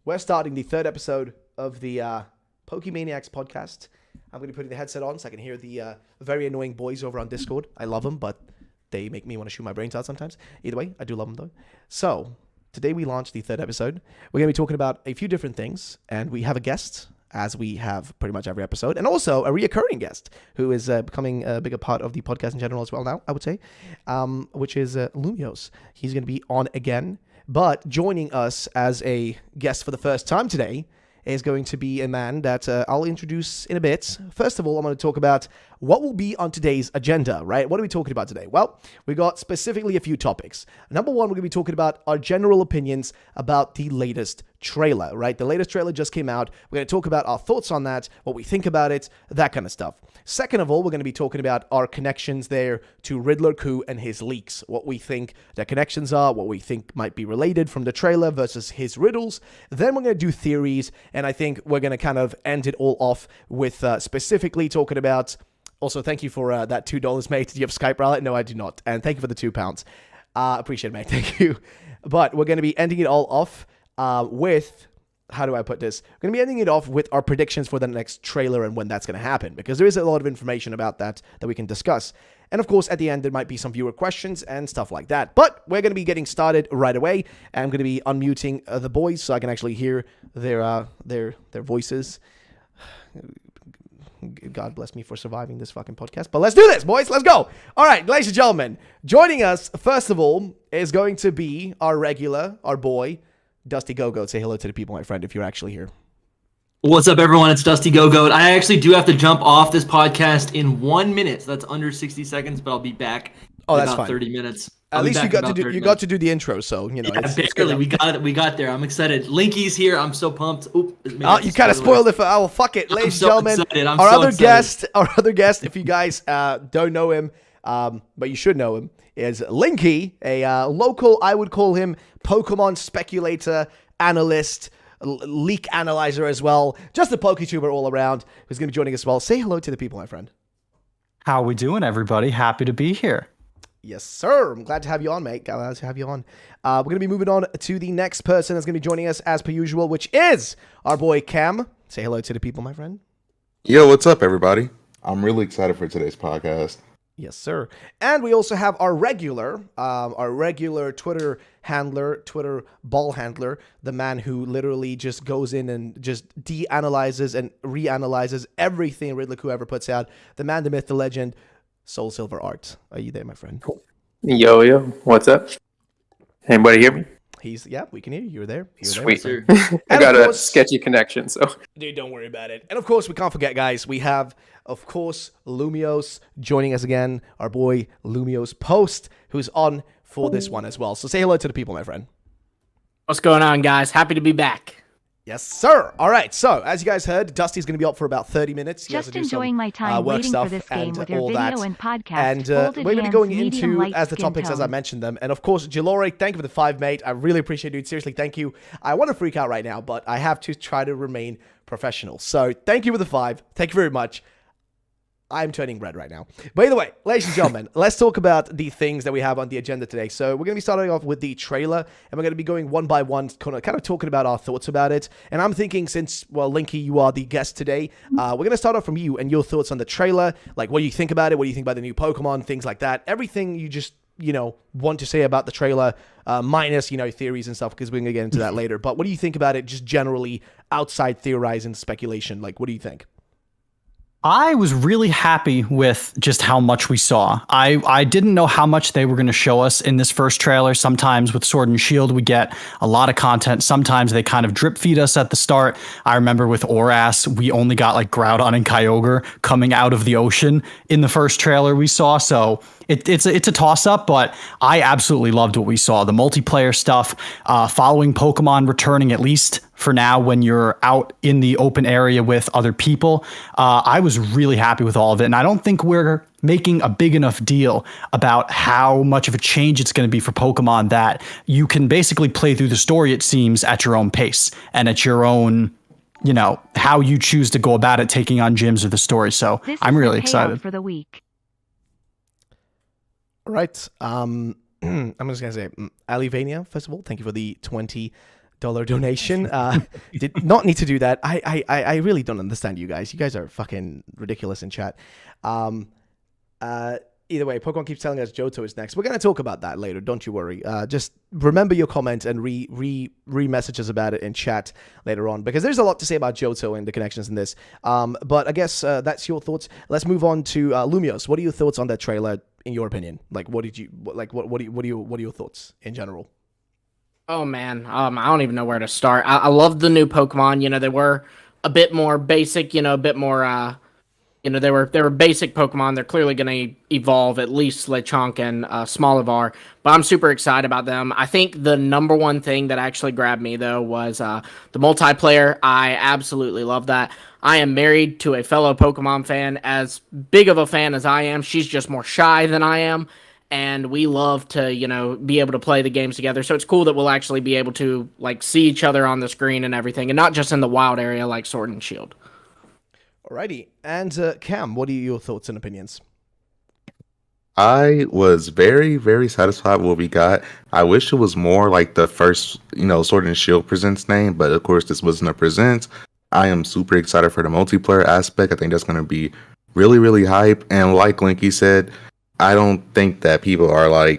we're starting the third episode of the PokéManiacs podcast. I'm going to be putting the headset on so I can hear the very annoying boys over on Discord. I love them, but they make me want to shoot my brains out sometimes. Either way, I do love them though. So, today we launched the third episode. We're going to be talking about a few different things, and we have a guest, as we have pretty much every episode, and also a reoccurring guest who is becoming a bigger part of the podcast in general as well now, I would say, which is Lumios. He's going to be on again, but joining us as a guest for the first time today is going to be a man that I'll introduce in a bit. First of all, I'm going to talk about what will be on today's agenda, right? What are we talking about today? Well, we got specifically a few topics. Number one, we're going to be talking about our general opinions about the latest trailer, right? The latest trailer just came out. We're going to talk about our thoughts on that, what we think about it, that kind of stuff. Second of all, we're going to be talking about our connections there to Riddler Coup and his leaks, what we think their connections are, what we think might be related from the trailer versus his riddles. Then we're going to do theories, and I think we're going to kind of end it all off with specifically talking about... Also, thank you for that $2, mate. Do you have Skype rally? No, I do not. And thank you for the £2. Appreciate it, mate. Thank you. But we're going to be ending it all off with... How do I put this? We're going to be ending it off with our predictions for the next trailer and when that's going to happen, because there is a lot of information about that we can discuss. And of course, at the end, there might be some viewer questions and stuff like that. But we're going to be getting started right away. And I'm going to be unmuting the boys so I can actually hear their voices. God bless me for surviving this fucking podcast. But let's do this, boys. Let's go. All right, ladies and gentlemen, joining us, first of all, is going to be our boy, Dusty Go-Goat. Say hello to the people, my friend, if you're actually here. What's up, everyone? It's Dusty Go-Goat. I actually do have to jump off this podcast in 1 minute, so that's under 60 seconds, but I'll be back in that's about fine. 30 minutes. At least you got to do the intro, so you know. Yeah, barely. We got there. I'm excited. Linky's here. I'm so pumped. You kind of spoiled it for. Oh, fuck it, ladies and gentlemen. Our other guest, if you guys don't know him, but you should know him, is Linky, a local, I would call him Pokemon speculator, analyst, leak analyzer as well. Just a PokeTuber all around who's going to be joining us as well. Say hello to the people, my friend. How we doing, everybody? Happy to be here. Yes, sir. I'm glad to have you on, mate. Glad to have you on. We're going to be moving on to the next person that's going to be joining us as per usual, which is our boy Cam. Say hello to the people, my friend. Yo, what's up, everybody? I'm really excited for today's podcast. Yes, sir. And we also have our regular Twitter handler, Twitter ball handler, the man who literally just goes in and just de-analyzes and reanalyzes everything Riddler Coup ever puts out. The man, the myth, the legend, SoulSilverArt. Are you there, my friend? Yo, what's up? Anybody hear me? We can hear you. You're there. Sweet. I got a sketchy connection, so. Dude, don't worry about it. And of course, we can't forget, guys, we have, of course, Lumios joining us again, our boy Lumios Post, who's on for this one as well. So say hello to the people, my friend. What's going on, guys? Happy to be back. Yes, sir. All right. So, as you guys heard, Dusty's going to be up for about 30 minutes. Just enjoying my time waiting for this game with your video and podcast. And we're going to be going into, as the topics, as I mentioned them. And of course, Jalore, thank you for the 5, mate. I really appreciate it, dude. Seriously, thank you. I want to freak out right now, but I have to try to remain professional. So, thank you for the 5. Thank you very much. I'm turning red right now. But either way, ladies and gentlemen, let's talk about the things that we have on the agenda today. So we're going to be starting off with the trailer, and we're going to be going one by one, kind of talking about our thoughts about it. And I'm thinking, since, well, Linky, you are the guest today, we're going to start off from you and your thoughts on the trailer. Like, what do you think about it? What do you think about the new Pokemon? Things like that. Everything you just, want to say about the trailer, minus, theories and stuff, because we're going to get into that later. But what do you think about it just generally outside theorizing speculation? Like, what do you think? I was really happy with just how much we saw. I didn't know how much they were going to show us in this first trailer. Sometimes with Sword and Shield, we get a lot of content. Sometimes they kind of drip feed us at the start. I remember with Oras, we only got like Groudon and Kyogre coming out of the ocean in the first trailer we saw. So it's a toss-up, but I absolutely loved what we saw. The multiplayer stuff, following Pokemon returning, at least for now, when you're out in the open area with other people. I was really happy with all of it, and I don't think we're making a big enough deal about how much of a change it's going to be for Pokemon that you can basically play through the story, it seems, at your own pace and at your own, how you choose to go about it, taking on gyms or the story. So I'm really excited for the week. All right. I'm just going to say, Alivania, first of all, thank you for the $20. donation. Did not need to do that. I really don't understand you guys. You guys are fucking ridiculous in chat. Either way, Pokemon keeps telling us Johto is next. We're going to talk about that later. Don't you worry. Just remember your comment and re-message us about it in chat later on, because there's a lot to say about Johto and the connections in this. But I guess that's your thoughts. Let's move on to Lumios. What are your thoughts on that trailer, in your opinion? Like, what are your thoughts in general? Oh man, I don't even know where to start. I love the new Pokemon. You know, they were a bit more basic. You know, a bit more. You know, they were basic Pokemon. They're clearly going to evolve, at least Lechonk and Smolivar. But I'm super excited about them. I think the number one thing that actually grabbed me, though, was the multiplayer. I absolutely love that. I am married to a fellow Pokemon fan. As big of a fan as I am, she's just more shy than I am. And we love to, you know, be able to play the games together. So it's cool that we'll actually be able to, like, see each other on the screen and everything. And not just in the wild area like Sword and Shield. Alrighty. And Cam, what are your thoughts and opinions? I was very, very satisfied with what we got. I wish it was more like the first, Sword and Shield Presents name, but of course this wasn't a Presents. I am super excited for the multiplayer aspect. I think that's going to be really, really hype. And like Linky said, I don't think that people are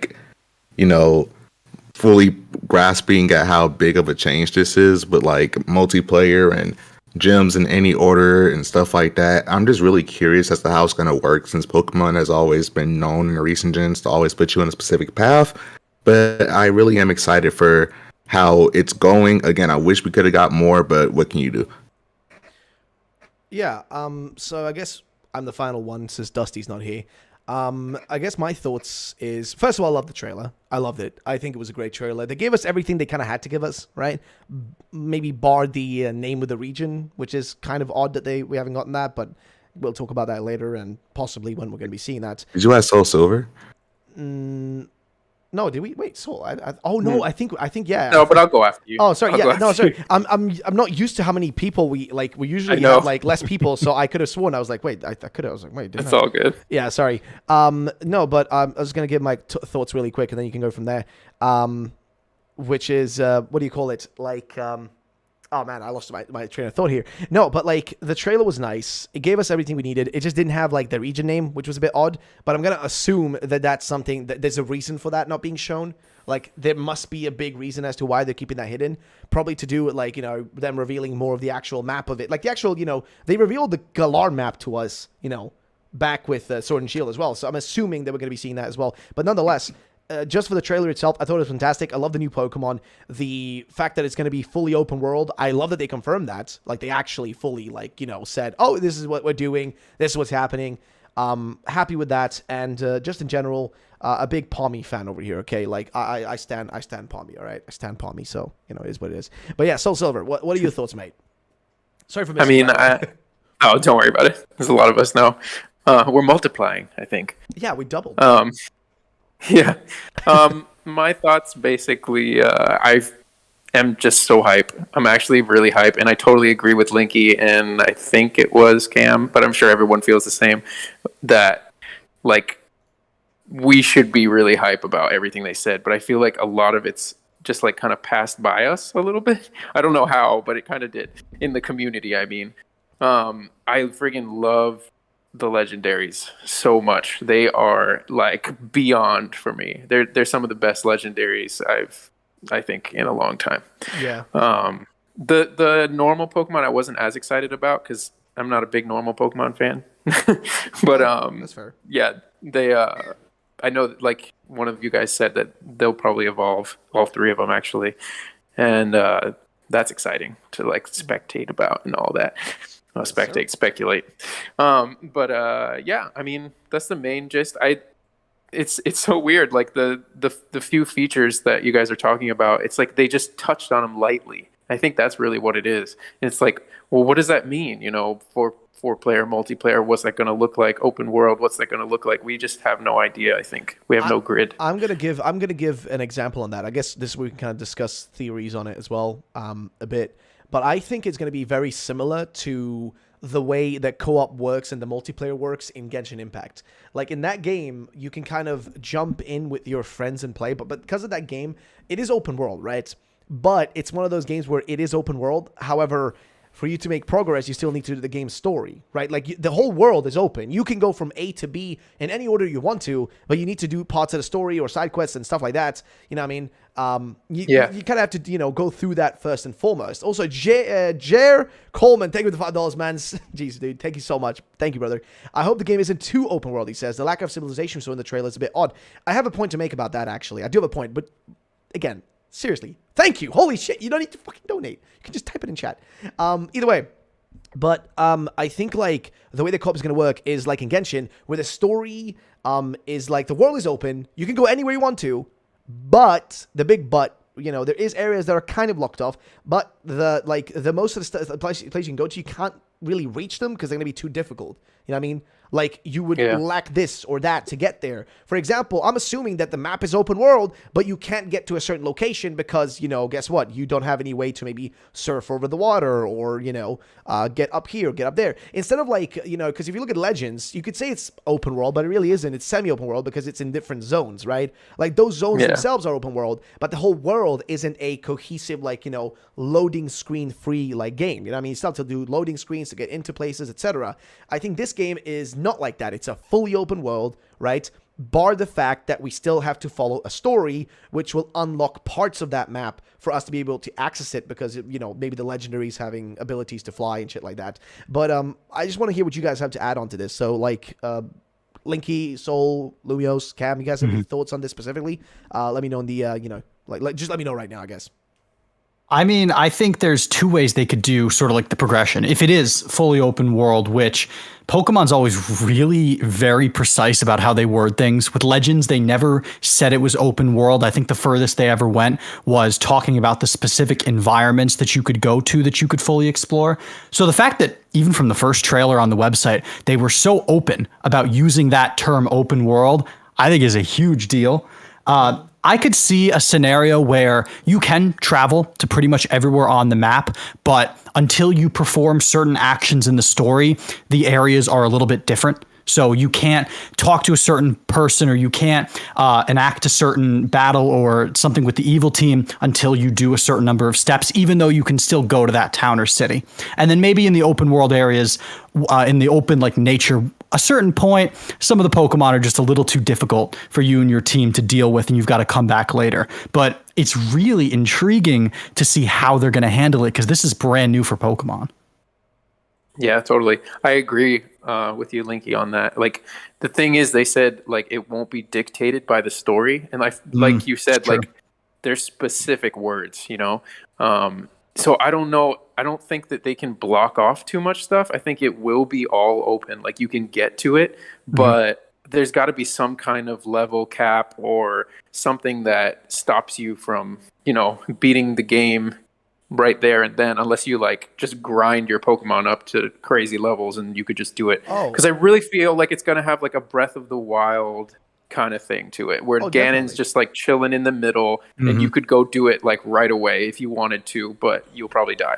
fully grasping at how big of a change this is, but like multiplayer and gyms in any order and stuff like that. I'm just really curious as to how it's going to work, since Pokemon has always been known in the recent gens to always put you on a specific path. But I really am excited for how it's going. Again, I wish we could have got more, but what can you do? Yeah, so I guess I'm the final one since Dusty's not here. I guess my thoughts is, first of all, I love the trailer. I loved it. I think it was a great trailer. They gave us everything they kind of had to give us, right? Maybe barred the name of the region, which is kind of odd that we haven't gotten that, but we'll talk about that later and possibly when we're going to be seeing that. Did you ask Soul Silver? No, did we? Wait, Soul. Oh no, I think yeah. No, but I'll go after you. Oh, sorry. I'll Yeah, no, sorry. I'm not used to how many people we usually have like less people, so I could have sworn. I was like, wait, I could have. I was like, wait. It's all good. Yeah, sorry. No, but I was gonna give my thoughts really quick, and then you can go from there. Which is what do you call it? Like oh man, I lost my train of thought here. No, but like the trailer was nice. It gave us everything we needed. It just didn't have like the region name, which was a bit odd. But I'm gonna assume that that's something that there's a reason for that not being shown. Like there must be a big reason as to why they're keeping that hidden. Probably to do with like them revealing more of the actual map of it. Like the actual they revealed the Galar map to us back with Sword and Shield as well. So I'm assuming that we're gonna be seeing that as well. But nonetheless. Just for the trailer itself, I thought it was fantastic. I love the new Pokemon. The fact that it's going to be fully open world, I love that they confirmed that. Like, they actually fully, said, oh, this is what we're doing. This is what's happening. Happy with that. And just in general, a big Palmy fan over here, okay? Like, I stand Palmy, all right? I stand Palmy, so, it is what it is. But yeah, Soul Silver, what are your thoughts, mate? Sorry for missing oh, don't worry about it. There's a lot of us now. We're multiplying, I think. Yeah, we doubled. Yeah. My thoughts basically, I am just so hype. I'm actually really hype, and I totally agree with Linky, and I think it was Cam, but I'm sure everyone feels the same, that, like, we should be really hype about everything they said, but I feel like a lot of it's just, like, kind of passed by us a little bit. I don't know how, but it kind of did. In the community, I mean. I friggin' love the legendaries so much. They are like beyond for me. They're some of the best legendaries I think in a long time. Yeah. The normal Pokemon I wasn't as excited about because I'm not a big normal Pokemon fan. But that's fair. Yeah, they I know that, like one of you guys said that they'll probably evolve, all three of them actually, and that's exciting to like spectate about and all that. Speculate. But yeah, I mean, that's the main gist. It's so weird. Like the few features that you guys are talking about, it's like they just touched on them lightly. I think that's really what it is. And it's like, well, what does that mean? For four-player multiplayer, what's that going to look like? Open world, what's that going to look like? We just have no idea. I think we have no grid. I'm gonna give an example on that. I guess we can kind of discuss theories on it as well, a bit. But I think it's going to be very similar to the way that co-op works and the multiplayer works in Genshin Impact. Like in that game, you can kind of jump in with your friends and play, but because of that game, it is open world, right? but it's one of those games where it is open world. However, for you to make progress, you still need to do the game's story, right? Like the whole world is open. You can go from A to B in any order you want to, but you need to do parts of the story or side quests and stuff like that. You know what I mean? You kind of have to, go through that first and foremost. Also, Jer Coleman, thank you for the $5, man. Jeez, dude, thank you so much. Thank you, brother. I hope the game isn't too open world, he says. The lack of civilization so in the trailer is a bit odd. I have a point to make about that, actually. I do have a point, but again, seriously, thank you. Holy shit, you don't need to fucking donate. You can just type it in chat. Either way, but I think like the way the co-op is going to work is like in Genshin, where the story is like the world is open. You can go anywhere you want to, but the big but, there is areas that are kind of locked off, but the most of the place you can go to, you can't really reach them because they're going to be too difficult. You know what I mean? Like, you would lack this or that to get there. For example, I'm assuming that the map is open world, but you can't get to a certain location because, guess what? You don't have any way to maybe surf over the water or, get up here, get up there. Instead of like, because if you look at Legends, you could say it's open world, but it really isn't. It's semi-open world because it's in different zones, right? Like, those zones themselves are open world, but the whole world isn't a cohesive, like, loading screen free, like, game. You know what I mean? You still have to do loading screens to get into places, etc. I think this game is not like that. It's a fully open world, right? Bar the fact that we still have to follow a story, which will unlock parts of that map for us to be able to access it because, maybe the legendaries having abilities to fly and shit like that. But I just want to hear what you guys have to add on to this. So, like, Linky, Soul, Lumios, Cam, you guys have any thoughts on this specifically? Let me know in the, just let me know right now, I guess. I mean, I think there's two ways they could do sort of like the progression. If it is fully open world, which Pokemon's always really very precise about how they word things. With Legends, they never said it was open world. I think the furthest they ever went was talking about the specific environments that you could go to that you could fully explore. So the fact that even from the first trailer on the website, they were so open about using that term open world, I think is a huge deal. I could see a scenario where you can travel to pretty much everywhere on the map, but until you perform certain actions in the story, the areas are a little bit different. So you can't talk to a certain person or you can't enact a certain battle or something with the evil team until you do a certain number of steps, even though you can still go to that town or city. And then maybe in the open world areas, in the open like nature, a certain point, some of the Pokemon are just a little too difficult for you and your team to deal with, and you've got to come back later. But it's really intriguing to see how they're going to handle it because this is brand new for Pokemon. Yeah, totally. I agree with you, Linky, on that. Like, the thing is, they said like it won't be dictated by the story, and like you said, like there's specific words, So I don't know. I don't think that they can block off too much stuff. I think it will be all open. Like, you can get to it, but there's got to be some kind of level cap or something that stops you from, beating the game right there and then, unless you like just grind your Pokemon up to crazy levels and you could just do it. Because I really feel like it's going to have like a Breath of the Wild kind of thing to it, where Ganon's definitely just like chilling in the middle and you could go do it like right away if you wanted to, but you'll probably die.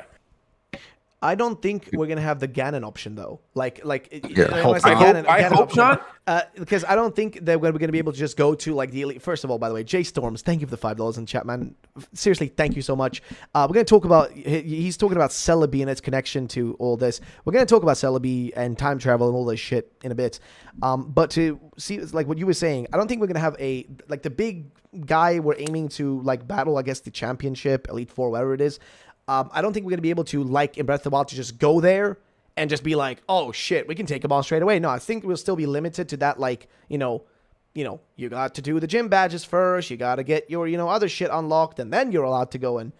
I don't think we're gonna have the Ganon option though. I hope not. Because I don't think that we're gonna be able to just go to like the elite. First of all, by the way, Jay Storms, thank you for the $5 in chat, man. Seriously, thank you so much. We're gonna talk about. He's talking about Celebi and its connection to all this. We're gonna talk about Celebi and time travel and all this shit in a bit. But to see like what you were saying, I don't think we're gonna have a like the big guy we're aiming to like battle. I guess the championship, Elite Four, whatever it is. I don't think we're going to be able to, like in Breath of the Wild, to just go there and just be like, oh, shit, we can take them all straight away. No, I think we'll still be limited to that, like, you got to do the gym badges first. You got to get your, other shit unlocked, and then you're allowed to go and,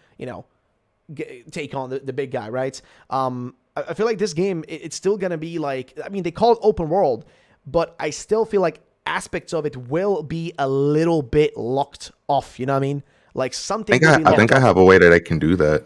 take on the big guy, right? I feel like this game, it's still going to be like, I mean, they call it open world, but I still feel like aspects of it will be a little bit locked off, you know what I mean? Like something. I think I have a way that I can do that.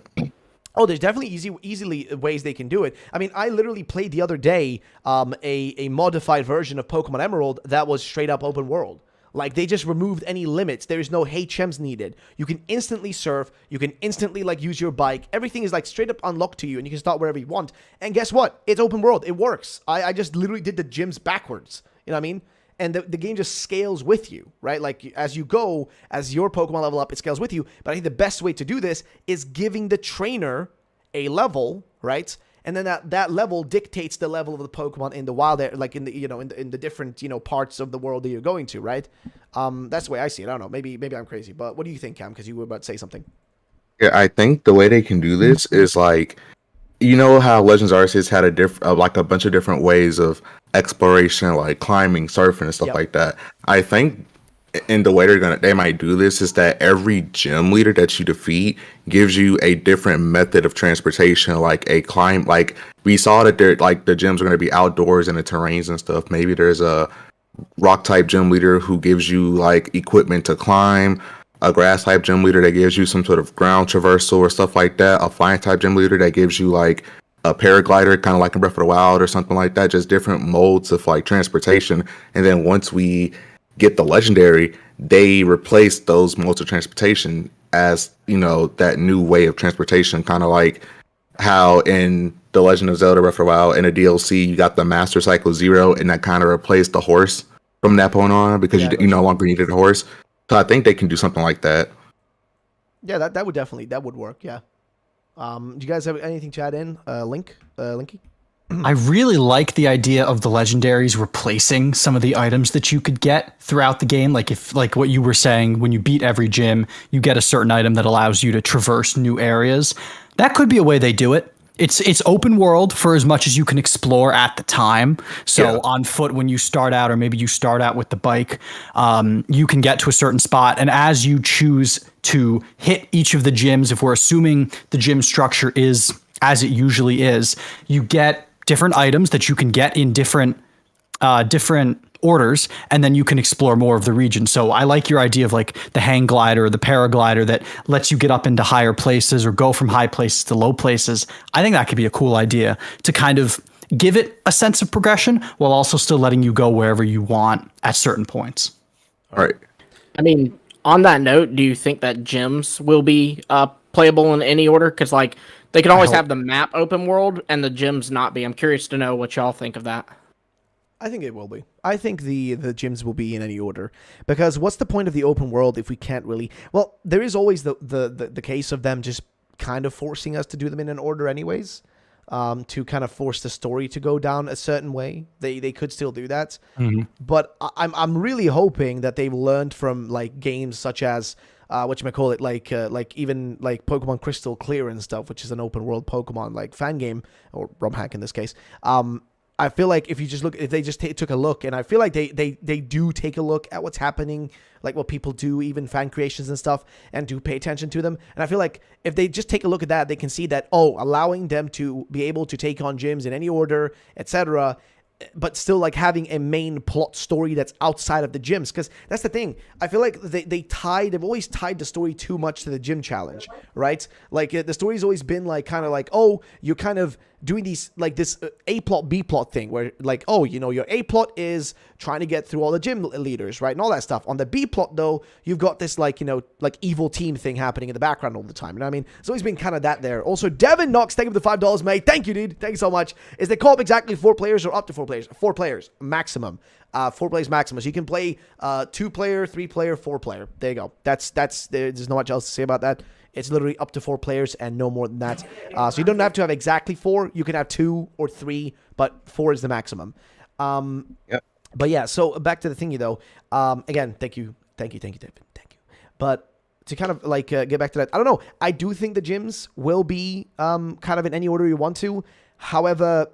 Oh, there's definitely easily ways they can do it. I mean, I literally played the other day a modified version of Pokemon Emerald that was straight up open world. Like, they just removed any limits. There is no HMs needed. You can instantly surf. You can instantly like use your bike. Everything is like straight up unlocked to you, and you can start wherever you want. And guess what? It's open world. It works. I just literally did the gyms backwards. You know what I mean? and the game just scales with you, right? Like as you go, as your Pokemon level up, it scales with you. But I think the best way to do this is giving the trainer a level, right? And then that level dictates the level of the Pokemon in the wild, like in the different parts of the world that you're going to, right? That's the way I see it. I don't know. Maybe I'm crazy, but what do you think, Cam? Because you were about to say something. Yeah, I think the way they can do this is like, how Legends Arceus had a bunch of different ways of exploration, like climbing, surfing, and stuff like that. I think in the way they might do this is that every gym leader that you defeat gives you a different method of transportation, like like we saw that they're like the gyms are going to be outdoors in the terrains and stuff. Maybe there's a rock type gym leader who gives you like equipment to climb, a grass type gym leader that gives you some sort of ground traversal or stuff like that, a flying type gym leader that gives you like a paraglider, kind of like in Breath of the Wild or something like that, just different modes of like transportation. And then once we get the legendary, they replace those modes of transportation as that new way of transportation, kind of like how in The Legend of Zelda Breath of the Wild in a DLC you got the Master Cycle Zero, and that kind of replaced the horse from that point on because you no longer needed a horse. So I think they can do something like that. Yeah, that would work. Yeah. Do you guys have anything to add in, Linky? I really like the idea of the legendaries replacing some of the items that you could get throughout the game. Like like what you were saying, when you beat every gym, you get a certain item that allows you to traverse new areas. That could be a way they do it. It's open world for as much as you can explore at the time. So on foot when you start out, or maybe you start out with the bike, you can get to a certain spot. And as you choose to hit each of the gyms, if we're assuming the gym structure is as it usually is, you get different items that you can get in different orders, and then you can explore more of the region. So I like your idea of like the hang glider or the paraglider that lets you get up into higher places or go from high places to low places. I think that could be a cool idea to kind of give it a sense of progression while also still letting you go wherever you want at certain points. All right. I mean, on that note, do you think that gyms will be playable in any order? Because like they can always have the map open world and the gyms not be. I'm curious to know what y'all think of that. I think it will be. I think the gyms will be in any order, because what's the point of the open world if we can't really? Well, there is always the case of them just kind of forcing us to do them in an order, anyways, to kind of force the story to go down a certain way. They could still do that, but I'm really hoping that they've learned from like games such as whatchamacallit, like even like Pokemon Crystal Clear and stuff, which is an open world Pokemon like fan game, or ROM hack in this case. I feel like if they just took a look, and I feel like they do take a look at what's happening, like what people do, even fan creations and stuff, and do pay attention to them. And I feel like if they just take a look at that, they can see that, allowing them to be able to take on gyms in any order, etc., but still like having a main plot story that's outside of the gyms, because that's the thing. I feel like they've always tied the story too much to the gym challenge, right? Like the story's always been like kind of like, you're kind of doing these like this A plot B plot thing where like, your A plot is trying to get through all the gym leaders, right, and all that stuff. On the B plot though, you've got this like like evil team thing happening in the background all the time. You know what I mean? It's always been kind of that there. Also, Devin Knox, thank you for the $5, mate. Thank you, dude. Thank you so much. Is the co-op exactly 4 players or up to 4 players? 4 players maximum. 4 players maximum. So you can play 2 player, 3 player, 4 player. There you go. That's there's not much else to say about that. It's literally up to 4 players and no more than that. So you don't have to have exactly 4. You can have 2 or 3, but 4 is the maximum. But yeah, so back to the thingy though. Again, thank you, David. Thank you. But to kind of like get back to that, I don't know. I do think the gyms will be kind of in any order you want to. However,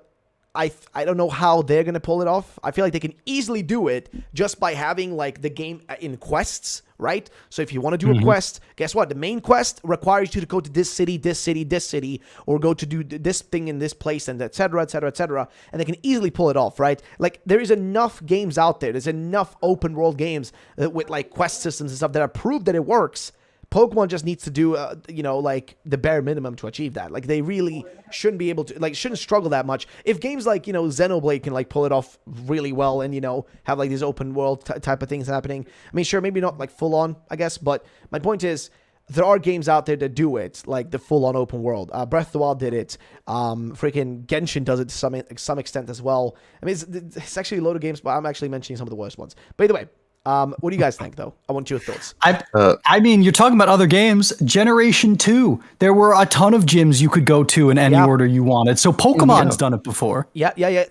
I don't know how they're going to pull it off. I feel like they can easily do it just by having like the game in quests, right? So if you want to do a quest, guess what? The main quest requires you to go to this city, or go to do this thing in this place, and et cetera. And they can easily pull it off, right? Like there is enough games out there. There's enough open world games with like quest systems and stuff that have proved that it works. Pokemon just needs to do, like the bare minimum to achieve that. Like they really shouldn't be able to, like, shouldn't struggle that much. If games like, Xenoblade can like pull it off really well and, have like these open world type of things happening. I mean, sure, maybe not like full on, I guess, but my point is, there are games out there that do it, like the full-on open world. Breath of the Wild did it. Freaking Genshin does it to some extent as well. I mean, it's actually a load of games, but I'm actually mentioning some of the worst ones. By the way, what do you guys think, though? I want your thoughts. I mean, you're talking about other games. Generation 2, there were a ton of gyms you could go to in any order you wanted. So Pokemon's done it before. Yeah.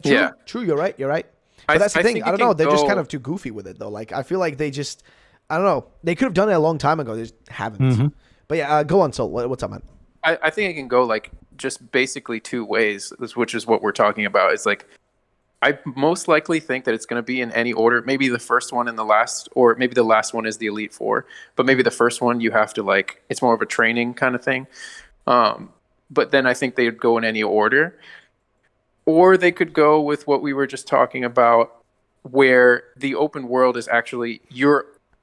True, you're right. But that's the thing. I don't know. They're just kind of too goofy with it, though. Like, I feel like they just... I don't know. They could have done it a long time ago. They just haven't. Mm-hmm. But yeah, go on, Soul. What's up, man? I think it can go like just basically two ways, which is what we're talking about. It's like I most likely think that it's going to be in any order. Maybe the first one and the last, or maybe the last one is the Elite Four. But maybe the first one you have to like, it's more of a training kind of thing. But then I think they would go in any order. Or they could go with what we were just talking about, where the open world is actually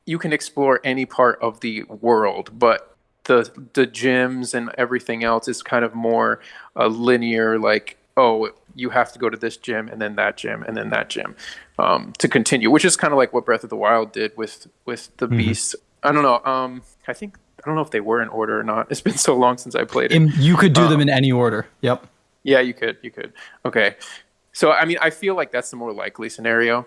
you can explore any part of the world, but the gyms and everything else is kind of more linear, like, oh, you have to go to this gym and then that gym and then that gym to continue, which is kind of like what Breath of the Wild did with the Beasts. I don't know. I don't know if they were in order or not. It's been so long since I played it. You could do them in any order. Yep. Yeah, you could. Okay. So, I mean, I feel like that's the more likely scenario.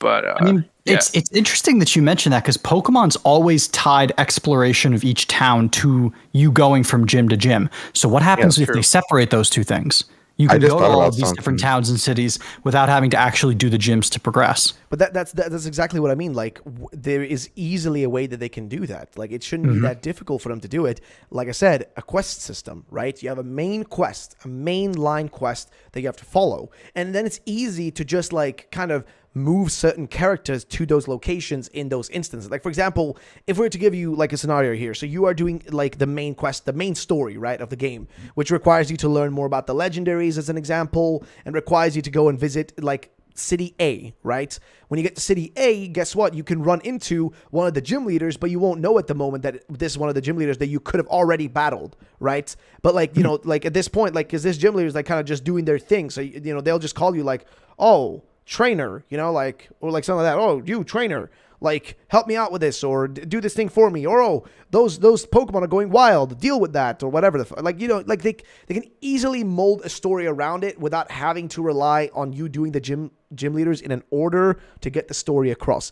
But I mean, it's interesting that you mentioned that because Pokemon's always tied exploration of each town to you going from gym to gym. So what happens if they separate those two things? You can go to all of these different towns and cities without having to actually do the gyms to progress. But that's exactly what I mean. Like, there is easily a way that they can do that. Like, it shouldn't be that difficult for them to do it. Like I said, a quest system, right? You have a main quest, a main line quest that you have to follow. And then it's easy to just, like, kind of move certain characters to those locations in those instances. Like, for example, if we were to give you like a scenario here, so you are doing like the main quest, the main story, right, of the game, which requires you to learn more about the legendaries as an example, and requires you to go and visit like City A, right? When you get to City A, guess what? You can run into one of the gym leaders, but you won't know at the moment that this is one of the gym leaders that you could have already battled, right? But like, you know, like at this point, like, because this gym leader is like kind of just doing their thing. So, you know, they'll just call you like, oh, trainer, you know, like, or like something like that. Oh, you trainer, like, help me out with this, or do this thing for me, or oh, those Pokemon are going wild, deal with that, or whatever. Like, you know, like they can easily mold a story around it without having to rely on you doing the gym leaders in an order to get the story across.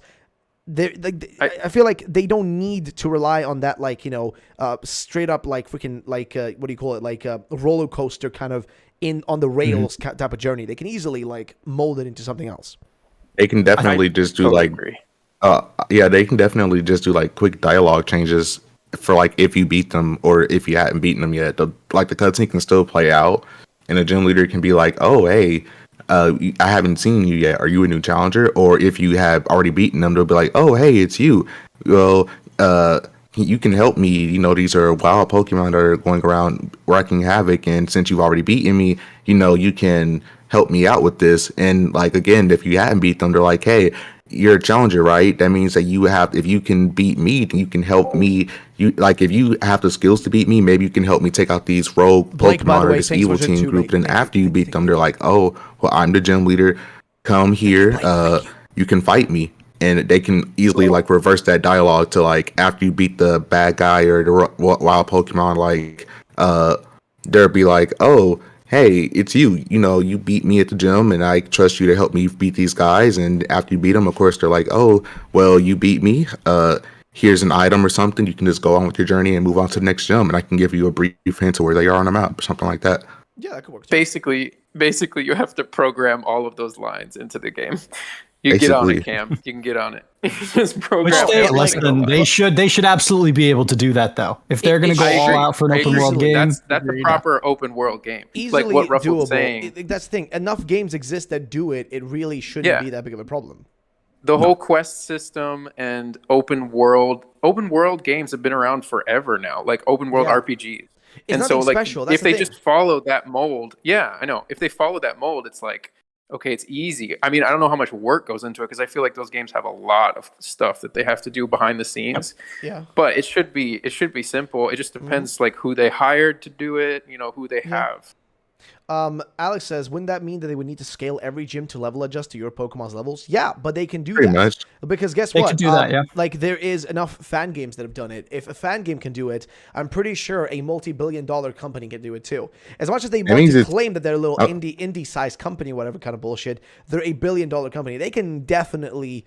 I feel like they don't need to rely on that, like, you know, straight up like freaking like what do you call it, like a roller coaster kind of on the rails type of journey. They can easily like mold it into something else. They can definitely just do like agree. They can definitely just do like quick dialogue changes for like if you beat them or if you hadn't beaten them yet. The cutscene can still play out, and a gym leader can be like, "Oh, hey, I haven't seen you yet. Are you a new challenger?" Or if you have already beaten them, they'll be like, "Oh, hey, it's you. Well, you can help me. You know, these are wild Pokemon that are going around wreaking havoc, and since you've already beaten me, you know, you can help me out with this." And like, again, if you hadn't beat them, they're like, "Hey, you're a challenger, right? That means that if you can beat me, then you can help me. If you have the skills to beat me, maybe you can help me take out these rogue Pokemon or this evil team group." Then after you beat them, they're like, "Oh, well, I'm the gym leader. Come here. You can fight me." And they can easily like reverse that dialogue to like after you beat the bad guy or the wild Pokemon, like they'll be like, "Oh, hey, it's you. You know, you beat me at the gym, and I trust you to help me beat these guys." And after you beat them, of course, they're like, "Oh, well, you beat me. Here's an item or something. You can just go on with your journey and move on to the next gym, and I can give you a brief hint to where they are on the map or something like that." Yeah, that could work. Basically, you have to program all of those lines into the game. You get on it, Cam. You can get on it. Just program. They should absolutely be able to do that, though. If they're going to go all out for an open world game, that's a proper open world game. Easily like what Ruff doable. Was saying. That's the thing. Enough games exist that do it. It really shouldn't be that big of a problem. The whole quest system and open world games have been around forever now. Like open world RPGs. It's nothing special. That's if they just follow that mold, I know. If they follow that mold, it's like, okay, it's easy. I mean, I don't know how much work goes into it because I feel like those games have a lot of stuff that they have to do behind the scenes. Yeah. But it should be simple. It just depends like who they hired to do it, you know, who they have. Alex says, wouldn't that mean that they would need to scale every gym to level adjust to your Pokemon's levels? Yeah, but they can do Pretty that. much. Because guess They what? could do that, yeah. Like, there is enough fan games that have done it. If a fan game can do it, I'm pretty sure a multi-billion-dollar company can do it too. As much as they want to claim that they're a little indie-sized company, whatever kind of bullshit, they're a billion-dollar company. They can definitely,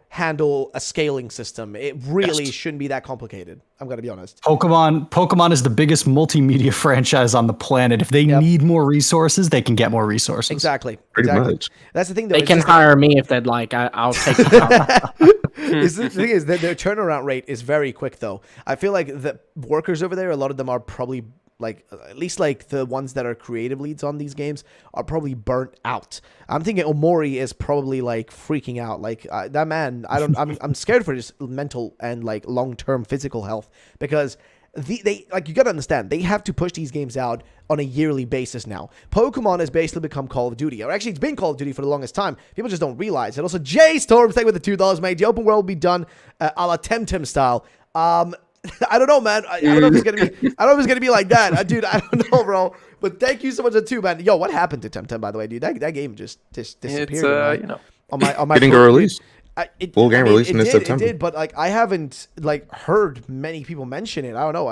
handle a scaling system. It really shouldn't be that complicated. I'm going to be honest. Pokemon is the biggest multimedia franchise on the planet. If they need more resources, they can get more resources. Exactly. Pretty much. That's the thing, though. They can hire me if they'd like. I'll take the job. The thing is that their turnaround rate is very quick, though. I feel like the workers over there, a lot of them are probably at least the ones that are creative leads on these games are probably burnt out. I'm thinking Omori is probably freaking out. That man, I'm scared for his mental and long-term physical health, because they you gotta understand, they have to push these games out on a yearly basis now. Pokemon has basically become Call of Duty, or actually it's been Call of Duty for the longest time. People just don't realize it. Also, Jay Storm, thank you with the $2, mate. The open world will be done a la Temtem style. I don't know, man. I don't know if it's gonna be like that, dude. I don't know, bro. But thank you so much too, man. Yo, what happened to Temtem, by the way, dude? That game just disappeared. It's on my Getting a release. Full game release in September. It did, but I haven't heard many people mention it. I don't know.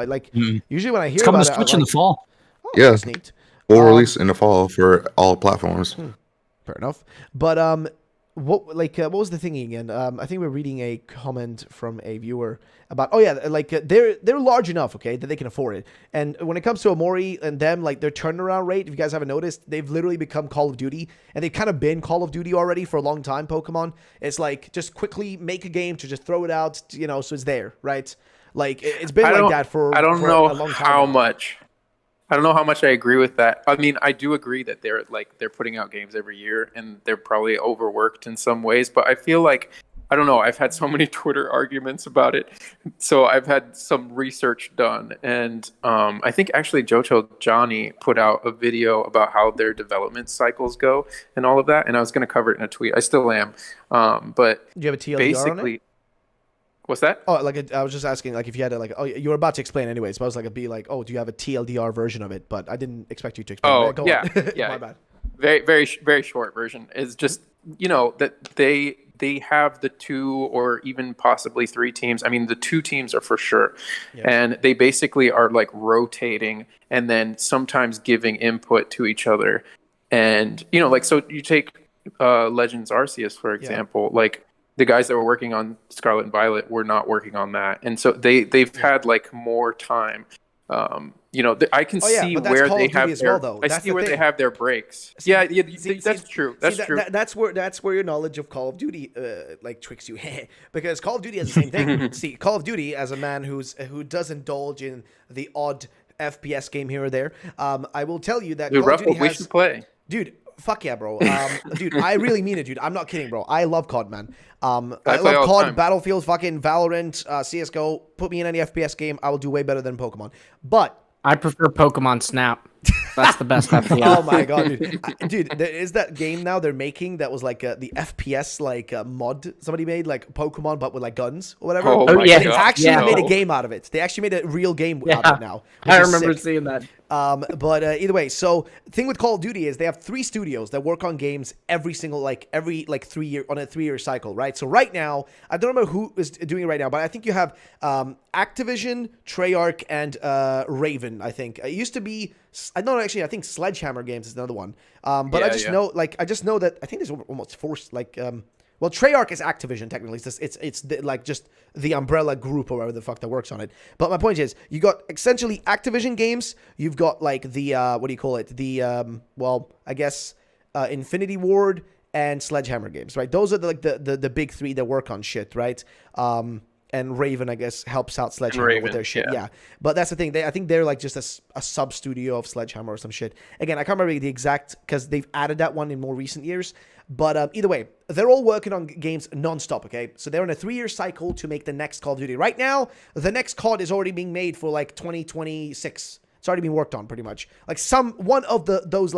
Usually when I hear It's coming about to it, Switch in the fall. oh, Yeah. that's neat. Full release in the fall for all platforms. Fair enough. But what was the thing again? I think we're reading a comment from a viewer about they're large enough, okay, that they can afford it. And when it comes to Omori and them, their turnaround rate, if you guys haven't noticed, they've literally become Call of Duty, and they've kind of been Call of Duty already for a long time. Pokemon, it's just quickly make a game to just throw it out, so it's there, right? It's been that for I don't for know a long time how now. much. I don't know how much I agree with that. I mean, I do agree that they're putting out games every year and they're probably overworked in some ways, but I feel I don't know, I've had so many Twitter arguments about it. So I've had some research done, and I think actually Jojo Johnny put out a video about how their development cycles go and all of that, and I was going to cover it in a tweet. I still am. But Do you have a TLDR basically, on it? What's that? Oh, I was just asking, if you had you were about to explain anyways, but I was it'd be do you have a TLDR version of it? But I didn't expect you to explain. Oh, Go yeah, on. yeah. My bad. Very, very, very short version is just, that they have the 2 or even possibly 3 teams. I mean, the 2 teams are for sure. Yeah. And they basically are rotating and then sometimes giving input to each other. And, so you take Legends Arceus, for example, the guys that were working on Scarlet and Violet were not working on that. And so they've had more time. I can see where they have they have their breaks. That's true. That's true. That's where your knowledge of Call of Duty tricks you, because Call of Duty has the same thing. See, Call of Duty, as a man who does indulge in the odd FPS game here or there, I will tell you that Call of Duty we should play, dude. Fuck yeah, bro. Dude, I really mean it, dude. I'm not kidding, bro. I love COD, man. I love COD, Battlefield, fucking Valorant, CSGO. Put me in any FPS game, I will do way better than Pokemon. But I prefer Pokemon Snap. That's the best FPS. Oh my god, dude! There is that game now they're making that was the FPS mod somebody made, Pokemon but with guns or whatever. Oh yeah, they actually made a game out of it. They actually made a real game out of it now. I remember seeing that. But either way, so the thing with Call of Duty is they have 3 studios that work on games every single 3 year on a 3-year cycle, right? So right now, I don't remember who is doing it right now, but I think you have Activision, Treyarch, and Raven. I think it used to be. I don't know, actually. I think Sledgehammer Games is another one. But I just know, I just know that I think there's almost 4. Well, Treyarch is Activision technically. It's just the umbrella group or whatever the fuck that works on it. But my point is, you got essentially Activision games. You've got the what do you call it? The I guess Infinity Ward and Sledgehammer Games, right? Those are the big 3 that work on shit, right? And Raven, I guess, helps out Sledgehammer with their shit. Yeah. But that's the thing. I think they're just a sub studio of Sledgehammer or some shit. Again, I can't remember the exact, because they've added that one in more recent years. But either way, they're all working on games nonstop, okay? So they're on a 3-year cycle to make the next Call of Duty. Right now, the next COD is already being made for 2026. It's already being worked on pretty much. One of those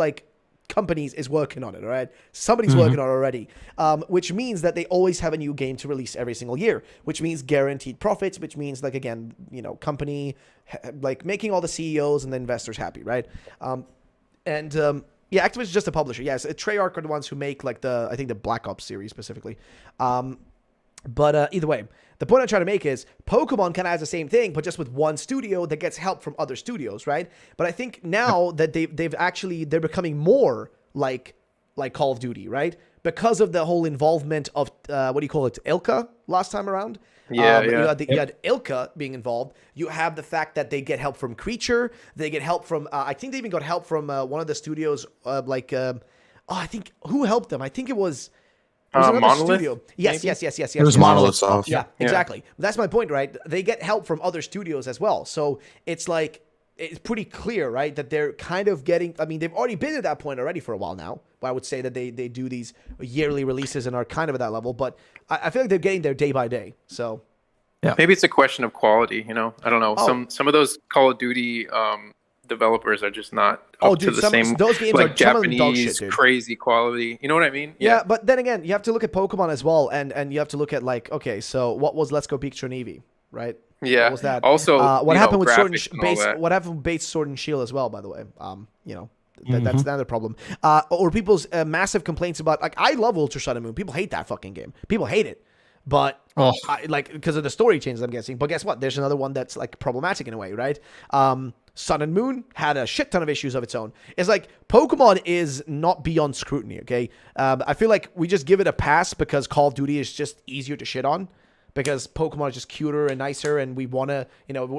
companies is working on it, all right? Somebody's working on it already, which means that they always have a new game to release every single year, which means guaranteed profits, which means, again, company, making all the CEOs and the investors happy, right? And yeah, Activision is just a publisher. Yes, Treyarch are the ones who make like I think the Black Ops series specifically. But either way, the point I'm trying to make is Pokemon kind of has the same thing, but just with one studio that gets help from other studios, right? But I think now that they're becoming more like Call of Duty, right? Because of the whole involvement of what do you call it, Ilka last time around. Yeah, You had Ilka being involved. You have the fact that they get help from Creature. They get help from. I think they even got help from one of the studios. I think who helped them? I think it was another Monolith? studio. Yes. It was Monolith Soft. Yeah, exactly. That's my point, right? They get help from other studios as well. So it's like it's pretty clear, right, that they're kind of getting. I mean, they've already been at that point already for a while now. But I would say that they do these yearly releases and are kind of at that level. But I feel like they're getting there day by day. So yeah, maybe it's a question of quality. You know, I don't know. Some of those Call of Duty developers are just not up to the same. Those games like are Japanese dog shit, dude. crazy quality. You know what I mean? Yeah, but then again, you have to look at Pokemon as well, and you have to look at like, okay, so what was Let's Go Pikachu and Eevee, right? Yeah. What was that? Also, what happened with Sword and what happened with base Sword and Shield as well, by the way. That's another problem. Or people's massive complaints about, like, I love Ultra Sun and Moon. People hate that fucking game. People hate it. But, because of the story changes, I'm guessing. But guess what? There's another one that's, like, problematic in a way, right? Sun and Moon had a shit ton of issues of its own. It's like, Pokemon is not beyond scrutiny, okay? I feel like we just give it a pass because Call of Duty is just easier to shit on. Because Pokemon is just cuter and nicer, and we want to,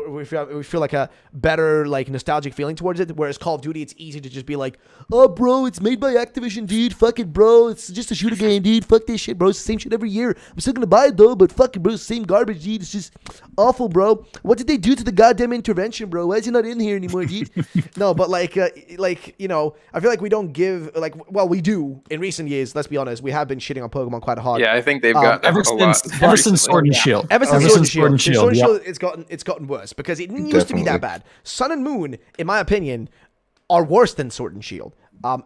we feel like a better, like, nostalgic feeling towards it. Whereas Call of Duty, it's easy to just be like, oh, bro, it's made by Activision, dude. Fuck it, bro. It's just a shooter game, dude. Fuck this shit, bro. It's the same shit every year. I'm still gonna buy it though, but fuck it, bro. It's the same garbage, dude. It's just awful, bro. What did they do to the goddamn intervention, bro? Why is he not in here anymore, dude? No, but I feel like we don't give we do in recent years. Let's be honest, we have been shitting on Pokemon quite hard. Yeah, I think they've got ever since Sword and Shield. Ever since Sword and Shield, Sword and Shield, it's gotten worse because it didn't used to be that bad. Sun and Moon, in my opinion, are worse than Sword and Shield.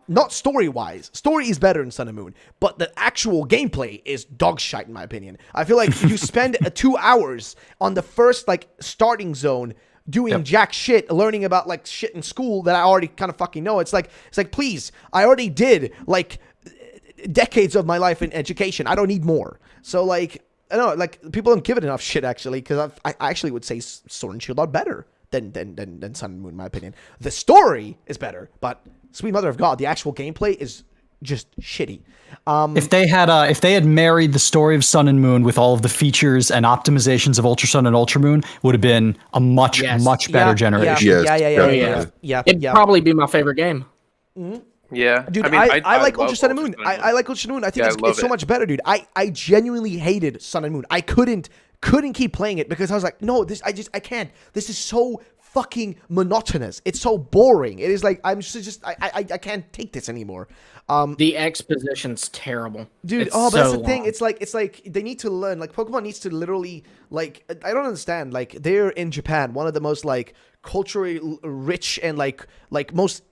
Not story-wise. Story is better in Sun and Moon, but the actual gameplay is dog shite, in my opinion. I feel like you spend 2 hours on the first, starting zone doing jack shit, learning about, shit in school that I already kind of fucking know. It's like, please, I already did, decades of my life in education. I don't need more. So, I don't know, people don't give it enough shit, actually, because I actually would say Sword and Shield are better than Sun and Moon, in my opinion. The story is better, but sweet mother of God, the actual gameplay is just shitty. If they had married the story of Sun and Moon with all of the features and optimizations of Ultra Sun and Ultra Moon, would have been a much better generation. Yeah. It'd probably be my favorite game. Mm-hmm. Yeah, dude, I like Ultra Sun and Moon. I like Ultra Sun and Moon. I think it's so much better, dude. I genuinely hated Sun and Moon. I couldn't keep playing it because I was like, no, I can't. This is so fucking monotonous. It's so boring. It is like I can't take this anymore. The exposition's terrible, dude. But that's the thing. It's like they need to learn. Pokemon needs to literally I don't understand. They're in Japan, one of the most culturally rich and most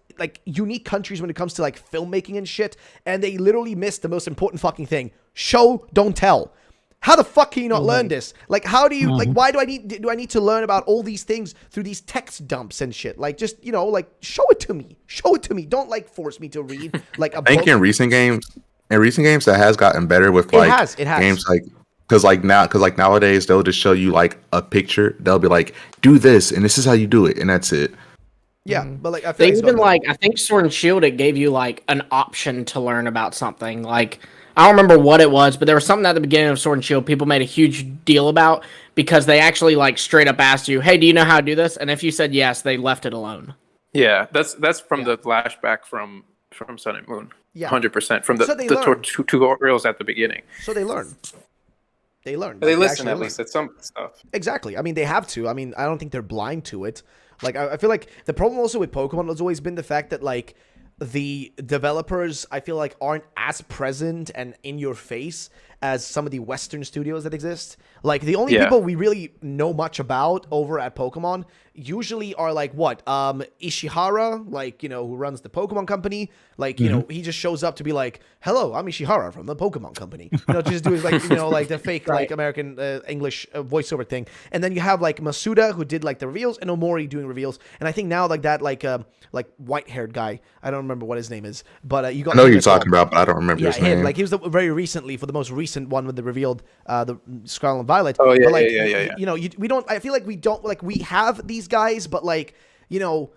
unique countries when it comes to filmmaking and shit, and they literally missed the most important fucking thing: show, don't tell. How the fuck can you not learn this? How do you why do I need to learn about all these things through these text dumps and shit? Show it to me. Show it to me. Don't force me to read a book. I think in recent games that has gotten better with it has. games because nowadays they'll just show you a picture. They'll be like, do this and this is how you do it, and that's it. Yeah, but I feel even I think Sword and Shield, it gave you an option to learn about something. I don't remember what it was, but there was something at the beginning of Sword and Shield people made a huge deal about because they actually straight up asked you, "Hey, do you know how to do this?" And if you said yes, they left it alone. Yeah, that's from the flashback from Sun and Moon. Yeah, 100% from the tutorials at the beginning. So they learn. They listen at least at some stuff. Exactly. I mean, they have to. I mean, I don't think they're blind to it. I feel like the problem also with Pokemon has always been the fact that the developers, I feel aren't as present and in your face as some of the Western studios that exist. Like the only people we really know much about over at Pokemon usually are like what Ishihara, like, you know, who runs the Pokemon company. Like, you know, he just shows up to be like, hello, I'm Ishihara from the Pokemon company, you know, just doing like, you know, like the fake like American English voiceover thing. And then you have like Masuda, who did like the reveals, and Omori doing reveals. And I think now like that like white haired guy, I don't remember what his name is, but you got, I know who you're talking about, but I don't remember his name. Like he was very recently for the most recent one with the revealed the Scarlet and Violet. Oh yeah, but, like, yeah. You know, we don't. I feel like we don't like we have these guys, but like, you know,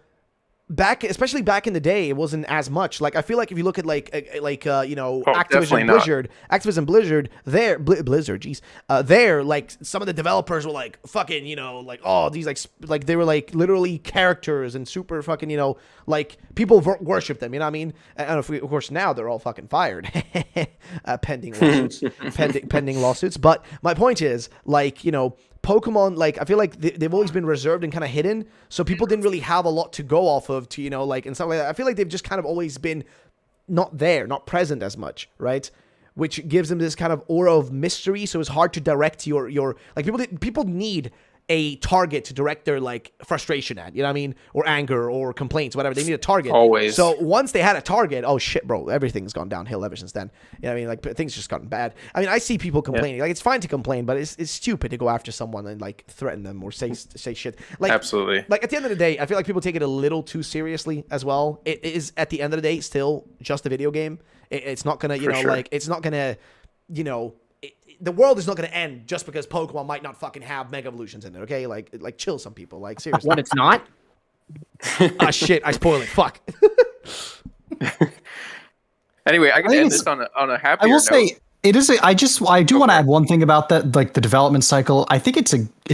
especially back in the day, it wasn't as much. Like I feel like if you look at like you know, Activision Blizzard, Blizzard, geez, there like some of the developers were like fucking, you know, like oh these like they were like literally characters and super fucking, you know, like people worship them, you know what I mean? And of course now they're all fucking fired, pending lawsuits. But my point is, like, you know, Pokemon, like, I feel like they've always been reserved and kind of hidden, so people didn't really have a lot to go off of to, you know, like, and stuff like that. I feel like they've just kind of always been not present as much, right? Which gives them this kind of aura of mystery, so it's hard to direct your like, people need a target to direct their like frustration at, you know what I mean, or anger or complaints, whatever. They need a target. Always. So once they had a target, oh shit, bro, everything's gone downhill ever since then. You know what I mean? Like things just gotten bad. I mean, I see people complaining. Like it's fine to complain, but it's stupid to go after someone and like threaten them or say shit. Like absolutely. Like at the end of the day, I feel like people take it a little too seriously as well. It is at the end of the day still just a video game. It's not gonna, you know, like it's not gonna, you know. The world is not going to end just because Pokemon might not fucking have Mega Evolutions in it, okay? Like chill some people, like seriously. What, it's not? Ah, shit, I spoiled it. Fuck. Anyway, I can end this on a happier note. Say it is. I do want to add one thing about that, like the development cycle. I think it's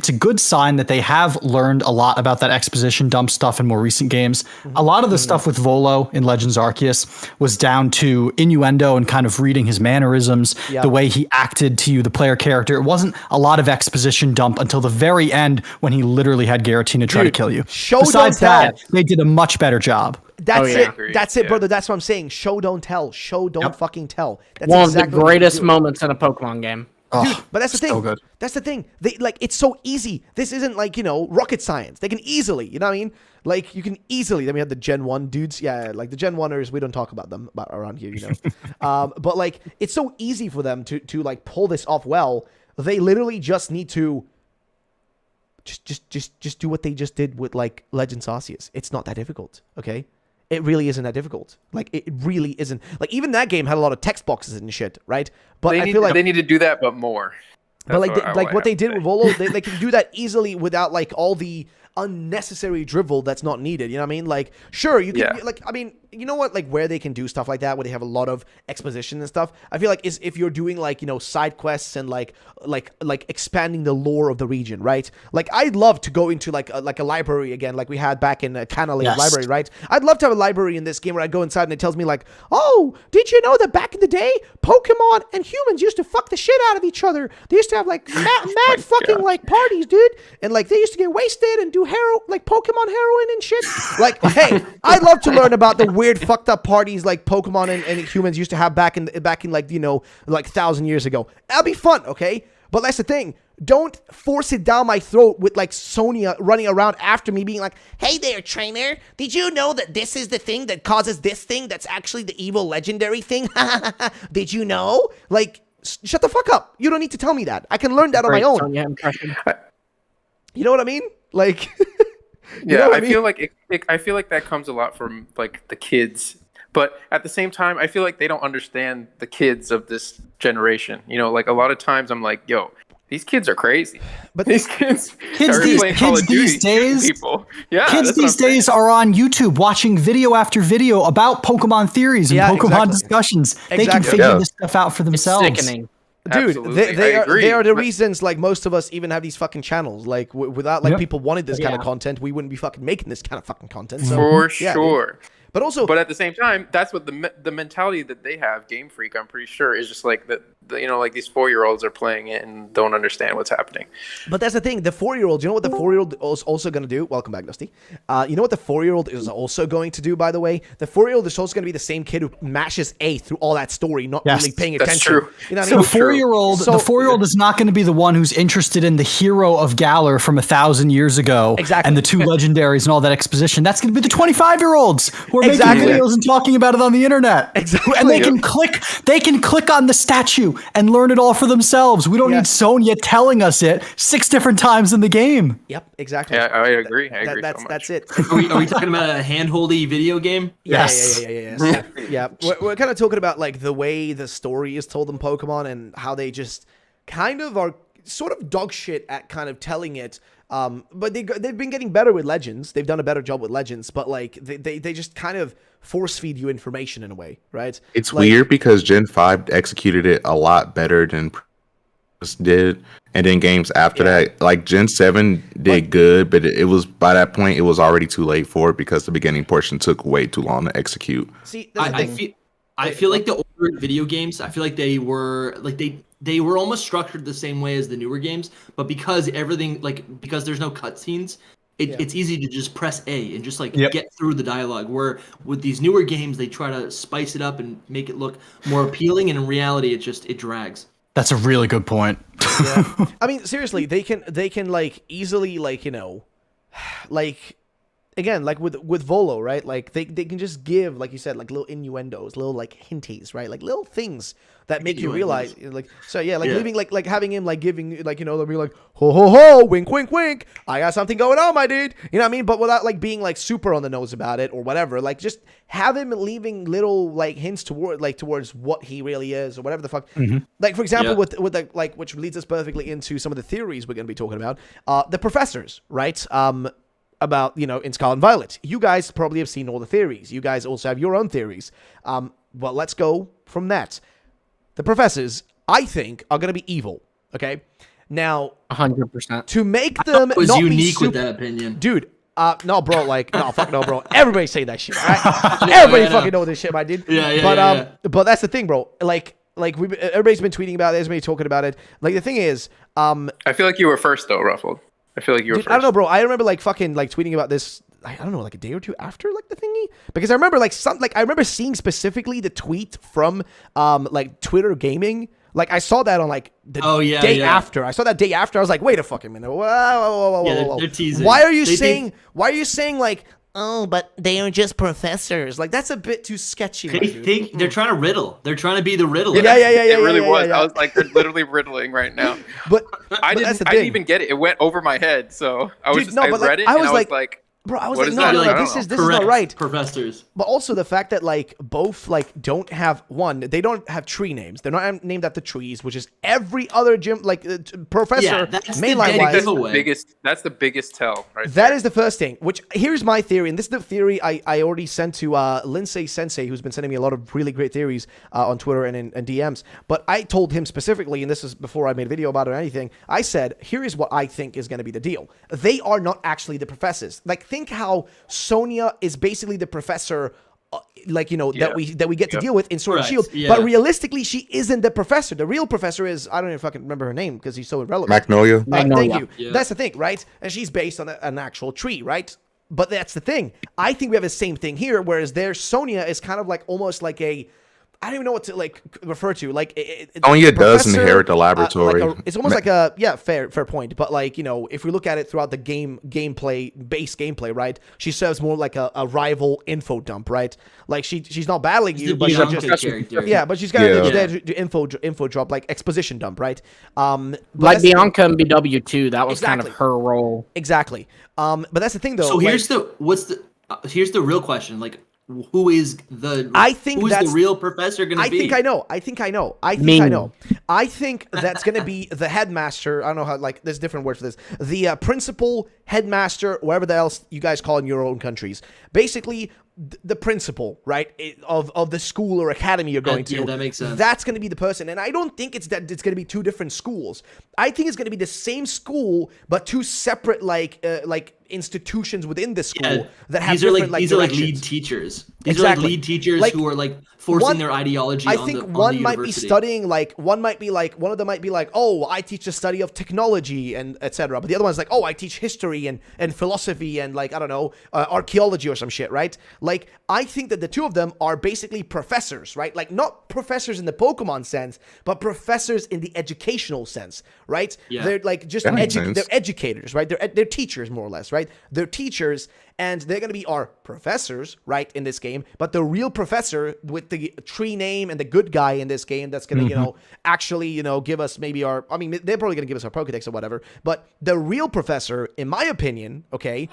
a good sign that they have learned a lot about that exposition dump stuff in more recent games. A lot of the stuff with Volo in Legends Arceus was down to innuendo and kind of reading his mannerisms, the way he acted to you, the player character. It wasn't a lot of exposition dump until the very end when he literally had Giratina try to kill you. Besides that, they did a much better job. That's it. That's it, brother. That's what I'm saying. Show, don't tell. Show, don't fucking tell. That's one of the greatest moments in a Pokemon game. Dude, but that's the thing. So good. That's the thing. They like it's so easy. This isn't like, you know, rocket science. They can easily, you know what I mean? Like you can easily. Then we have the Gen 1 dudes. Yeah, like the Gen 1ers, we don't talk about them around here, you know. But like it's so easy for them to like pull this off well. They literally just need to just do what they just did with like Legends Arceus. It's not that difficult, okay? It really isn't that difficult. Like it really isn't. Like even that game had a lot of text boxes and shit, right? But I feel like they need to do that, but more. But like what they did with Volo, they can do that easily without like all the unnecessary drivel that's not needed. You know what I mean? Like sure, you can like, I mean, you know what, like where they can do stuff like that, where they have a lot of exposition and stuff, I feel like is if you're doing like, you know, side quests and like expanding the lore of the region, right? Like I'd love to go into like a library again, like we had back in Canalave library, right? I'd love to have a library in this game where I go inside and it tells me like, oh, did you know that back in the day, Pokemon and humans used to fuck the shit out of each other? They used to have like mad fucking like parties, dude, and like they used to get wasted and do like Pokemon heroin and shit. Like, hey, I'd love to learn about the weird fucked up parties like Pokemon and humans used to have back in like, you know, like 1,000 years ago. That'll be fun, okay? But that's the thing. Don't force it down my throat with like Sonia running around after me being like, hey there, trainer. Did you know that this is the thing that causes this thing that's actually the evil legendary thing? Did you know? Like, shut the fuck up. You don't need to tell me that. I can learn that on my own. Sonia impression. You know what I mean? Like, yeah, I feel like I feel like that comes a lot from like the kids, but at the same time, I feel like they don't understand the kids of this generation. You know, like a lot of times I'm like, yo, these kids are crazy. But these kids these days, people. Yeah, kids these days are on YouTube watching video after video about Pokemon theories and Pokemon discussions. They can figure this stuff out for themselves. It's sickening. Dude, they are the reasons like most of us even have these fucking channels. Like without like people wanted this kind of content, we wouldn't be fucking making this kind of fucking content. So, for sure. But also, but at the same time, that's what the mentality that they have. Game Freak, I'm pretty sure, is just like like these 4-year-olds are playing it and don't understand what's happening. But that's the thing. The 4-year-old, you know what the 4-year-old is also going to do? Welcome back, Dusty. You know what the 4-year-old is also going to do, by the way? The 4-year-old is also going to be the same kid who mashes A through all that story, not really paying attention. That's true. You know what So I mean? the 4-year-old is not going to be the one who's interested in the hero of Galar from 1,000 years ago, Exactly. and the 2 legendaries and all that exposition. That's going to be the 25-year-olds who are Exactly. making videos and talking about it on the internet. Exactly. And they can click on the statue and learn it all for themselves. We don't need Sonya telling us it 6 different times in the game. Yep, exactly. Yeah, I agree. I agree. That's it. Are we talking about a hand-holdy video game? Yes. Yeah. We're kind of talking about like the way the story is told in Pokemon and how they just kind of are sort of dog shit at kind of telling it. But they've been getting better with Legends. They've done a better job with Legends, but like they just kind of force feed you information in a way, right? It's weird because Gen 5 executed it a lot better than did, and then games after that, like Gen 7 did good, but it was by that point it was already too late for it because the beginning portion took way too long to execute. See, I feel like the older video games, I feel like they were like they were almost structured the same way as the newer games, but because because there's no cutscenes, it's easy to just press A and just get through the dialogue. Where with these newer games, they try to spice it up and make it look more appealing, and in reality, it drags. That's a really good point. Yeah. I mean, seriously, they can like easily like, you know, like again, like with Volo, right? Like they can just give, like you said, like little innuendos, little like hinties, right? Like little things that make you realize, like, so yeah, like leaving, like having him like giving, like, you know, they'll be like, ho ho ho, wink wink wink, I got something going on, my dude, you know what I mean? But without like being like super on the nose about it or whatever, like just have him leaving little like hints towards what he really is or whatever the fuck. Like for example, with the like, which leads us perfectly into some of the theories we're gonna be talking about, the professors, right? About, you know, in Scarlet and Violet. You guys probably have seen all the theories. You guys also have your own theories. Well, let's go from that. The professors, I think, are going to be evil. Okay? Now, 100%. to make them was not unique be with that opinion. Dude, no, bro, like, no, fuck no, bro. Everybody say that shit, right? Everybody fucking know this shit, my dude. But that's the thing, bro. Like everybody's been tweeting about it. Everybody's talking about it. Like, the thing is, I feel like you were first, though, Ruffled. I feel like you were first. I don't know, bro. I remember like fucking like tweeting about this. I don't know, like a day or two after like the thingy, because I remember I remember seeing specifically the tweet from like Twitter Gaming. Like I saw that on like the day after. I saw that day after. I was like, wait a fucking minute. Whoa. They're teasing. Why are you saying like, oh, but they are just professors? Like that's a bit too sketchy. They think they're trying to riddle. They're trying to be the riddler. Yeah. It really was. I was like, they're literally riddling right now. But I didn't even get it. It went over my head. So I was I read it. I was like, bro, I was what like, is no, that? like, this is not right. Professors. But also the fact that like both like don't have they don't have tree names. They're not named after trees, which is every other gym like professor. Yeah, that's mainline wise. That's the biggest tell, right? That is the first thing. Which here's my theory, and this is the theory I already sent to Lindsay Sensei, who's been sending me a lot of really great theories on Twitter and in DMs. But I told him specifically, and this is before I made a video about it or anything. I said, here is what I think is going to be the deal. They are not actually the professors. Like think how Sonya is basically the professor, like, you know, that we get to deal with in Sword and Shield. Yeah. But realistically, she isn't the professor. The real professor is, I don't even fucking remember her name because he's so irrelevant. Magnolia. Thank you. Yeah. That's the thing, right? And she's based on an actual tree, right? But that's the thing. I think we have the same thing here, whereas Sonya is kind of like almost like a, I don't even know what to like refer to. Like Sonya does inherit the laboratory. It's almost like a fair point. But like, you know, if we look at it throughout the base gameplay, right? She serves more like a rival info dump, right? Like she's not battling you, but she's just but she's kind of there to info drop, like exposition dump, right? Like Bianca in BW2, that was kind of her role. Exactly. But that's the thing, though. So here's the real question, like. Who is the real professor going to be? I think I know. I think that's going to be the headmaster. I don't know how, like, there's different words for this. The principal, headmaster, whatever the else you guys call in your own countries. Basically, the principal, right, of the school or academy you're going to. Yeah, that makes sense. That's going to be the person. And I don't think it's going to be two different schools. I think it's going to be the same school, but two separate, like institutions within the school Yeah. that have these are different these are like directions. lead teachers. These Exactly. are like lead teachers Like, who are like forcing their ideology I on think the one might be university. studying one of them might be like, oh, I teach the study of technology and etc. But the other one's like, oh, I teach history and philosophy and like, I don't know, archaeology or some shit, right? Like, I think that the two of them are basically professors, right? Like, not professors in the Pokemon sense, but professors in the educational sense, right? Yeah. They're like just That makes sense. they're educators, right? They're teachers more or less, right? They're teachers, and they're going to be our professors, right, in this game. But the real professor with the tree name and the good guy in this game that's going to, actually, give us maybe they're probably going to give us our Pokedex or whatever. But the real professor, in my opinion, okay,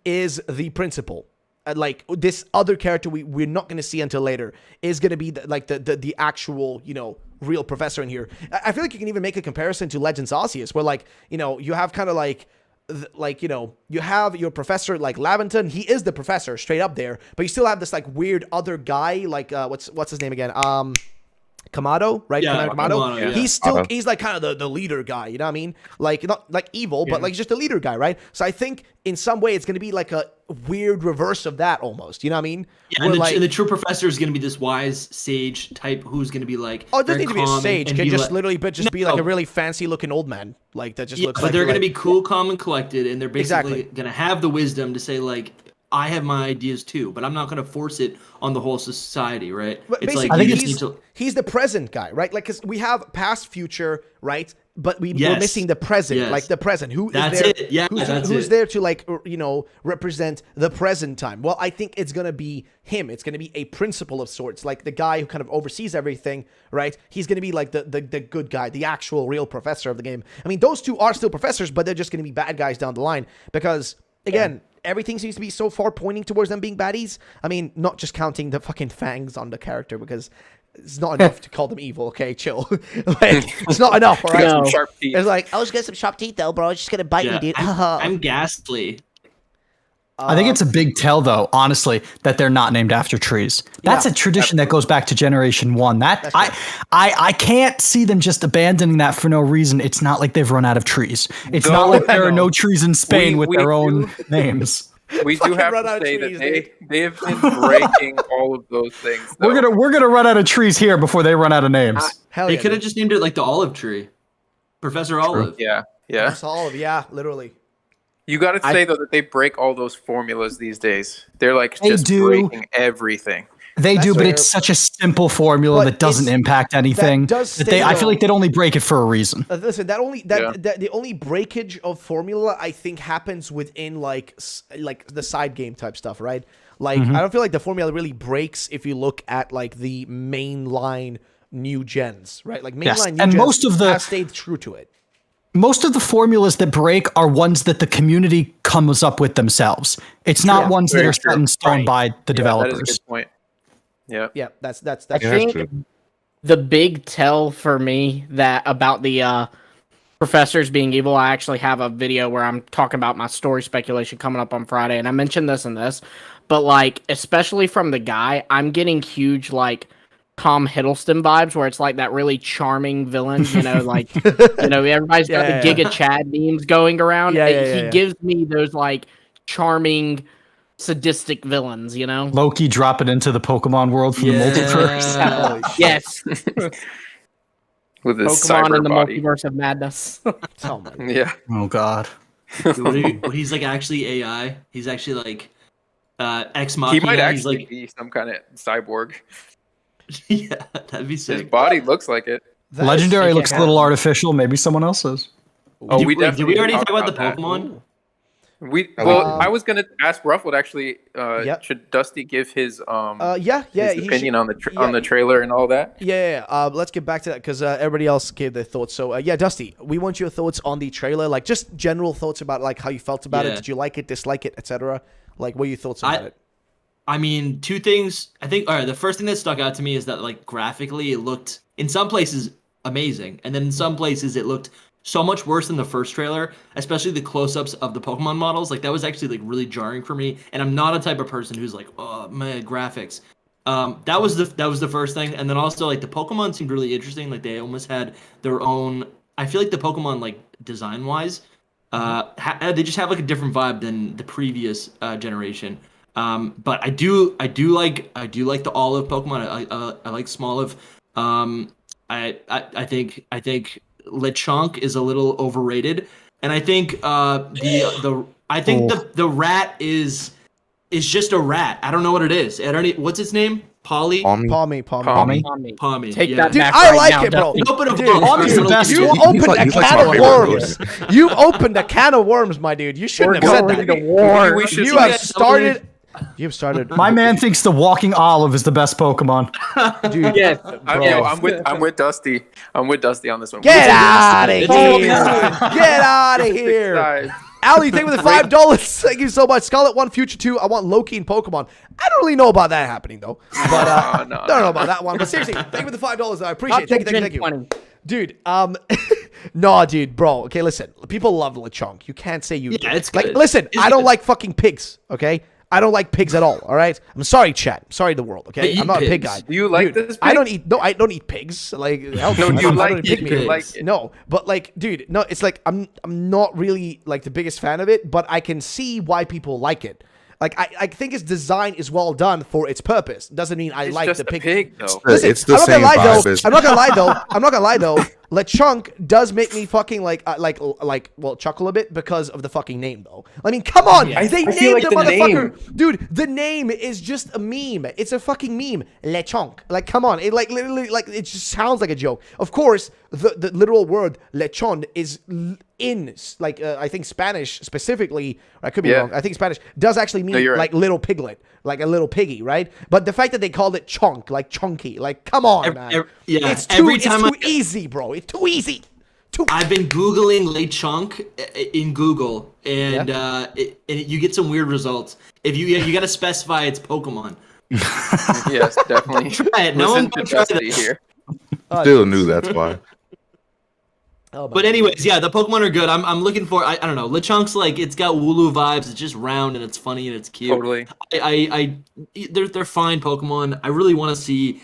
is the principal. Like, this other character we're not going to see until later is going to be the actual, real professor in here. I feel like you can even make a comparison to Legends Arceus, where like, you have kind of you have your professor like Laventon. He is the professor straight up there, but you still have this like weird other guy, like what's his name again? Kamado, right? Yeah, Kamado. yeah. He's like kind of the leader guy, you know what I mean? Like, not like evil, but like just the leader guy, right? So I think in some way it's going to be like a weird reverse of that almost, you know what I mean? Yeah, and the true professor is going to be this wise sage type who's going to be like, oh, it doesn't very need to be a calm sage. and Can be just like- literally be like a really fancy looking old man, like that just looks but like. they're going to be cool, calm, and collected, and they're basically Exactly. going to have the wisdom to say like, I have my ideas too, but I'm not going to force it on the whole society, right? But It's basically, like you just he's, need to. he's the present guy, right? Like, because we have past, future, right? But we're Yes. missing the present, Yes. like the present. Who is That's there? it. Yeah, that's who's it. there to like represent the present time? Well, I think it's gonna be him. It's gonna be a principal of sorts, like the guy who kind of oversees everything, right? He's gonna be like the good guy, the actual real professor of the game. I mean, those two are still professors, but they're just gonna be bad guys down the line because again. Everything seems to be so far pointing towards them being baddies. I mean, not just counting the fucking fangs on the character because it's not enough to call them evil. Okay, chill. Like, it's not enough, all right? No. Sharp teeth. It's like, I was getting some sharp teeth though, bro. It's just gonna bite you, dude. I'm ghastly. I think it's a big tell, though, honestly, that they're not named after trees. That's Yeah, a tradition that goes back to Generation 1. I can't see them just abandoning that for no reason. It's not like they've run out of trees. It's not like there are no trees in Spain with We their own do- names. We do Fucking have run out to of say trees, that dude. they have been breaking all of those things. though. We're gonna run out of trees here before they run out of names. Hell They yeah, could have dude. just named it like the olive tree, Professor Olive. Yeah. That's all of literally. You got to say though that they break all those formulas these days. They're like They just do. breaking everything. They do, but fair. it's such a simple formula But that doesn't it's- impact anything. does That stay, I though. feel like they'd only break it for a reason. Listen, the only breakage of formula I think happens within like the side game type stuff, right? Like I don't feel like the formula really breaks if you look at like the mainline new gens, right? Like mainline Yes, new and gens most of the- have stayed true to it. Most of the formulas that break are ones that the community comes up with themselves. It's not ones that Very are set in true. stone Right. by the That is a developers. good point. Yeah. Yeah, that's I Yeah, that's think true. the big tell for me that about the professors being evil, I actually have a video where I'm talking about my story speculation coming up on Friday, and I mentioned this and this, but like especially from the guy, I'm getting huge like Tom Hiddleston vibes where it's like that really charming villain, like everybody's got Yeah, the yeah. Giga Chad memes going around. Yeah, yeah, He yeah. gives me those like charming sadistic villains, Loki drop it into the Pokemon world from the multiverse. Yes. With his Pokemon cyber in the body. multiverse of madness. Oh my. Yeah. Oh God. What he's like actually AI. He's actually like ex He machina. might He's actually like, be some kind of cyborg. yeah, that'd be His sick. body looks like it. Legendary looks a yeah. little artificial. Maybe someone else's. Oh, Did we we definitely already talked talk about the that. Pokemon? I was gonna ask Ruffled actually. Yep. Should Dusty give his Yeah, his he opinion should- on on the trailer and all that? Yeah. Let's get back to that because everybody else gave their thoughts. So yeah, Dusty, we want your thoughts on the trailer, like just general thoughts about like how you felt about it. Yeah. Did you like it, dislike it, etc.? Like, what are your thoughts about it? I mean, two things. I think, all right, the first thing that stuck out to me is that, like, graphically, it looked, in some places, amazing. And then in some places, it looked so much worse than the first trailer, especially the close-ups of the Pokemon models. Like, that was actually, like, really jarring for me. And I'm not a type of person who's like, oh, man, graphics. That was the first thing. And then also, like, the Pokemon seemed really interesting. Like, they almost had their own, I feel like the Pokemon, like, design-wise, They just have like a different vibe than the previous generation. But I do like the olive Pokemon. I like Smoliv. I think Lechonk is a little overrated, and I think the rat is just a rat. I don't know what it is. What's its name? Palmy. Take yeah. that Dude, back I right like now, it, bro. Dusty. Open a Dude, book. Palmy's the best. You He's opened a he's like can my of favorite worms. You opened a can of worms, my dude. You shouldn't have said Going that. to war. We should You have started. You've started. My man thinks the walking olive is the best Pokemon. Dude. Yes. I'm with Dusty. I'm with Dusty on this one. Get out of here! Oh, Get out of here! Guys. Ali, thank you for the $5. Thank you so much. Scarlet 1, Future 2. I want Loki and Pokemon. I don't really know about that happening though. But No. don't know about that one. But seriously, thank you for the $5. I appreciate it. Thank you. 20. Dude, no, dude, bro. Okay, listen. People love Lechonk. You can't say you. Yeah, it's like, good. listen. It's I don't good. like fucking pigs. Okay, I don't like pigs at all. All right. I'm sorry, chat. I'm sorry, the world. Okay, They I'm not eat a pig pigs. guy. Do you like Dude, this I pig? don't eat. No, I don't eat pigs. Like, hell, No, I do you don't like eat pig it? meat. You like it? No, but like, dude, no. It's like I'm not really like the biggest fan of it, but I can see why people like it. Like I think its design is well done for its purpose. Doesn't mean I It's like just the a pig. pig, though. Listen, It's the I'm not same gonna lie vibe though. as- I'm not gonna lie though. Lechonk does make me fucking well chuckle a bit because of the fucking name though. I mean, come on, I they feel named like the the motherfucker, dude. The name is just a meme. It's a fucking meme. Lechonk. Like, come on, it like literally like it just sounds like a joke. Of course, the literal word lechon is in like I think Spanish specifically. Or I could be wrong. I think Spanish does actually mean you're right. like little piglet, like a little piggy, right? But the fact that they called it chonk, like chunky, like come on, man. yeah, It's too, every it's time too easy, bro. It's too easy. I've been Googling Lechonk in Google, and you get some weird results. If you got to specify it's Pokemon. Yes, definitely. Try it. No Listen one to can try Dusty this. here. Still new, that's why. Oh, my But God. anyways, yeah, the Pokemon are good. I'm looking for. I don't know. Lechonk's like it's got Wooloo vibes. It's just round and it's funny and it's cute. Totally. They're fine Pokemon. I really want to see.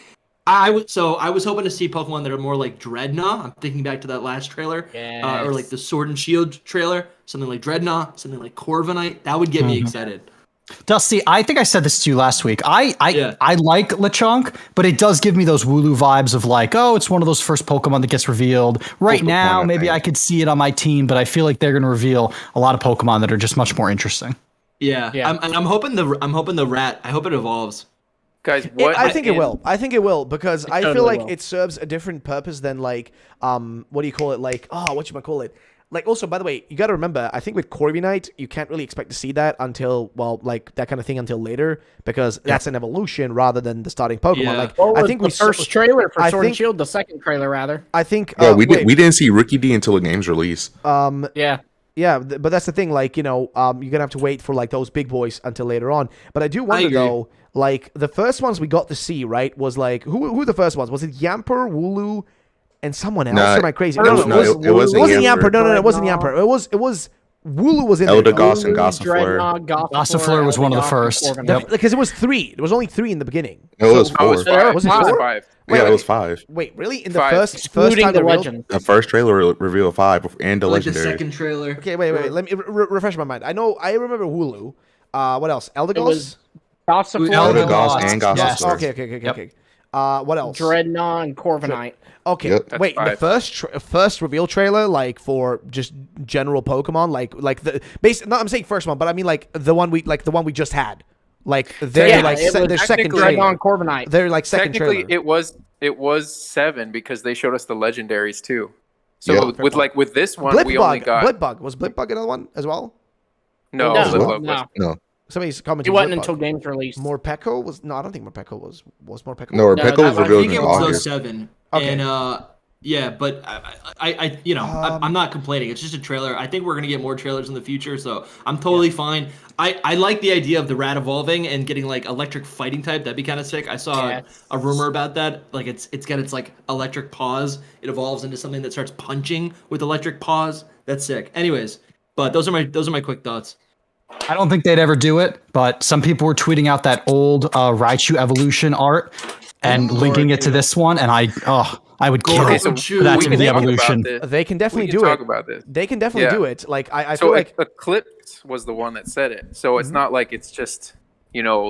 I was hoping to see Pokemon that are more like Dreadnought. I'm thinking back to that last trailer, or like the Sword and Shield trailer. Something like Dreadnought, something like Corviknight. That would get me excited. Dusty, I think I said this to you last week. I Yeah. like Lechonk, but it does give me those Wooloo vibes of like, oh, it's one of those first Pokemon that gets revealed. Right now, I maybe think. I could see it on my team, but I feel like they're going to reveal a lot of Pokemon that are just much more interesting. Yeah. I'm hoping the rat. I hope it evolves. Guys, what I think it will. I think it will because I feel totally like will. it serves a different purpose than like what do you call it? Like whatchamacallit? Like also, by the way, you got to remember, I think with Corviknight, you can't really expect to see that until like that kind of thing until later because that's an evolution rather than the starting Pokemon. Yeah. Like What I was think the we first trailer for I Sword and think- Shield, the second trailer rather. I think Yeah, wait, we didn't see Ricky D until the game's release. Yeah. Yeah, but that's the thing. Like, you know, you're gonna have to wait for like those big boys until later on. But I do wonder agree. though, like the first ones we got to see, right, was like who were the first ones? Was it Yamper, Wooloo, and someone else? Nah, Or am I crazy? it No, was- no, it it wasn't wasn't Yamper. Yamper. No, it wasn't Dreadnought. Yamper. It was Wooloo was in there. Eldegoss and Wooloo, Gossifleur. Dreadnought, Gossifleur was one of the Eldegoss, first. and Corviknight. Yep. Because it was 3. There was only 3 in the beginning. No, it was Oh, it was 4. five. Was it It was four? 5. Yeah, it was 5. Wait, really? In the Five. first Excluding time the they revealed- legend. The first trailer revealed 5 and the Like the legendary. second trailer. Okay, wait. Let me refresh my mind. I remember Wooloo. What else? Eldegoss? was Gossifleur, Eldegoss and Gossifleur. Yes. Okay. What else? Dreadnought, and Corviknight. Okay, Yep. That's wait. The 5. first reveal trailer, like for just general Pokemon, like the base. No, I'm saying first one, but I mean like the one we just had. Like they're Yeah, like it was their second technically- trailer. Dreadnought, and Corviknight. They're like second Technically, trailer. it was 7 because they showed us the legendaries too. So Yep. with this one, we only got Blipbug was Blipbug another one as well. no. No, Blipbug no. was- No, Somebody's It commenting. wasn't Blipbug. until games released. Morpeko was no. I don't think Morpeko was Morpeko. no, No, Repeko that was one- I revealed think in it was those August. 7. Okay. And yeah, but I you know, I'm not complaining. It's just a trailer. I think we're gonna get more trailers in the future, so I'm totally fine. I like the idea of the rat evolving and getting like electric fighting type. That'd be kind of sick. I saw Yeah. a rumor about that. Like it's got its like electric paws. It evolves into something that starts punching with electric paws. That's sick. Anyways, but those are my quick thoughts. I don't think they'd ever do it, but some people were tweeting out that old Raichu evolution art and linking it to this one, and I I would kill Okay, it so for that we to be can the talk about evolution. this. They can definitely We can do talk it. about this. They can definitely Yeah. do it. Like I So feel like Eclipse was the one that said it. So it's not like it's just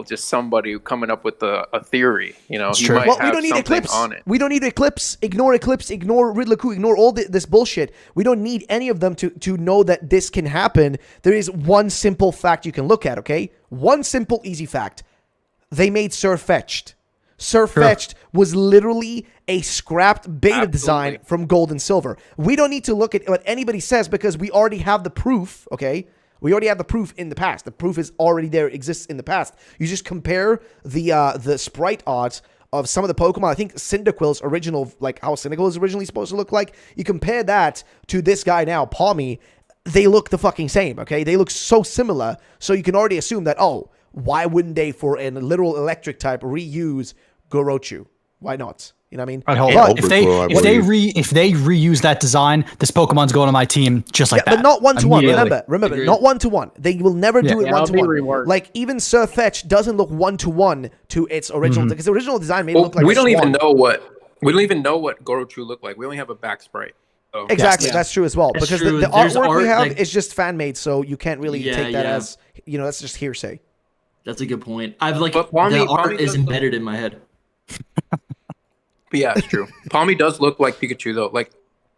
just somebody coming up with a theory. He true. might well, we have don't need something Eclipse. on it. We don't need Eclipse. Ignore Riddler Coup, ignore all this bullshit. We don't need any of them to know that this can happen. There is one simple fact you can look at, okay? One simple, easy fact. They made Surfetched. Surfetched was literally a scrapped beta design from Gold and Silver. We don't need to look at what anybody says because we already have the proof, okay? We already have the proof in the past. The proof is already there, exists in the past. You just compare the sprite art of some of the Pokemon. I think Cyndaquil's original, like how Cyndaquil is originally supposed to look like. You compare that to this guy now, Palmy. They look the fucking same, okay? They look so similar. So you can already assume that, why wouldn't they, for a literal electric type, reuse Gorochu? Why not? You know what I mean? I'd hope. Yeah, If they reuse that design, this Pokemon's going to my team just like that. But not 1-to-1. Immediately. Remember, Agreed. not 1-to-1. They will never do it it'll be 1-to-1. reworked. Like even Surfetch doesn't look 1-to-1 to its original because the original design made it look like we a don't even swan. know what Gorochu looked like. We only have a back sprite. So. Exactly, Yes. that's true as well. That's because true. the There's artwork we art, have like- is just fan made, so you can't really Yeah, take that yeah. as that's just hearsay. That's a good point. I've like But Palmy the art is does look- embedded in my head. Yeah, it's true. Palmy does look like Pikachu though. Like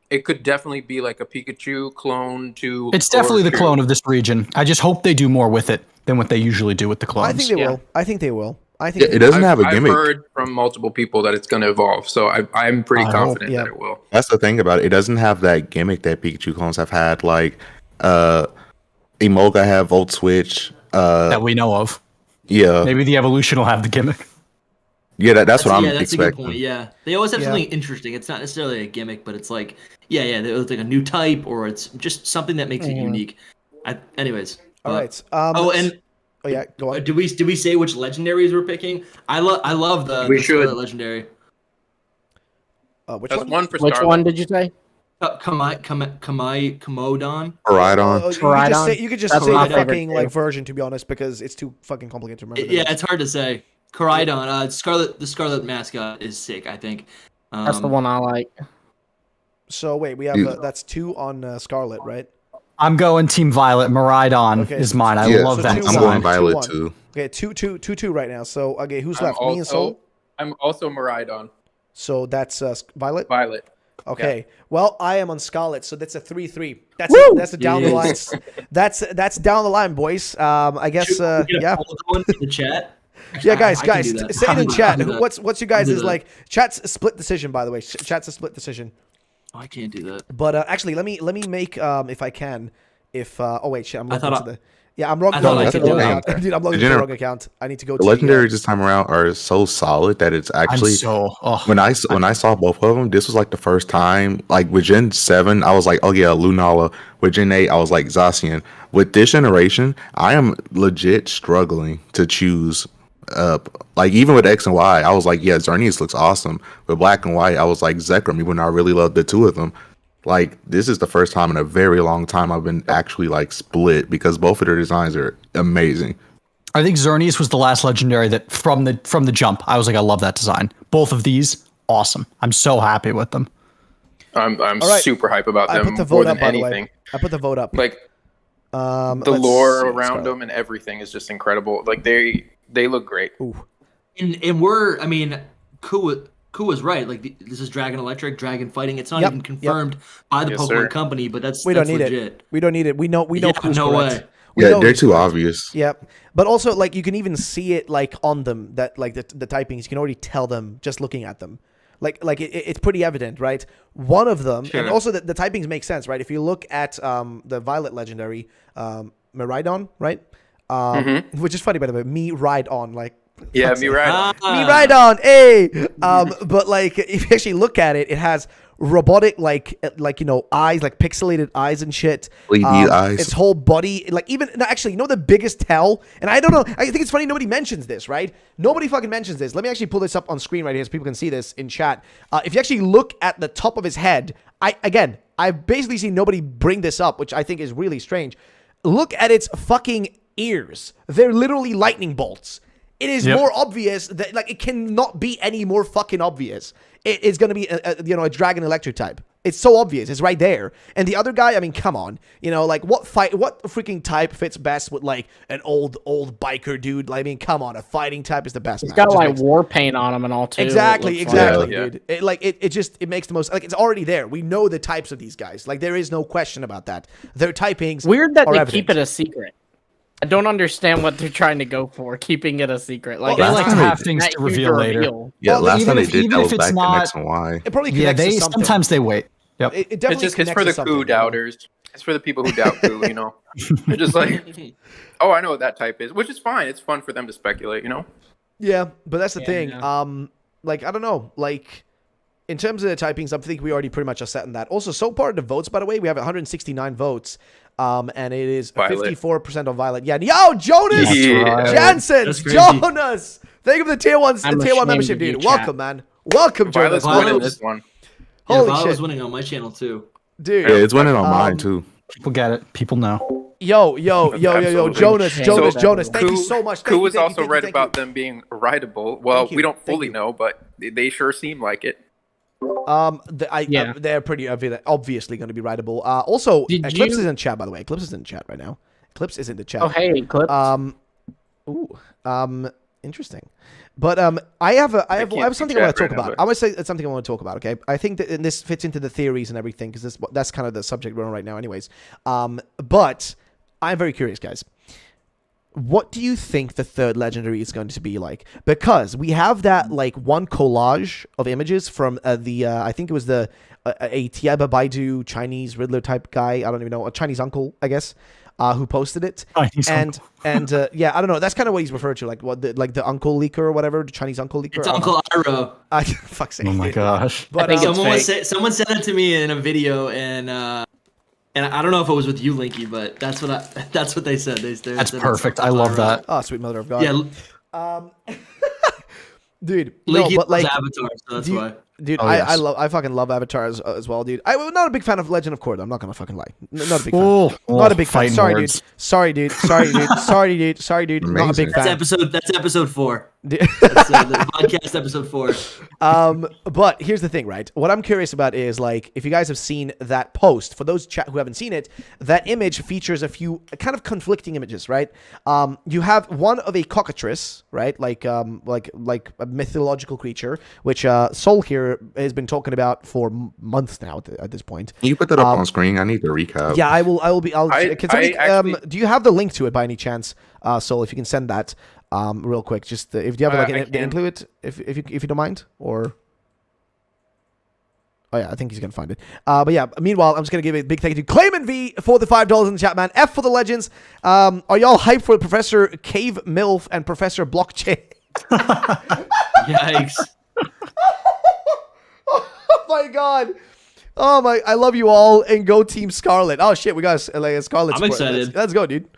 it could definitely be like a Pikachu clone to. It's definitely the Gorochu. clone of this region. I just hope they do more with it than what they usually do with the clones. I think they Yeah. will. I think they will. I think It doesn't have a I've gimmick. heard from multiple people that it's going to evolve, so I'm pretty I hope, confident yeah. that it will. That's the thing about it. It doesn't have that gimmick that Pikachu clones have had. Like, Emolga have Volt Switch. that we know of. Yeah, Maybe the evolution will have the gimmick. yeah. That's what I'm that's a good expecting. point. Yeah, they always have Yeah. something interesting. It's not necessarily a gimmick, but it's like, yeah, it's like a new type, or it's just something that makes it unique. Anyways. All right. And yeah, go on. did we say which legendaries we're picking? I love the should. Scarlet legendary. Which That's one? one for Which Scarlet. one did you say? Komodo. Rhydon. You could just That's say my the favorite fucking too. like version, to be honest, because it's too fucking complicated to remember. the Yeah, names. it's hard to say. Koraidon. The Scarlet mascot is sick, I think. That's the one I like. So wait, we have Yeah. that's 2 on Scarlet, right? I'm going Team Violet. Maridon Okay, is so- mine. I Yeah, love so that two- I'm one. design. going Violet 2-1. too. Okay, 2 right now. So okay, who's I'm left? Me and Soul. I'm also Miraidon. So that's Violet. Violet. Okay. Well, I am on Scarlet, so that's a 3-3. That's Woo! that's a down the line. That's down the line, boys. I guess Should we get a yeah. poll going in the chat? Yeah, guys, I can guys, do that. say it in I chat. can do that. What's you guys do is that. like? Chat's a split decision, by the way. Chat's a split decision. Oh, I can't do that. But actually, let me make if I can. Oh wait, shit, I'm I logging thought into the. Yeah, I'm logging I thought I into could the do wrong that. account. Dude, I'm logging The into the gener- wrong account. I need to go The to legendaries this time around are so solid that it's actually when I saw both of them, this was like the first time. Like with Gen 7, I was like, oh yeah, Lunala. With Gen 8, I was like Zacian. With this generation, I am legit struggling to choose. Like even with X and Y, I was like, yeah, Xerneas looks awesome. With Black and White, I was like Zekrom, even though I really love the two of them. Like this is the first time in a very long time I've been actually like split because both of their designs are amazing. I think Xerneas was the last legendary that from the jump, I was like, I love that design. Both of these, awesome. I'm so happy with them. I'm right. super hype about I them put the more vote up, than by the anything. way. I put the vote up. Like the let's lore see, around Scarlet. them and everything is just incredible. Like they look great. Ooh. And we're, I mean, Ku was right. Like this is Dragon Electric, Dragon Fighting. It's not Yep, even confirmed by the Yes, Pokemon sir. company, but that's We don't need legit. it. We don't need it. We know Yeah, who's no correct. way. We Yeah, know they're who's too correct. obvious. Yep. But also, like, you can even see it, like, on them, that, like, the typings, you can already tell them just looking at them. Like it's pretty evident, right? One of them, Sure. and also the typings make sense, right? If you look at the Violet legendary, Miraidon, right? Which is funny, by the way. Me ride on, like. Yeah, fuck's me sake. right. Me ride on, hey. But like, if you actually look at it, it has robotic, like eyes, like pixelated eyes and shit. 3D eyes. Its whole body, like even no, actually, you know the biggest tell, and I don't know. I think it's funny nobody mentions this, right? Nobody fucking mentions this. Let me actually pull this up on screen right here so people can see this in chat. If you actually look at the top of his head, I've basically seen nobody bring this up, which I think is really strange. Look at its fucking ears. They're literally lightning bolts. it is more obvious that like it cannot be any more fucking obvious. It is going to be a dragon electric type. It's so obvious. It's right there. And the other guy, I mean, come on. Like what freaking type fits best with like an old biker dude? Like, I mean, come on. A fighting type is the best. He's got like war paint on him and all too. Exactly, dude. It makes the most, like, it's already there. We know the types of these guys. Like, there is no question about that. Their typings Weird that are they evident. keep it a secret. I don't understand what they're trying to go for, keeping it a secret. Like, They it's like to not have things that to huge reveal a later. reveal. Yeah, Well, last time they even did if that was it's back in not- X and Y. It probably Yeah, connects to something. sometimes they wait. Yep. It definitely It's connects for to the something, Ku doubters. It's for the people who doubt Ku, They're just like, oh, I know what that type is, which is fine. It's fun for them to speculate, Yeah, but that's the thing. Yeah. Like, I don't know. Like, in terms of the typings, I think we already pretty much are set in that. Also, so far the votes, by the way, we have 169 votes. And it is Violet. 54% on Violet. Yeah, yo, Jonas Yeah. Jansen, That's crazy. Jonas. Thank you for the tier one ashamed membership, of you, dude. chat. Welcome, man. Welcome, Jonas. Violet's Violet winning was- this one. Yeah, Holy Violet was shit, winning on my channel too. dude. Yeah, it's winning on mine too. People get it. People know. Yo, Absolutely. Jonas. Absolutely. Thank you so much. Ku was Thank also you, right thank about you. them being rideable. Well, Thank you, we don't thank fully you. know, but they sure seem like it. They're pretty obviously going to be rideable. Also, Did Eclipse you- is in chat, by the way. Eclipse is in chat right now. Eclipse is in the chat. Oh, hey, Clip. Interesting. But I have can't something see I want chat to talk right now, about. but- I want to say it's something I want to talk about. Okay, I think that this fits into the theories and everything because that's kind of the subject we're on right now, anyways. But I'm very curious, guys. What do you think the third legendary is going to be like? Because we have that like one collage of images from I think it was a Tiaba Baidu Chinese Riddler type guy. I don't even know, a Chinese uncle, I guess, who posted it. Chinese and yeah, I don't know. That's kind of what he's referred to, like the uncle leaker or whatever, the Chinese uncle leaker. It's I don't Uncle know. Iro. Fuck's sake. Oh my gosh. But I think it's Someone sent it to me in a video, and I don't know if it was with you, Linky, but that's what they said. They That's said it's perfect. I Uncle love Iro. that. oh, sweet mother of God. Yeah, Dude, no, Linky but like, loves Avatar, so that's why. dude, Oh, I yes. I fucking love Avatar as well, dude. I'm not a big fan of Legend of Korra. I'm not gonna fucking lie. Not a big fan. Oh, Not a big fan. fighting Sorry, words. dude. Sorry, dude. Sorry, dude. Not a big Amazing. fan. That's episode 4. Dude. That's the podcast episode 4. But here's the thing, right? What I'm curious about is, like, if you guys have seen that post, for those chat who haven't seen it, that image features a few kind of conflicting images, right? You have one of a cockatrice, right? Like a mythological creature, which Soul here has been talking about for months now at this point. Can you put that up on screen? I need to recap. Yeah, I'll I actually- do you have the link to it by any chance, Soul? If you can send that real quick, just if you have like I the can. include it, if you don't mind, or oh yeah, I think he's gonna find it. But yeah, meanwhile, I'm just gonna give a big thank you to Clayman V for the $5 in the chat, man. F for the legends. Are y'all hyped for Professor Cave Milf and Professor Blockchain? Yikes. Oh my god. Oh my! I love you all, and go Team Scarlet. Oh shit, we got like a Scarlet. I'm support. excited. Let's go, dude.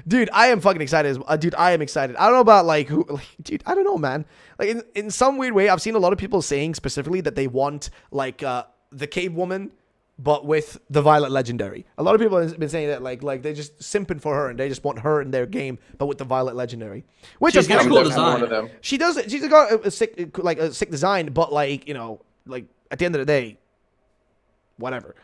Dude, I am fucking excited. Dude, I am excited. I don't know about like who. Dude, I don't know, man. Like in some weird way, I've seen a lot of people saying specifically that they want like the Cave Woman, but with the Violet Legendary. A lot of people have been saying that like they're just simping for her and they just want her in their game, but with the Violet Legendary. Which She's is got a fine. cool I'm design. one of them. She does it. She's got a sick design, but like like at the end of the day, whatever.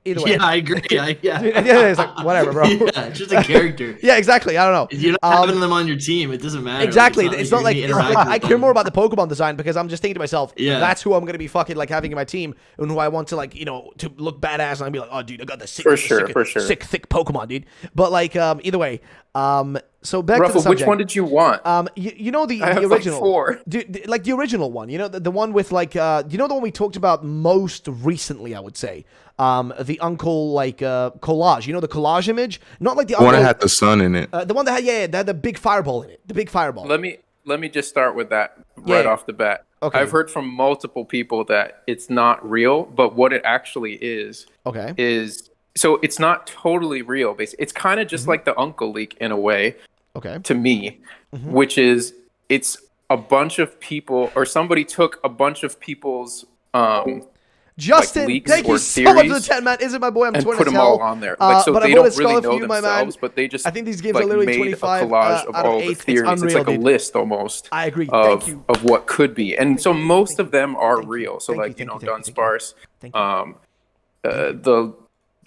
Either way. Yeah, I agree. Yeah. At the end of the day, it's like whatever, bro. Yeah, it's just a character. Yeah, exactly. I don't know. If you're not having them on your team, it doesn't matter. Exactly. It's not like you're gonna interact I with care them. more about the Pokemon design because I'm just thinking to myself, Yeah. that's who I'm gonna be fucking like having in my team and who I want to like to look badass and I'd be like, oh dude, I got the sick, For sure. sick thick Pokemon, dude. But like either way, so back to the Ruffle, subject. which one did you want? You know the I have, like, original, 4. Dude, like the original one. You know the one with like the one we talked about most recently. I would say the uncle like collage. You know the collage image, not like the The one uncle, that had the sun in it. the one that had the big fireball in it. The big fireball. Let me just start with that Yeah, right yeah. off the bat. Okay. I've heard from multiple people that it's not real, but what it actually is Okay. so it's not totally real. Basically, it's kind of just like the uncle leak in a way Okay. to me, which is it's a bunch of people or somebody took a bunch of people's Justin, leaks thank or you so much for the theories 10, man. Isn't my boy? I'm and torn put as them all hell. on there. Like, so But they I voted don't really Scarlet know for you, my man. themselves, but they just I think these games like are literally made 25 a collage of out of all 8. the theories. It's unreal, like a dude. list almost. I agree. Of, Thank you. of what could be, and so most of them are Thank you. real. So Thank like you, you know, thank you, thank you. Dunsparce, Thank you. the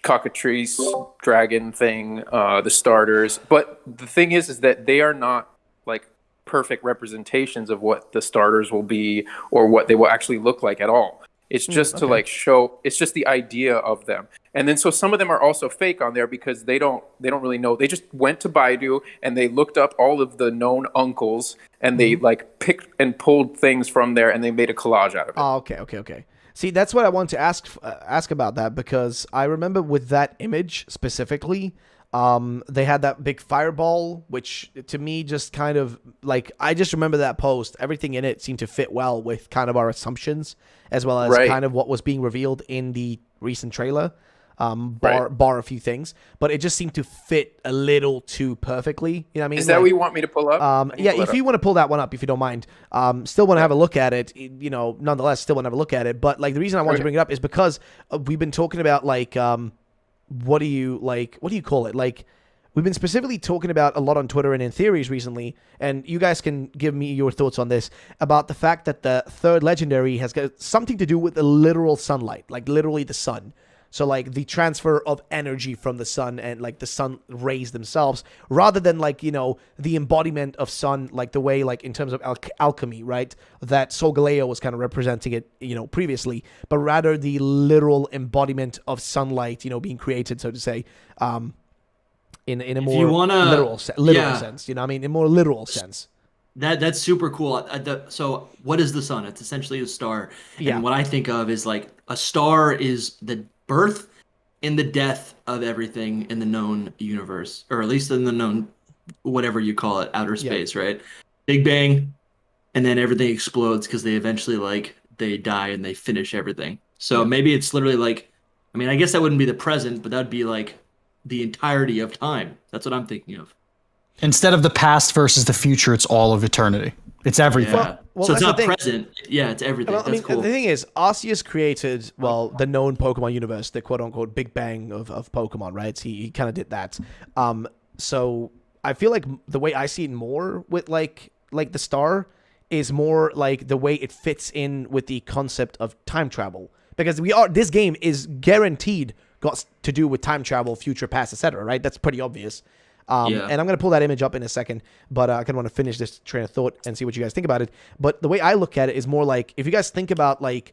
cockatrice dragon thing, the starters. But the thing is that they are not like perfect representations of what the starters will be or what they will actually look like at all. It's just to like show. It's just the idea of them, and then so some of them are also fake on there because they don't really know. They just went to Baidu and they looked up all of the known uncles and they like picked and pulled things from there and they made a collage out of it. Oh, okay. See, that's what I want to ask about that, because I remember with that image specifically, they had that big fireball, which to me just kind of like, I just remember that post. Everything in it seemed to fit well with kind of our assumptions, as well as kind of what was being revealed in the recent trailer. Bar a few things, but it just seemed to fit a little too perfectly. You know what I mean? Is that what you want me to pull up? Yeah, if you want to pull that one up, if you don't mind. Still want to have a look at it. You know, nonetheless, still want to have a look at it. But like the reason I wanted to bring it up is because we've been talking about like what do you call it? Like we've been specifically talking about a lot on Twitter and in theories recently, and you guys can give me your thoughts on this about the fact that the third legendary has got something to do with the literal sunlight, like literally the sun. So, like, the transfer of energy from the sun and, like, the sun rays themselves, rather than, like, you know, the embodiment of sun, like, the way, like, in terms of alchemy, right, that Solgaleo was kind of representing it, you know, previously, but rather the literal embodiment of sunlight, you know, being created, so to say, in a more literal sense, you know what I mean? In a more literal sense. That's super cool. So what is the sun? It's essentially a star. And what I think of is like a star is the birth and the death of everything in the known universe, or at least in the known, whatever you call it, outer space, right? Big Bang, and then everything explodes because they eventually like they die and they finish everything. So maybe it's literally like, I mean, I guess that wouldn't be the present, but that'd be like the entirety of time. That's what I'm thinking of. Instead of the past versus the future, it's all of eternity. It's everything. Well, so it's not present. Yeah, it's everything. Well, I mean, cool. The thing is, Arceus created, well, the known Pokemon universe, the quote-unquote Big Bang of Pokemon, right? He kind of did that. So I feel like the way I see it more with, like the star is more like the way it fits in with the concept of time travel. Because this game is guaranteed got to do with time travel, future, past, etc., right? That's pretty obvious. And I'm going to pull that image up in a second, but I kind of want to finish this train of thought and see what you guys think about it. But the way I look at it is more like, if you guys think about like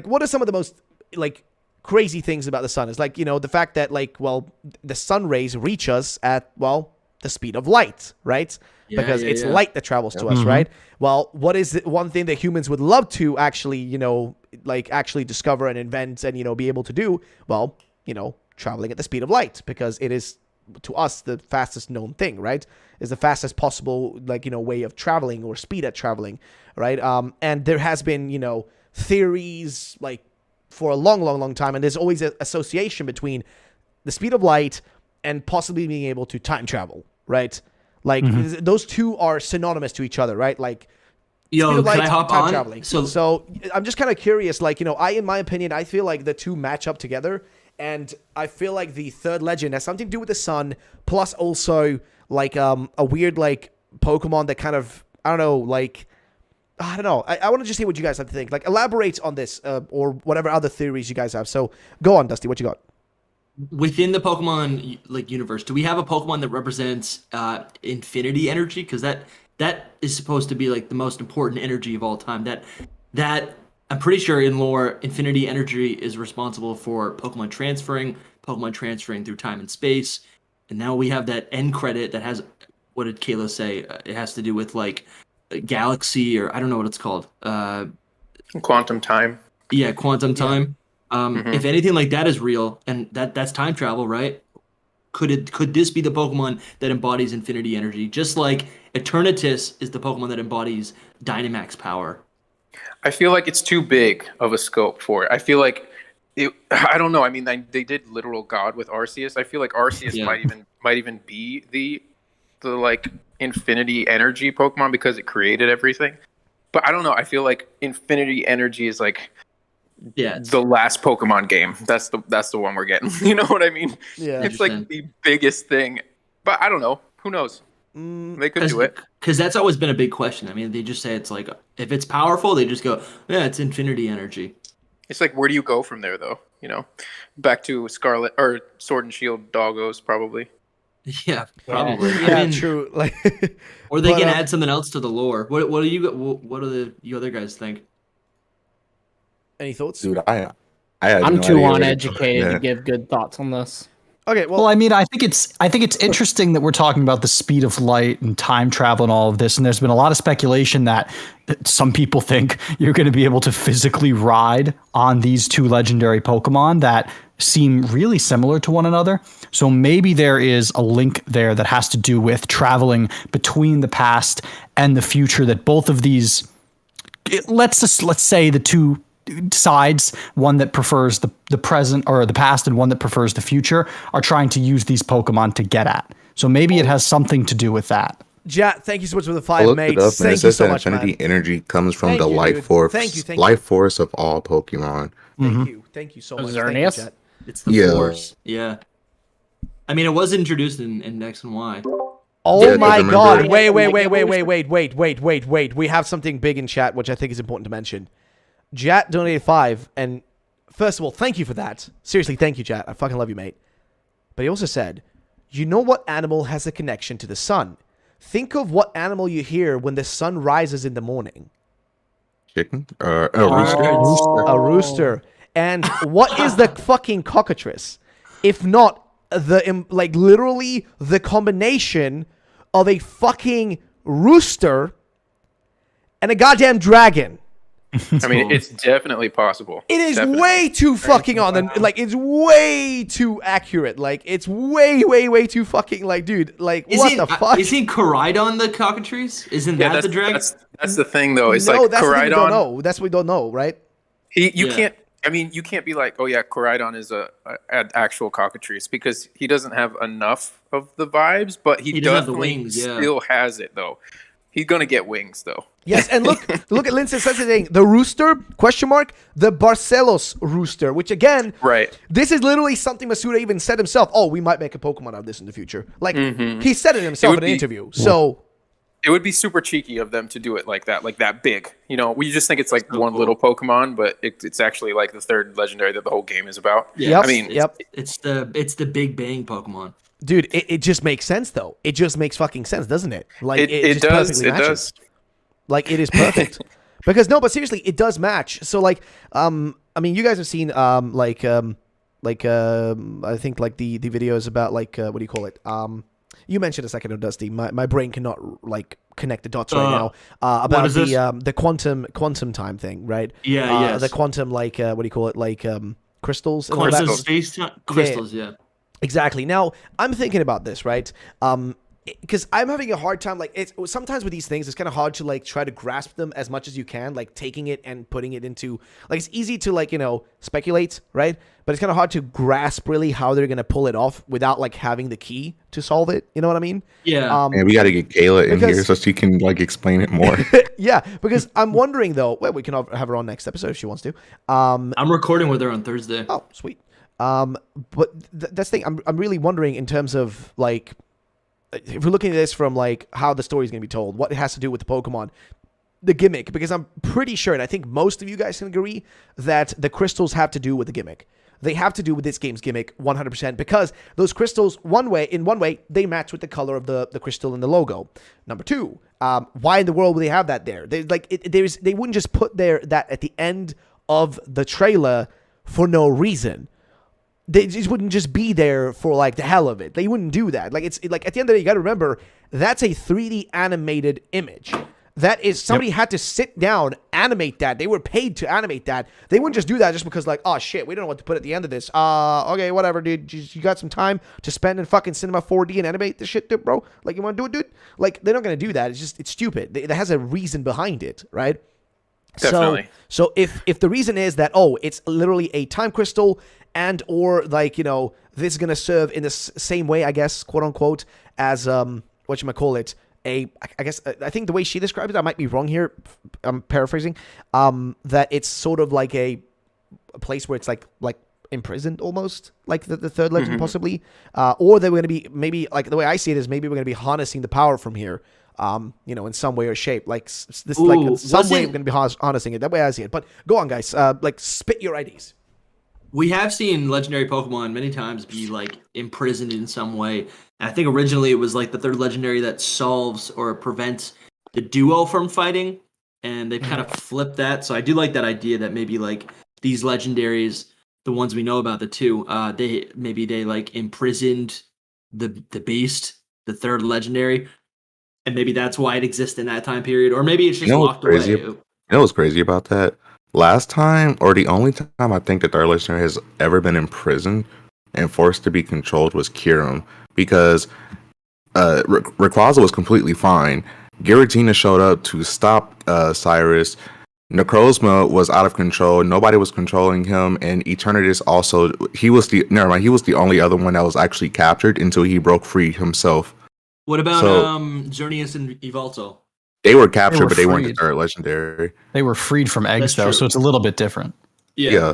what are some of the most like crazy things about the sun? Is like, you know, the fact that like, well, the sun rays reach us at, well, the speed of light, right? Because it's light that travels to us, right? Well, what is the one thing that humans would love to actually, you know, like actually discover and invent and, you know, be able to do? Well, you know, traveling at the speed of light, because it is, to us, the fastest known thing, right? Is the fastest possible, like, you know, way of traveling or speed at traveling, right? And there has been, you know, theories like for a long time, and there's always an association between the speed of light and possibly being able to time travel, right? Like those two are synonymous to each other, right? Like, speed of light, can I hop on? Traveling. So I'm just kind of curious, like, you know, in my opinion, I feel like the two match up together. And I feel like the third legend has something to do with the sun, plus also like a weird like Pokemon that kind of, I don't know, like, I don't know. I want to just hear what you guys have to think. Like, elaborate on this or whatever other theories you guys have. So go on, Dusty. What you got? Within the Pokemon like universe, do we have a Pokemon that represents infinity energy? Because that is supposed to be like the most important energy of all time. That I'm pretty sure in lore, infinity energy is responsible for Pokemon transferring through time and space. And now we have that end credit that has, what did Kayla say? It has to do with like a galaxy, or I don't know what it's called. Quantum time. Yeah, quantum time. If anything like that is real, and that's time travel, right? Could this be the Pokemon that embodies infinity energy? Just like Eternatus is the Pokemon that embodies Dynamax power. I feel like it's too big of a scope for it. I feel like I don't know. I mean, they did literal God with Arceus. I feel like Arceus might even be the like infinity energy Pokemon because it created everything. But I don't know. I feel like infinity energy is like the last Pokemon game. That's the one we're getting. You know what I mean? Yeah. It's like the biggest thing. But I don't know. Who knows? They could do it. Because that's always been a big question. I mean, they just say it's like, if it's powerful, they just go, yeah, it's infinity energy. It's like, where do you go from there, though? You know, back to Scarlet or Sword and Shield doggos, probably. Yeah, probably. Yeah, I mean, true. Like, or they can add something else to the lore. What do you other guys think? any thoughts? Dude, I had I'm no too idea. uneducated to give good thoughts on this. Okay, Well, I mean, I think it's interesting that we're talking about the speed of light and time travel and all of this. And there's been a lot of speculation that some people think you're going to be able to physically ride on these two legendary Pokemon that seem really similar to one another. So maybe there is a link there that has to do with traveling between the past and the future, that both of these, let's say the two sides, one that prefers the present or the past and one that prefers the future, are trying to use these Pokemon to get at. So maybe it has something to do with that. Jat, thank you so much for the I 5 looked it mates. up, and it Thank you says so that much, infinity man. energy comes from Thank the you, life dude. force. Thank you. Life force of all Pokemon. Thank you so much. Thank you, Xerneas? Jat. It's the Yeah. Force. Yeah. I mean, it was introduced in X and Y. Oh Yeah, my remember- God! Wait! We have something big in chat, which I think is important to mention. Jat donated 5, and first of all, thank you for that. Seriously, thank you, Jat. I fucking love you, mate. But he also said, "You know what animal has a connection to the sun? Think of what animal you hear when the sun rises in the morning. Chicken? A rooster? A rooster. And what is the fucking cockatrice? If not literally the combination of a fucking rooster and a goddamn dragon." I mean, it's definitely possible. It is Definitely. way too fucking on the it's way too accurate. Like, it's way too fucking dude. What the fuck? Isn't Koraidon the cockatrice? Isn't that the dragon? That's the thing, though. It's no, like that's what we don't Koraidon. know. That's what we don't know, right? You Yeah. can't. I mean, you can't be like, oh yeah, Koraidon is an actual cockatrice, because he doesn't have enough of the vibes, but he doesn't have the definitely wings, yeah. still has it though. He's gonna get wings though. Yes, and look at Lindsay says saying the rooster ? The Barcelos rooster, which again, Right. this is literally something Masuda even said himself. Oh, we might make a Pokemon out of this in the future. Like, he said it himself would in an be- interview. So It would be super cheeky of them to do it like that big. You know, we just think it's like one little Pokemon, but it's actually like the third legendary that the whole game is about. Yep. I mean, It's the Big Bang Pokemon. dude, it just makes sense though. It just makes fucking sense, doesn't it? Like, it just does. perfectly It matches. does. Like, it is perfect. Because no, but seriously, it does match. So like, I mean, you guys have seen I think like the videos about like what do you call it? You mentioned a second ago, Dusty. My brain cannot like connect the dots right now. About is this? the quantum time thing, right? Yeah, yes. The quantum what do you call it? Like crystals and all Quantum that. space time crystals, yeah. Exactly. Now, I'm thinking about this, right? Because I'm having a hard time, like, it's sometimes with these things, it's kind of hard to like try to grasp them as much as you can, like taking it and putting it into, like, it's easy to like, speculate, right? But it's kind of hard to grasp really how they're going to pull it off without like having the key to solve it. You know what I mean? Yeah. Man, we got to get Kayla in because- here so she can like explain it more. Yeah, because I'm wondering though, well, we can have her on next episode if she wants to. I'm recording with her on Thursday. Oh, sweet. But that's the thing. I'm really wondering in terms of like, if we're looking at this from like how the story is going to be told, what it has to do with the Pokemon, the gimmick, because I'm pretty sure, and I think most of you guys can agree, that the crystals have to do with the gimmick. They have to do with this game's gimmick 100%, because those crystals, in one way, they match with the color of the crystal in the logo. Number two, why in the world would they have that there? They wouldn't just put that at the end of the trailer for no reason. They just wouldn't just be there for like the hell of it. They wouldn't do that. Like, it's like at the end of the day, you got to remember that's a 3D animated image. That is, somebody had to sit down, animate that. They were paid to animate that. They wouldn't just do that just because like, oh shit, we don't know what to put at the end of this. Okay, whatever, dude. You got some time to spend in fucking Cinema 4D and animate this shit, dude, bro? Like, you want to do it, dude? Like, they're not gonna do that. It's stupid. There has a reason behind it, right? Definitely. So if the reason is that, oh, it's literally a time crystal, and or like, this is gonna serve in the same way, I guess, quote unquote, as whatchamacallit, I think the way she described it, I might be wrong here, I'm paraphrasing, that it's sort of like a a place where it's like imprisoned almost, like the third legend possibly, or they're going to be maybe like the way I see it is maybe we're going to be harnessing the power from here, in some way or shape, like this like some way we're going to be harnessing it. That way I see it. But go on, guys, like spit your IDs. We have seen legendary Pokemon many times be like imprisoned in some way. And I think originally it was like the third legendary that solves or prevents the duo from fighting, and they've kind of flipped that. So I do like that idea that maybe like these legendaries, the ones we know about, the two, they like imprisoned the beast, the third legendary, and maybe that's why it exists in that time period, or maybe it's just locked away. You know what's crazy about that? Last time, or the only time I think the third legendary has ever been imprisoned and forced to be controlled was Kyurem, because Rayquaza was completely fine. Giratina showed up to stop Cyrus. Necrozma was out of control. Nobody was controlling him, and Eternatus also. He was the only other one that was actually captured until he broke free himself. What about Xerneas and Yveltal? They were captured, but they weren't the third legendary. They were freed from eggs, though, so it's a little bit different. Yeah.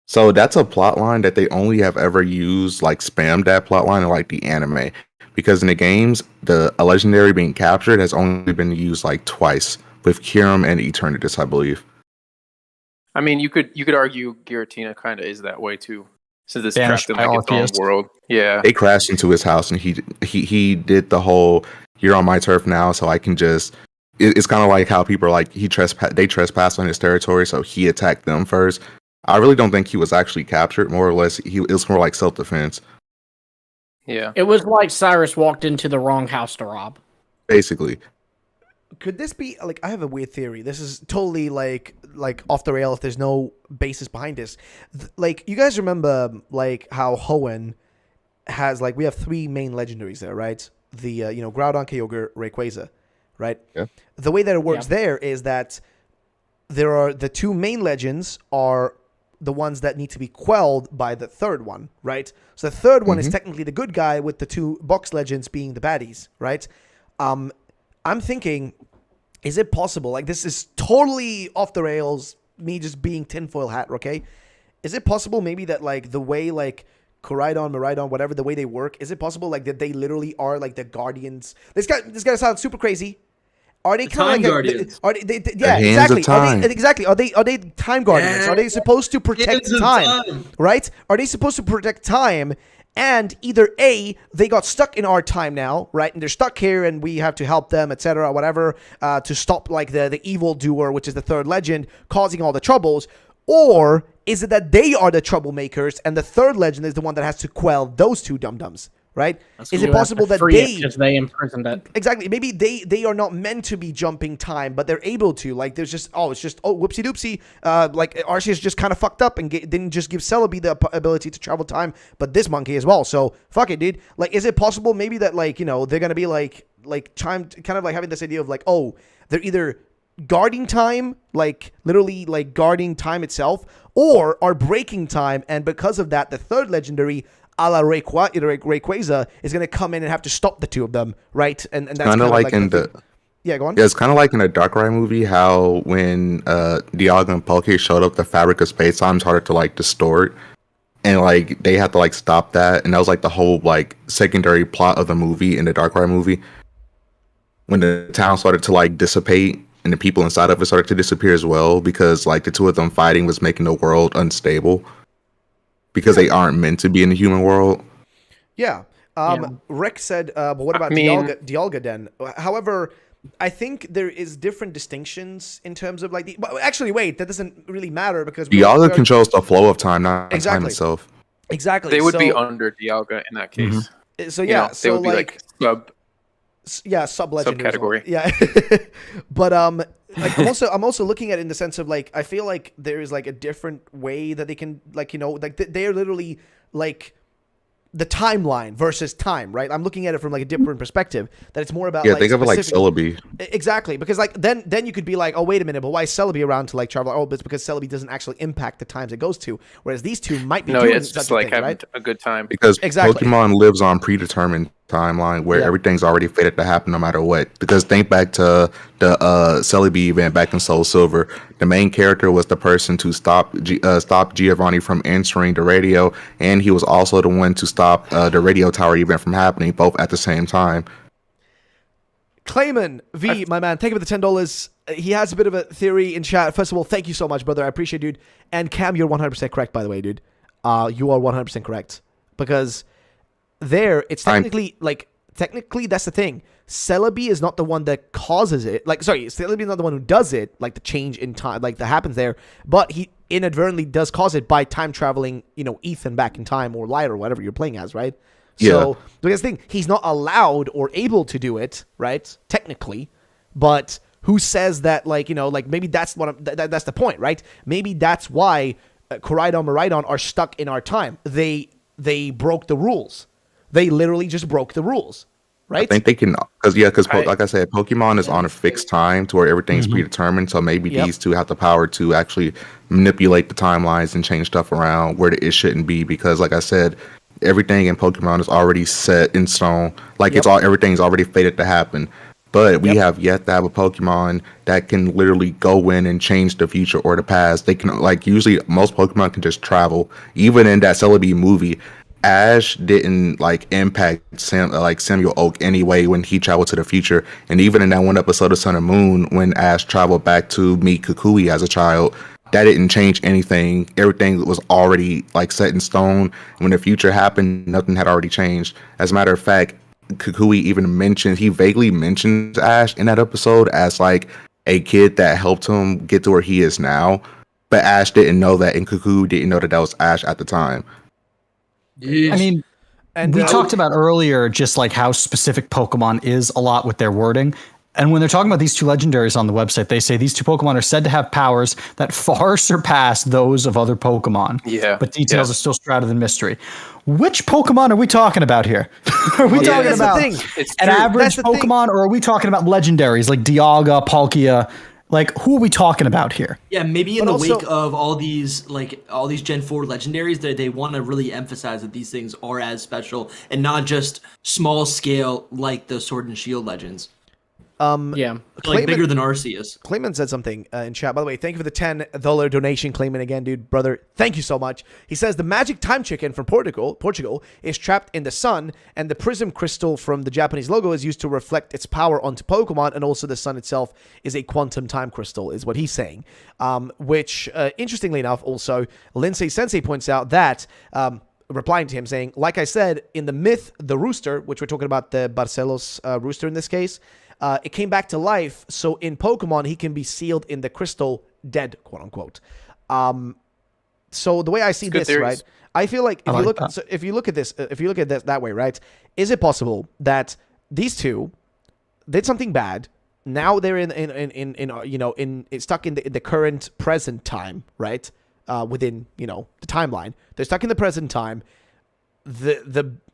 So that's a plot line that they only have ever used, like spammed that plot line in like the anime. Because in the games, a legendary being captured has only been used like twice, with Kyurem and Eternatus, I believe. I mean, you could argue Giratina kind of is that way too, since it's Banished trapped in like its own world. Yeah, they crashed into his house, and he did the whole "you're on my turf now, so I can just." It's kind of like how people are like they trespassed on his territory, so he attacked them first. I really don't think he was actually captured. More or less, it was more like self-defense. Yeah, it was like Cyrus walked into the wrong house to rob. Basically. Could this be like, I have a weird theory. This is totally like off the rail if there's no basis behind this. Like, you guys remember like how Hoenn has like, we have 3 main legendaries there, right? The Groudon, Kyogre, Rayquaza, right? Yeah. The way that it works there is that there are the 2 main legends are the ones that need to be quelled by the third one, right? So the third one is technically the good guy, with the 2 box legends being the baddies, right? I'm thinking, is it possible, like this is totally off the rails, me just being tinfoil hat, okay? Is it possible maybe that like the way like Koraidon, Miraidon, whatever, the way they work, is it possible like that they literally are like the guardians? This guy sounds super crazy. Are they kind of like guardians? Are they yeah, exactly. Are they time guardians? Yeah. Are they supposed to protect time? Right? Are they supposed to protect time? And either A, they got stuck in our time now, right? And they're stuck here, and we have to help them, etc., whatever, to stop like the evil doer, which is the third legend, causing all the troubles. Or is it that they are the troublemakers, and the third legend is the one that has to quell those 2 dum-dums? Right? Is it possible that they imprisoned it? Exactly. Maybe they are not meant to be jumping time, but they're able to. Like, there's just whoopsie doopsie. Like Arceus just kind of fucked up and didn't just give Celebi the ability to travel time, but this monkey as well. So fuck it, dude. Like, is it possible maybe that like they're gonna be like time, kind of like having this idea of like, oh, they're either guarding time, like literally like guarding time itself, or are breaking time, and because of that, the third legendary, a la Rayquaza, is going to come in and have to stop the 2 of them, right? And that's kind of like in the... Yeah, go on. Yeah, it's kind of like in the Darkrai movie, how when Dialga and Poke showed up, the fabric of space-time started to like distort, and like they had to like stop that, and that was like the whole like secondary plot of the movie in the Darkrai movie, when the town started to like dissipate, and the people inside of it started to disappear as well, because like the 2 of them fighting was making the world unstable. Because they aren't meant to be in the human world. Yeah. Rick said, but what about Dialga then? However, I think there is different distinctions in terms of like actually, wait, that doesn't really matter because Dialga controls the flow of time, not time itself. Exactly. They would be under Dialga in that case. So yeah, they would be like sub legend subcategory. Yeah. But like I'm also looking at it in the sense of like, I feel like there is like a different way that they can like, like they're literally like the timeline versus time, right? I'm looking at it from like a different perspective, that it's more about like, think of it like Celebi. Exactly, because like then you could be like, oh wait a minute, but why is Celebi around to like travel? Oh, but it's because Celebi doesn't actually impact the times it goes to, whereas these 2 might be doing it's just like having a good time. Because Pokemon lives on predetermined timeline where everything's already fated to happen no matter what. Because think back to the Celebi event back in Soul Silver. The main character was the person to stop Giovanni from answering the radio, and he was also the one to stop the radio tower event from happening, both at the same time. Clayman V, my man, thank you for the $10. He has a bit of a theory in chat. First of all, thank you so much, brother. I appreciate it, dude. And Cam, you're 100% correct, by the way, dude. You are 100% correct. Because it's technically, technically, that's the thing. Celebi is not the one that causes it. Celebi is not the one who does it, like the change in time, like that happens there. But he inadvertently does cause it by time traveling, Ethan back in time or Light or whatever you're playing as, right? So, because the thing, he's not allowed or able to do it, right? Technically. But who says that, maybe that's that's the point, right? Maybe that's why Koraidon and Miraidon are stuck in our time. They broke the rules. They literally just broke the rules, right? I think they can, because like I said, Pokemon is on a fixed time to where everything's predetermined. So maybe these two have the power to actually manipulate the timelines and change stuff around where it shouldn't be. Because, like I said, everything in Pokemon is already set in stone. Everything's already fated to happen. But we have yet to have a Pokemon that can literally go in and change the future or the past. They can, usually most Pokemon can just travel. Even in that Celebi movie, Ash didn't impact Samuel Oak anyway when he traveled to the future. And even in that one episode of Sun and Moon, when Ash traveled back to meet Kukui as a child, that didn't change anything. Everything was already set in stone. When the future happened, nothing had already changed. As a matter of fact, Kukui even vaguely mentions Ash in that episode as a kid that helped him get to where he is now. But Ash didn't know that, and Kukui didn't know that was Ash at the time. I mean, we talked about earlier just how specific Pokemon is a lot with their wording. And when they're talking about these two legendaries on the website, they say these two Pokemon are said to have powers that far surpass those of other Pokemon. Yeah. But details are still shrouded in mystery. Which Pokemon are we talking about here? Are we talking about an average Pokemon, or are we talking about legendaries like Dialga, Palkia? Who are we talking about here? Yeah, maybe in the wake of all these Gen 4 legendaries, they want to really emphasize that these things are as special and not just small scale like the Sword and Shield legends. Bigger than Arceus. Clayman said something in chat. By the way, thank you for the $10 donation, Clayman, again, dude, brother. Thank you so much. He says the magic time chicken from Portugal is trapped in the sun, and the prism crystal from the Japanese logo is used to reflect its power onto Pokemon, and also the sun itself is a quantum time crystal, is what he's saying. Which, interestingly enough, also, Lindsay Sensei points out that... replying to him saying, like I said, in the myth, the rooster, which we're talking about the Barcelos rooster in this case, it came back to life. So in Pokemon, he can be sealed in the crystal dead, quote unquote. So the way I see this, right, I feel like if you look at this that way, right, is it possible that these two did something bad? Now they're stuck in the current present time, right? Within the timeline, they're stuck in the present time.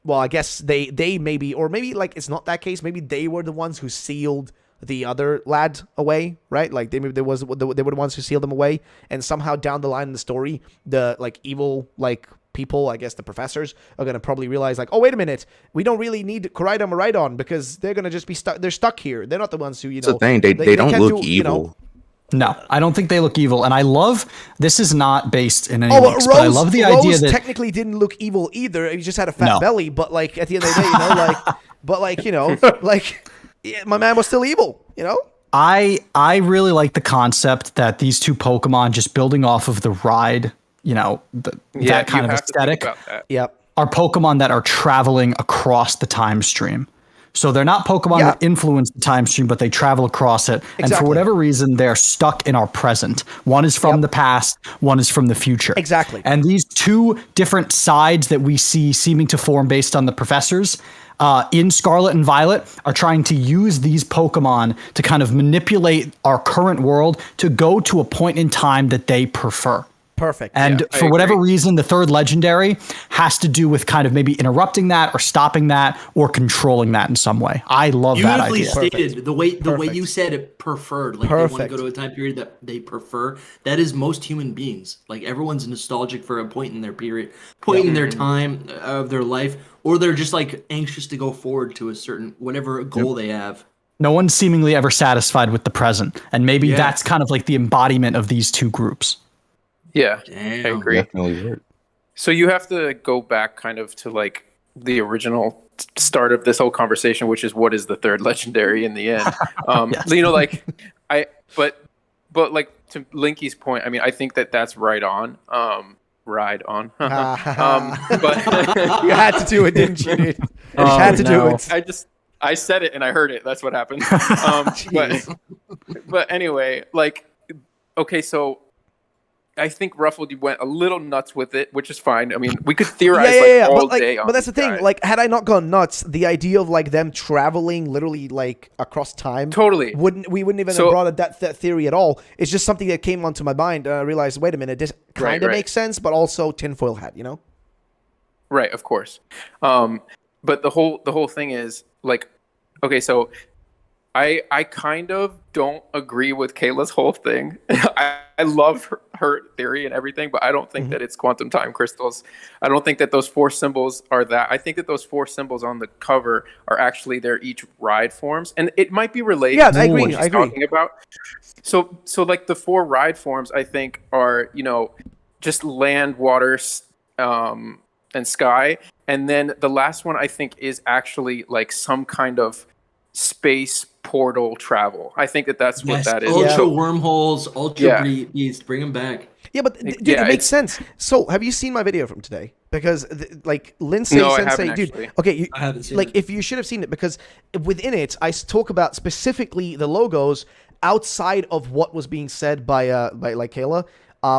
Well, I guess they maybe, or maybe it's not that case. Maybe they were the ones who sealed the other lad away, right? They were the ones who sealed them away, and somehow down the line in the story, the evil people, I guess the professors, are gonna probably realize oh, wait a minute, we don't really need Koraidon or Miraidon because they're gonna just be stuck. They're stuck here. They're not the ones who That's the thing. They don't look evil. No, I don't think they look evil, and I love this is not based in any leaks, but I love the idea that technically didn't look evil either. He just had a fat belly, but at the end of the day, my man was still evil, I really like the concept that these two Pokemon just building off of the ride, that kind of aesthetic. Yep. Are Pokemon that are traveling across the time stream. So they're not Pokemon that influence the time stream, but they travel across it. And for whatever reason, they're stuck in our present. One is from the past, one is from the future. Exactly. And these two different sides that we see seeming to form based on the professors in Scarlet and Violet are trying to use these Pokemon to kind of manipulate our current world to go to a point in time that they prefer. Perfect. And Yeah, I for whatever agree. reason, the third legendary has to do with kind of maybe interrupting that or stopping that or controlling that in some way. I love that Beautifully idea. stated. The way Perfect. you said it, preferred. Like they want to Perfect. go to a time period that they prefer. That is most human beings. Like everyone's nostalgic for a point in their period, point in their time of their life, or they're just like anxious to go forward to a certain whatever goal they have. No one's seemingly ever satisfied with the present. And maybe Yeah. that's kind of like the embodiment of these two groups. Yeah, Damn. I agree. Definitely work. So you have to go back kind of to like the original start of this whole conversation, which is what is the third legendary in the end. Yes. You know, like but like to Linky's point, I mean, I think that that's right on. Ride on. But You had to do it, didn't you, dude? You had to do it. I said it and I heard it. That's what happened. But anyway, like, okay, so I think Ruffled went a little nuts with it, which is fine. I mean, we could theorize all day on but that's the these thing. guys. Like, had I not gone nuts, the idea of like them traveling literally like across time, Totally. we wouldn't even have brought up that theory at all. It's just something that came onto my mind. I realized, wait a minute, this kind of Right. makes sense, but also tinfoil hat, you know? Right, of course. But the whole thing is like, okay, so I kind of don't agree with Kayla's whole thing. I love her theory and everything, but I don't think that it's quantum time crystals. I don't think that those 4 symbols are that. I think that those 4 symbols on the cover are actually their each ride forms, and it might be related Yeah, to I agree, what she's talking about. So like the 4 ride forms, I think are, you know, just land, water, and sky, and then the last one I think is actually like some kind of space portal travel. I think that that's what that is. Ultra wormholes, ultra Yeah. beasts, bring them back. Yeah, but dude, Yeah, it makes it's- sense. So, have you seen my video from today? Because like Lindsay No, I Sensei, haven't, dude. actually. Okay, I haven't seen like it. if you should have seen it, because within it, I talk about specifically the logos outside of what was being said by like Kayla.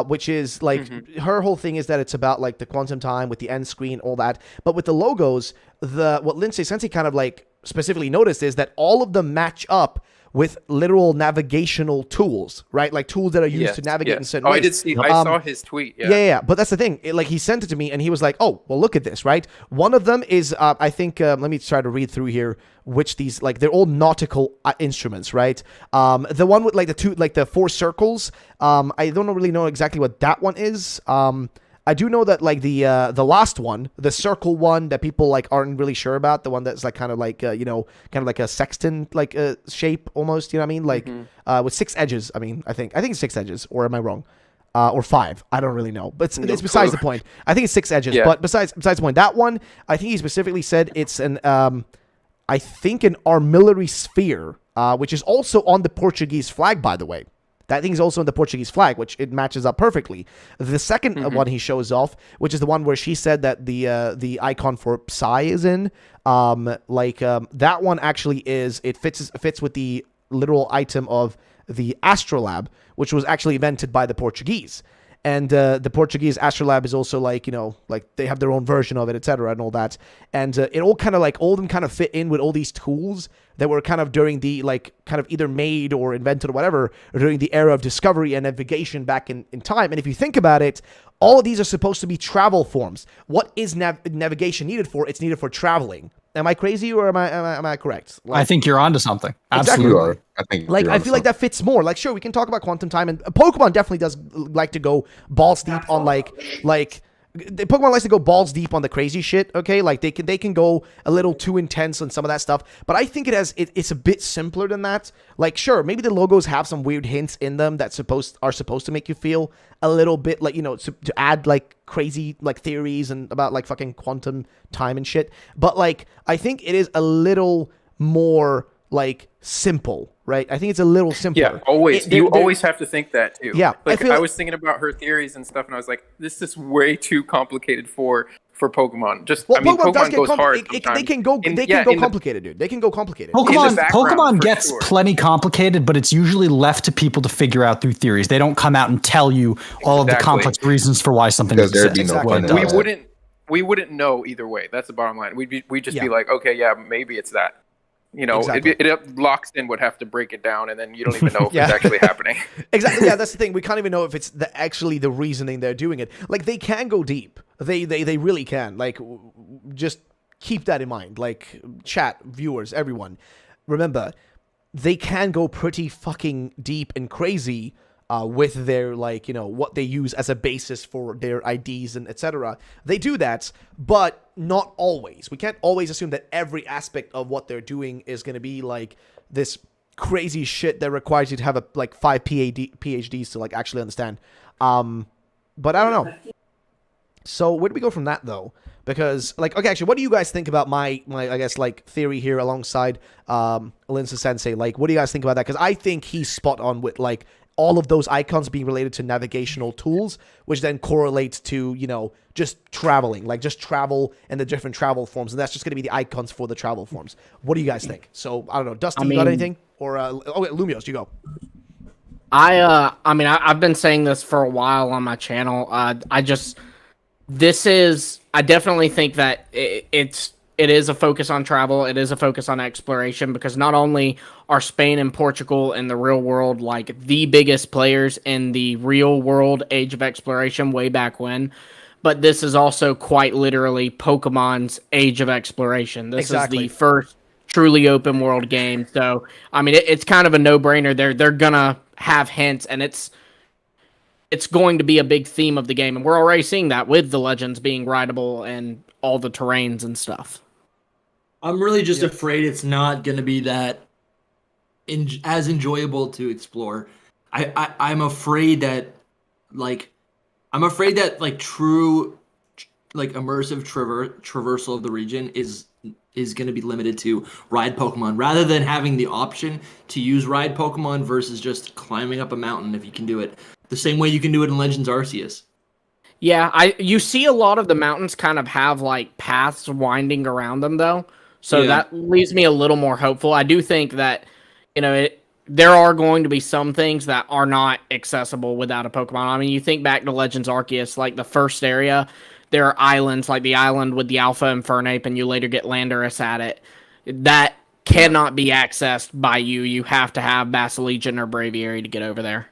Which is like her whole thing is that it's about like the quantum time with the end screen, all that. But with the logos, what Lindsay Sensei kind of like specifically noticed is that all of them match up with literal navigational tools, right? Like tools that are used to navigate in certain ways. I did see. I saw his tweet. Yeah. Yeah. But that's the thing. Like he sent it to me, and he was like, "Oh, well, look at this, right? One of them is, I think. Let me try to read through here. Which these like they're all nautical instruments, right? The one with like the 4 circles. I don't really know exactly what that one is. I do know that like the last one, the circle one that people like aren't really sure about, the one that's like kind of like kind of like a sextant like shape almost, you know what I mean? Like with 6 edges. I mean, I think it's 6 edges, or am I wrong? Or 5? I don't really know, but it's besides the point. I think it's 6 edges, but besides the point, that one I think he specifically said it's an I think an armillary sphere, which is also on the Portuguese flag, by the way. That thing is also on the Portuguese flag, which it matches up perfectly. The second one he shows off, which is the one where she said that the icon for Psy is in, that one actually is, it fits with the literal item of the Astrolab, which was actually invented by the Portuguese. And the Portuguese Astrolab is also like, like they have their own version of it, etc. and all that. And it all kind of like, all of them kind of fit in with all these tools that were kind of during the, like, kind of either made or invented or whatever, during the era of discovery and navigation back in time. And if you think about it, all of these are supposed to be travel forms. What is navigation needed for? It's needed for traveling. Am I crazy or am I correct? I think you're onto something. Exactly. Absolutely. You are. I think. Like, you're I onto feel like something. that fits more. Like, sure, we can talk about quantum time, and Pokemon definitely does like to go balls deep on Pokemon likes to go balls deep on the crazy shit. Okay, like they can go a little too intense on some of that stuff. But I think it's a bit simpler than that. Like, sure, maybe the logos have some weird hints in them that are supposed to make you feel a little bit like, to add like crazy like theories and about like fucking quantum time and shit. But like, I think it is a little more like simple, right? I think it's a little simpler. Yeah, always. You always have to think that too. Yeah, like I I was thinking about her theories and stuff, and I was like, this is way too complicated for Pokemon. Pokemon goes hard. They can go complicated, dude. They can go complicated. Pokemon gets sure. plenty complicated, but it's usually left to people to figure out through theories. They don't come out and tell you all of the complex reasons for why something Because there'd exists. be no Exactly. fun. We wouldn't know either way. That's the bottom line. We'd just be like, okay, yeah, maybe it's that. Exactly. it locks in would have to break it down, and then you don't even know if Yeah. it's actually happening. Exactly. Yeah, that's the thing. We can't even know if it's actually the reasoning they're doing it. Like, they can go deep. They really can. Like, just keep that in mind. Like, chat, viewers, everyone. Remember, they can go pretty fucking deep and crazy with their, like, what they use as a basis for their IDs and etc. They do that, but not always. We can't always assume that every aspect of what they're doing is going to be like this crazy shit that requires you to have like 5 PhDs to like actually understand. But I don't know. So where do we go from that though? Because like, okay, actually, what do you guys think about my I guess like theory here alongside Linsa Sensei? Like, what do you guys think about that? Because I think he's spot on with like all of those icons being related to navigational tools, which then correlates to, just traveling, like just travel and the different travel forms. And that's just going to be the icons for the travel forms. What do you guys think? So, I don't know. Dusty, you got anything? Or, Lumios, you go. I've been saying this for a while on my channel. I definitely think that it is a focus on travel. It is a focus on exploration, because not only are Spain and Portugal in the real world like the biggest players in the real world age of exploration way back when, but this is also quite literally Pokemon's age of exploration. This is the first truly open world game. So, it's kind of a no-brainer. They're gonna have hints, and it's going to be a big theme of the game. And we're already seeing that with the legends being rideable and all the terrains and stuff. I'm really just afraid it's not going to be that as enjoyable to explore. I'm afraid that true immersive traversal of the region is going to be limited to ride Pokemon, rather than having the option to use ride Pokemon versus just climbing up a mountain if you can do it the same way you can do it in Legends Arceus. Yeah, you see a lot of the mountains kind of have like paths winding around them though. So that leaves me a little more hopeful. I do think that, there are going to be some things that are not accessible without a Pokemon. You think back to Legends Arceus, like the first area, there are islands, like the island with the Alpha Infernape, and you later get Landorus at it. That cannot be accessed by you. You have to have Basiligian or Braviary to get over there.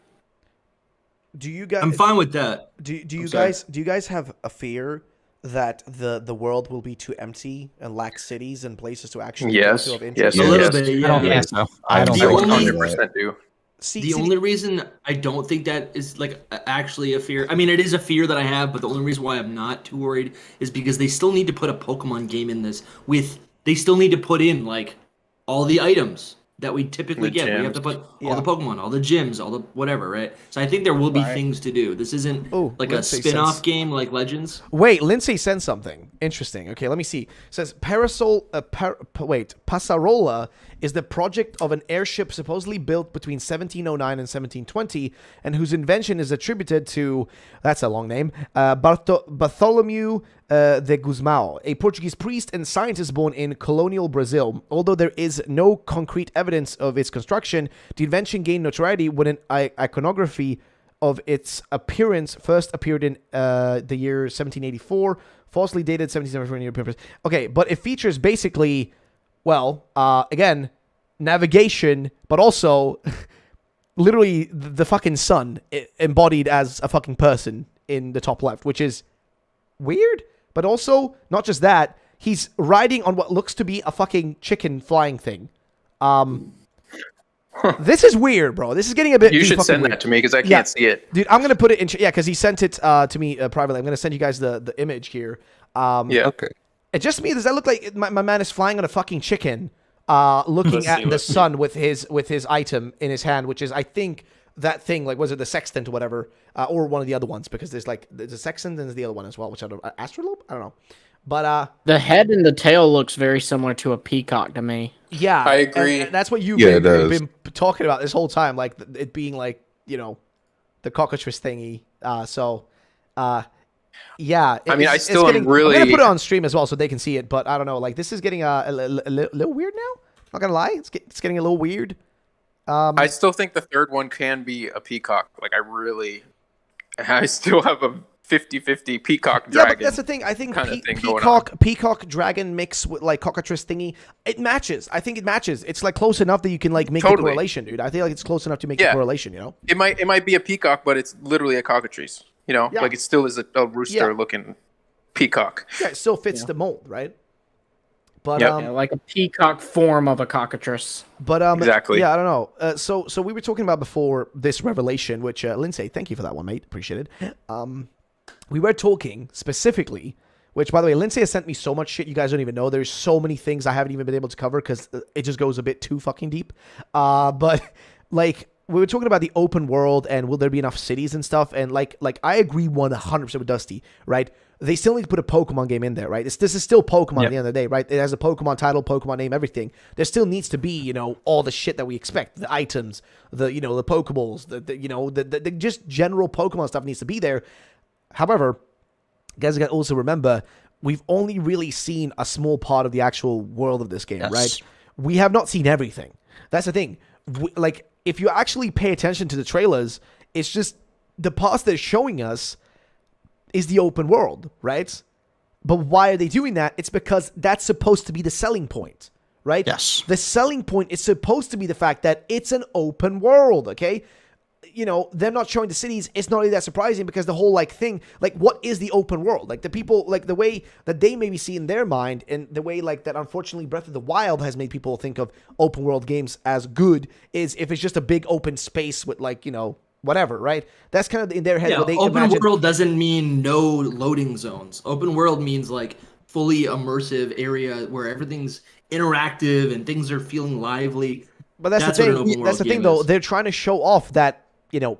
Do you guys? I'm fine with that. Do you guys have a fear that the world will be too empty and lack cities and places to actually go to of interest? A little bit. Yeah. I don't think so. I don't I think 100% do. The only reason I don't think that is like actually a fear. It is a fear that I have, but the only reason why I'm not too worried is because they still need to put a Pokemon game in this. They still need to put in like all the items that we typically get. We have to put all the Pokemon, all the gyms, all the whatever, right? So I think there will be things to do. This isn't like a spin-off game like Legends. Wait, Lindsay sent something interesting. Okay, let me see. It says Passarola is the project of an airship supposedly built between 1709 and 1720, and whose invention is attributed to, that's a long name, Bartholomew de Guzmão, a Portuguese priest and scientist born in colonial Brazil. Although there is no concrete evidence of its construction, the invention gained notoriety when an iconography of its appearance first appeared in the year 1784, falsely dated 1774 in European press. Okay, but it features basically, again, navigation, but also literally the fucking sun embodied as a fucking person in the top left, which is weird. But also, not just that, he's riding on what looks to be a fucking chicken flying thing. This is weird, bro. This is getting a bit. You should send weird. that to me because I can't see it, dude. I'm gonna put it in. Because he sent it to me privately. I'm gonna send you guys the image here. Okay. It just me. Does that look like my man is flying on a fucking chicken, looking at the sun with his item in his hand, which is, I think, that thing, like, was it the sextant or whatever, or one of the other ones, because there's a sextant and there's the other one as well, which I don't, astrolabe? I don't know. But the head and the tail looks very similar to a peacock to me. Yeah, I agree. And that's what you've been talking about this whole time, like it being like, the cockatrice thingy. Yeah. I still am really. I'm gonna put it on stream as well so they can see it. But I don't know, like, this is getting a little weird now. Not gonna lie, it's getting a little weird. I still think the third one can be a peacock. Like, I still have a 50-50 peacock Yeah, dragon. but that's the thing. I think kind of thing going on. peacock dragon mix with like cockatrice thingy. It matches. I think it matches. It's like close enough that you can like make a Totally. correlation, dude. I feel like it's close enough to make a Yeah. correlation. You know. It might be a peacock, but it's literally a cockatrice. You know, Yeah. like it still is a rooster looking peacock. Yeah, it still fits the mold, right? But Yep. Yeah, like a peacock form of a cockatrice. But Exactly. Yeah, I don't know. So we were talking about before this revelation, which Lindsay, thank you for that one, mate. Appreciate it. We were talking specifically, which by the way, Lindsay has sent me so much shit you guys don't even know. There's so many things I haven't even been able to cover because it just goes a bit too fucking deep. But like we were talking about the open world and will there be enough cities and stuff? And like I agree 100% with Dusty, right? They still need to put a Pokemon game in there, right? This is still Pokemon at the end of the day, right? It has a Pokemon title, Pokemon name, everything. There still needs to be, you know, all the shit that we expect. The items, the Pokeballs, the just general Pokemon stuff needs to be there. However, guys got to also remember, we've only really seen a small part of the actual world of this game, right? We have not seen everything. That's the thing. Like, if you actually pay attention to the trailers, it's just the parts they're showing us is the open world, right? But why are they doing that? It's because that's supposed to be the selling point, right? Yes. The selling point is supposed to be the fact that it's an open world, okay? You know, them not showing the cities, it's not really that surprising because the whole, like, thing, like, what is the open world? Like, the people, like, the way that they maybe see in their mind and the way, like, that unfortunately Breath of the Wild has made people think of open world games as good is if it's just a big open space with, like, you know, whatever, right? That's kind of in their head. Yeah, what they open imagine. world doesn't mean no loading zones. Open world means like fully immersive area where everything's interactive and things are feeling lively. But that's what the an thing. open That's world the thing, game though. is. They're trying to show off that, you know,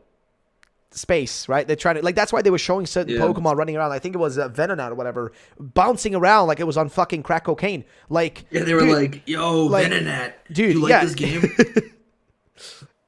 space, right? They're trying to, like, that's why they were showing certain Pokemon running around. I think it was Venonat or whatever, bouncing around like it was on fucking crack cocaine. Like, Yeah, they were like, "Yo, like, Venonat, dude, you like yeah. this game?"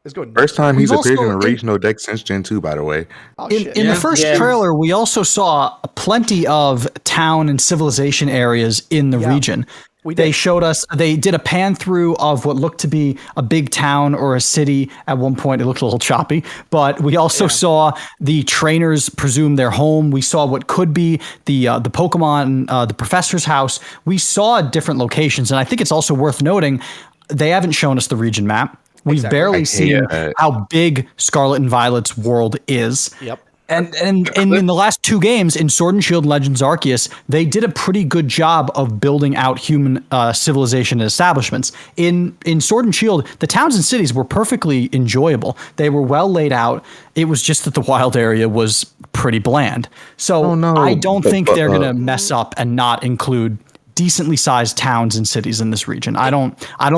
Let's go. First time he's We've appeared in also- a regional deck since Gen 2, by the way. Oh, In, shit. in Yeah. the first Yeah. trailer, we also saw plenty of town and civilization areas in the region. We did. They showed us, they did a pan through of what looked to be a big town or a city. At one point, it looked a little choppy, but we also saw the trainers presume their home. We saw what could be the Pokemon, the professor's house. We saw different locations, and I think it's also worth noting they haven't shown us the region map. We've Exactly. barely I hate seen that. how big Scarlet and Violet's world is. Yep. And in the last two games, in Sword and Shield and Legends Arceus, they did a pretty good job of building out human civilization and establishments. In Sword and Shield, the towns and cities were perfectly enjoyable. They were well laid out. It was just that the wild area was pretty bland. So Oh, no. I don't But- think but, they're going to mess up and not include decently sized towns and cities in this region. I don't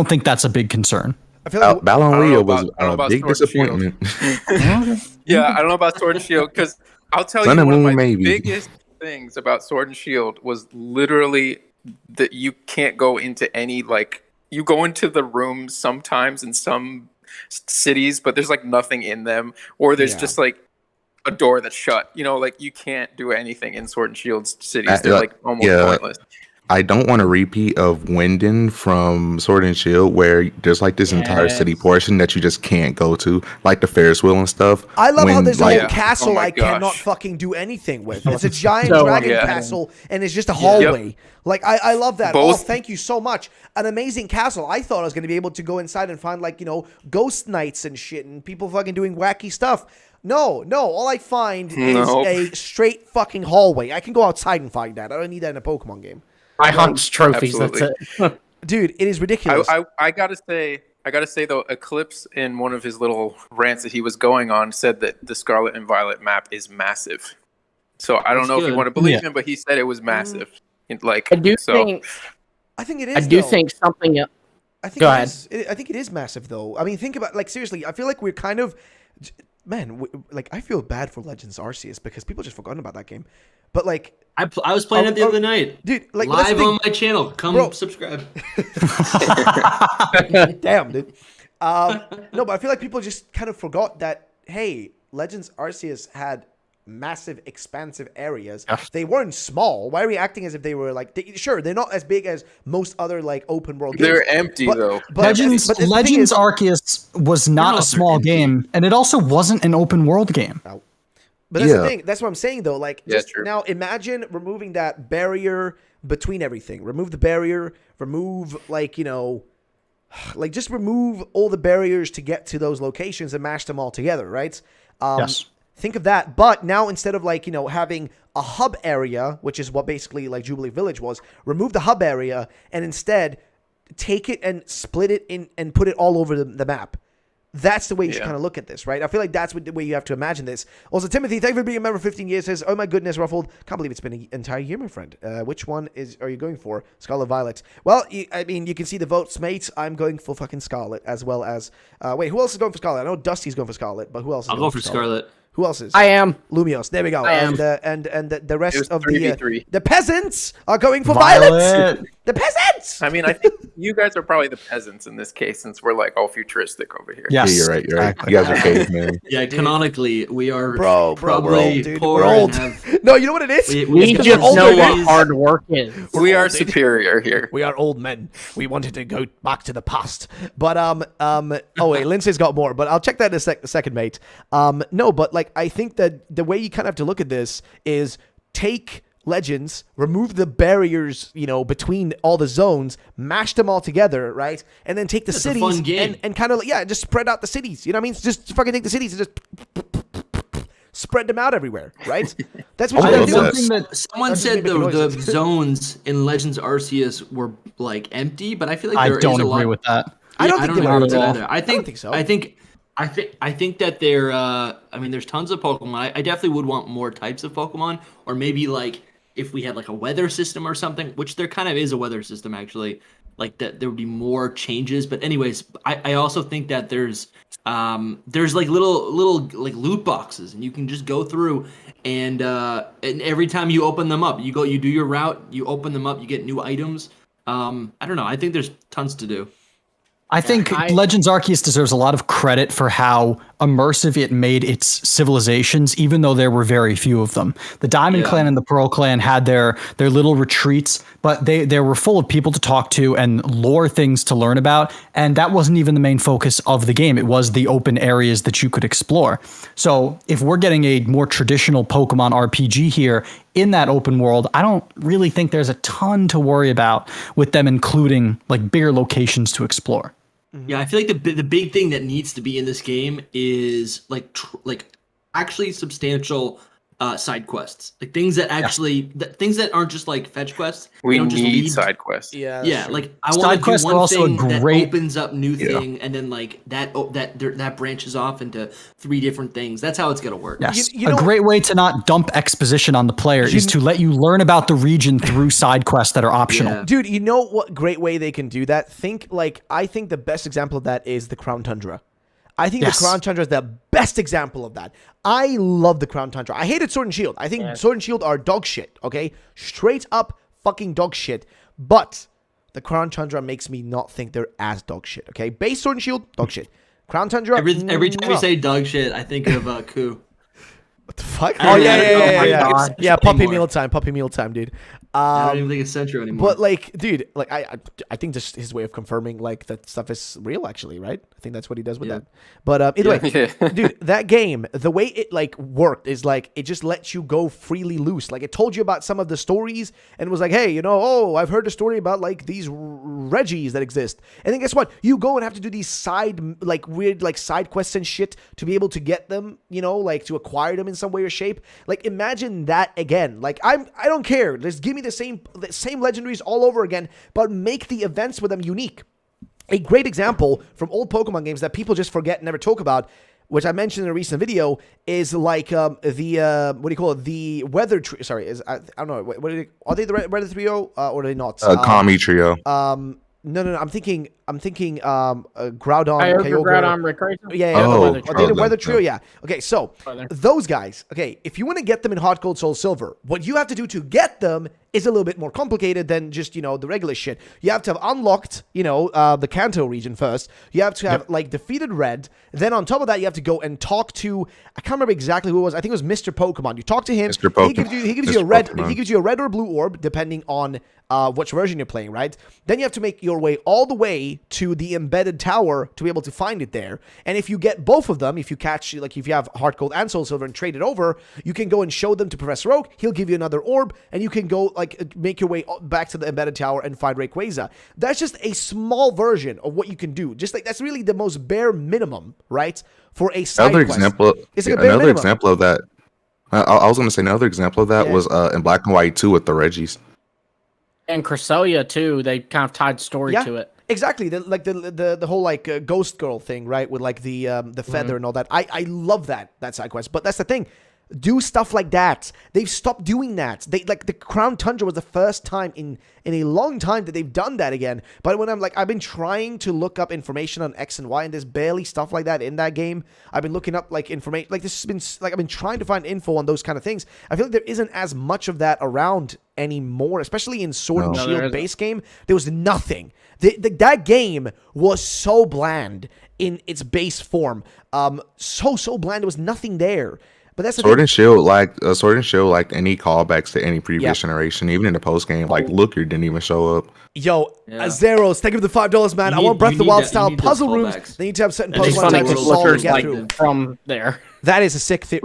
think that's a big concern. I feel like Balanria was I don't know a about big Sword and Shield. disappointment. Yeah, I don't know about Sword and Shield because I'll tell Sun you and one of Moon, my maybe. biggest things about Sword and Shield was literally that you can't go into any, like, you go into the rooms sometimes in some cities, but there's like nothing in them, or there's just like a door that's shut. You know, like you can't do anything in Sword and Shield cities. They're like almost pointless. I don't want a repeat of Wyndon from Sword and Shield, where there's like this entire city portion that you just can't go to, like the Ferris wheel and stuff. I love how When, there's a like, whole castle Oh my I cannot gosh. fucking do anything with. It's a giant So dragon yeah. castle, and it's just a hallway. Like, I love that. Both- Oh, thank you so much. An amazing castle. I thought I was going to be able to go inside and find, like, you know, ghost knights and shit, and people fucking doing wacky stuff. No. All I find Nope. is a straight fucking hallway. I can go outside and find that. I don't need that in a Pokemon game. I hunt trophies. Absolutely. That's it. Dude, it is ridiculous. I gotta say though, Eclipse in one of his little rants that he was going on said that the Scarlet and Violet map is massive. So I don't That's know if good. you want to believe Yeah. him, but he said it was massive. Like I do so, think. I think it is. I do though. think something. I think Go it ahead. is- I think it is massive, though. I mean, think about, like, seriously. I feel like we're kind of, man. Like, I feel bad for Legends Arceus because people just forgotten about that game. But like, I was playing it the other night, dude, like that's the live thing. on my channel. Come Bro. subscribe. Damn, dude. No, but I feel like people just kind of forgot that. Hey, Legends Arceus had massive, expansive areas. They weren't small. Why are we acting as if they were like? Sure, they're not as big as most other like open world games. they're empty though. Legends the thing Legends is- Arceus was not No, a small they're empty. game, and it also wasn't an open world game. But that's the thing. That's what I'm saying, though. Like, just true. now imagine removing that barrier between everything. Remove the barrier. Remove, like, you know, like just remove all the barriers to get to those locations and mash them all together, right? Yes. Think of that. But now instead of, like, you know, having a hub area, which is what basically like Jubilee Village was, remove the hub area and instead take it and split it in and put it all over the map. That's the way you should kind of look at this, right? I feel like that's the way you have to imagine this. Also, Timothy, thank you for being a member for 15 years. Says, oh my goodness, Ruffled. Can't believe it's been an entire year, my friend. Which one are you going for? Scarlet, Violet? Well, I mean, you can see the votes, mate. I'm going for fucking Scarlet as well as... wait, who else is going for Scarlet? I know Dusty's going for Scarlet, but who else is I'll going go for Scarlet. Who else is? I am. Lumios. There we go. I am. And the rest of 3v3. the peasants are going for Violet. The peasants. I mean, I think you guys are probably the peasants in this case, since we're like all futuristic over here. Yes. Yeah, you're right. You're right. You guys are cavemen. Yeah, canonically, we are Bro, probably we're old, dude. poor We're old. and have- No, you know what it is? We Because just we're older know days. what hard work is. We are old, dude. superior here. We are old men. We wanted to go back to the past. But oh wait, Lindsay's got more, but I'll check that in a second, mate. No, but like I think that the way you kind of have to look at this is take Legends, remove the barriers, you know, between all the zones, mash them all together, right? And then take the It's a cities fun game. and kind of just spread out the cities. You know what I mean? Just fucking take the cities and just spread them out everywhere, right? That's what I you gotta love do. that. Someone That's said just me making the noises. zones in Legends Arceus were like empty, but I feel like I there don't is a agree lot. with that. I don't think they agree were with that at all. either. I don't think so. I think that they're. I mean, there's tons of Pokemon. I definitely would want more types of Pokemon, or maybe like if we had like a weather system or something, which there kind of is a weather system actually. Like that, there would be more changes. But anyways, I also think that there's like little like loot boxes, and you can just go through and every time you open them up, you do your route, you open them up, you get new items. I don't know. I think there's tons to do. I think Legends Arceus deserves a lot of credit for how immersive it made its civilizations, even though there were very few of them. The Diamond Clan and the Pearl Clan had their little retreats, but they were full of people to talk to and lore things to learn about, and that wasn't even the main focus of the game. It was the open areas that you could explore. So if we're getting a more traditional Pokemon RPG here in that open world, I don't really think there's a ton to worry about with them including like bigger locations to explore. Yeah, I feel like the big thing that needs to be in this game is like actually substantial side quests, like things that actually things that aren't just like fetch quests. We don't just need lead. side quests. Yeah, Yeah, like I Side want to do quests are one also a thing that great- opens up new thing, and then like that branches off into 3 different things. That's how it's gonna work. Yes. You A know- great way to not dump exposition on the player is to let you learn about the region through side quests that are optional. Yeah. Dude, you know what great way they can do that? I think the best example of that is the Crown Tundra. I think Yes. the Crown Tundra is the best example of that. I love the Crown Tundra. I hated Sword and Shield. I think Sword and Shield are dog shit, okay? Straight up fucking dog shit. But the Crown Tundra makes me not think they're as dog shit, okay? Base Sword and Shield, dog shit. Crown Tundra, Every time you mwah. say dog shit, I think of Ku. What the fuck? I Oh, don't yeah, even- yeah, oh yeah, my yeah. God. Yeah, puppy Anymore. meal time, dude. I don't even think it's Central anymore. But like, dude, like I think just his way of confirming like that stuff is real, actually, right? I think that's what he does with that. But either way, dude, that game, the way it like worked is like it just lets you go freely loose. Like it told you about some of the stories and was like, hey, you know, oh, I've heard a story about like these Reggies that exist, and then guess what? You go and have to do these side like weird like side quests and shit to be able to get them, you know, like to acquire them in some way or shape. Like imagine that again. Like I don't care. Just give me the same legendaries all over again, but make the events with them unique. A great example from old Pokemon games that people just forget and never talk about, which I mentioned in a recent video, is like what do you call it? The weather trio. Sorry, I don't know. What are they? The weather trio or are they not? Kami trio. No. I'm thinking. Groudon, Kyogre, Kyogre. Groudon, Rayquaza? Yeah. Oh, Are they the Groudon, weather trio? yeah. Yeah. Okay, so Brother. those guys. Okay, if you want to get them in Heart Gold, Soul Silver, what you have to do to get them is a little bit more complicated than just the regular shit. You have to have unlocked the Kanto region first. You have to have like defeated Red. Then on top of that, you have to go and talk to I can't remember exactly who it was. I think it was Mr. Pokemon. You talk to him. Mr. Pokemon. He gives Mr. you a red. Pokemon. He gives you a red or blue orb depending on which version you're playing. Right. Then you have to make your way all the way way to the embedded tower to be able to find it there. And if you get both of them, if you catch, like if you have Heart Gold and Soul Silver and trade it over, you can go and show them to Professor Oak. He'll give you another orb, and you can go like make your way back to the embedded tower and find Rayquaza. That's just a small version of what you can do. Just like that's really the most bare minimum, right? For a side Another quest. example. It's like Another example of that. I was going to say another example of that was in Black and White 2 with the Reggies. And Cresselia too. They kind of tied story to it. Exactly, the whole like ghost girl thing, right? With like the feather and all that. I love that side quest. But that's the thing. Do stuff like that. They've stopped doing that. They like the Crown Tundra was the first time in a long time that they've done that again. But when I've been trying to look up information on X and Y, and there's barely stuff like that in that game. I've been looking up like information, like this has been like I've been trying to find info on those kind of things. I feel like there isn't as much of that around anymore, especially in Sword and Shield base game. There was nothing. That game was so bland in its base form. So bland. There was nothing there. But that's Sword and Shield lacked any callbacks to any previous generation, even in the post game. Like Looker didn't even show up. Yo, Zeros, thank you for the $5, man. I want Breath of the Wild style puzzle rooms. They need to have certain puzzle types to solve and get through. From there. That is a sick thing.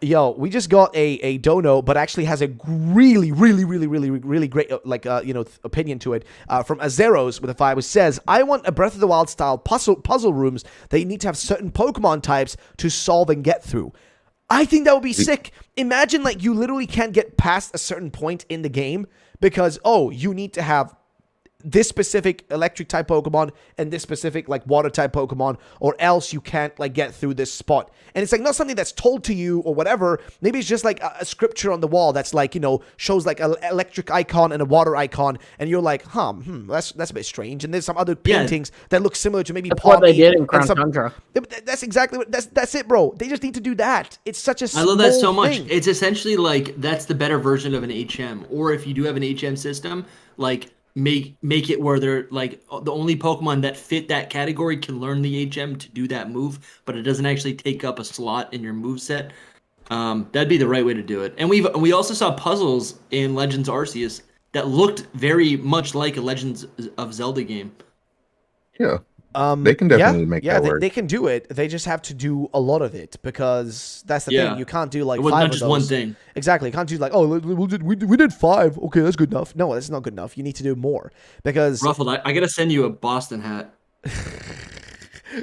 Yo, we just got a dono, but actually has a really great opinion to it from Azeros with a 5, which says, I want a Breath of the Wild style puzzle rooms that you need to have certain Pokemon types to solve and get through. I think that would be sick. Imagine like you literally can't get past a certain point in the game because, you need to have this specific electric type Pokemon and this specific like water type Pokemon, or else you can't like get through this spot. And it's like not something that's told to you or whatever. Maybe it's just like a scripture on the wall that's like, shows like an electric icon and a water icon, and you're like, that's a bit strange. And there's some other paintings that look similar to maybe that's what they did in Crown Tundra. That's exactly what that's it, bro. They just need to do that. It's such a small I love that so much. thing. It's essentially like that's the better version of an HM, or if you do have an HM system, like make it where they're like the only Pokemon that fit that category can learn the HM to do that move, but it doesn't actually take up a slot in your moveset. That'd be the right way to do it. And we also saw puzzles in Legends Arceus that looked very much like a Legends of Zelda game. Yeah. They can definitely make that work. They can do it. They just have to do a lot of it because that's the thing. You can't do like 5 not of just those. one thing. Exactly. You can't do like, we did 5. Okay, that's good enough. No, that's not good enough. You need to do more because. Ruffled, I gotta send you a Boston hat.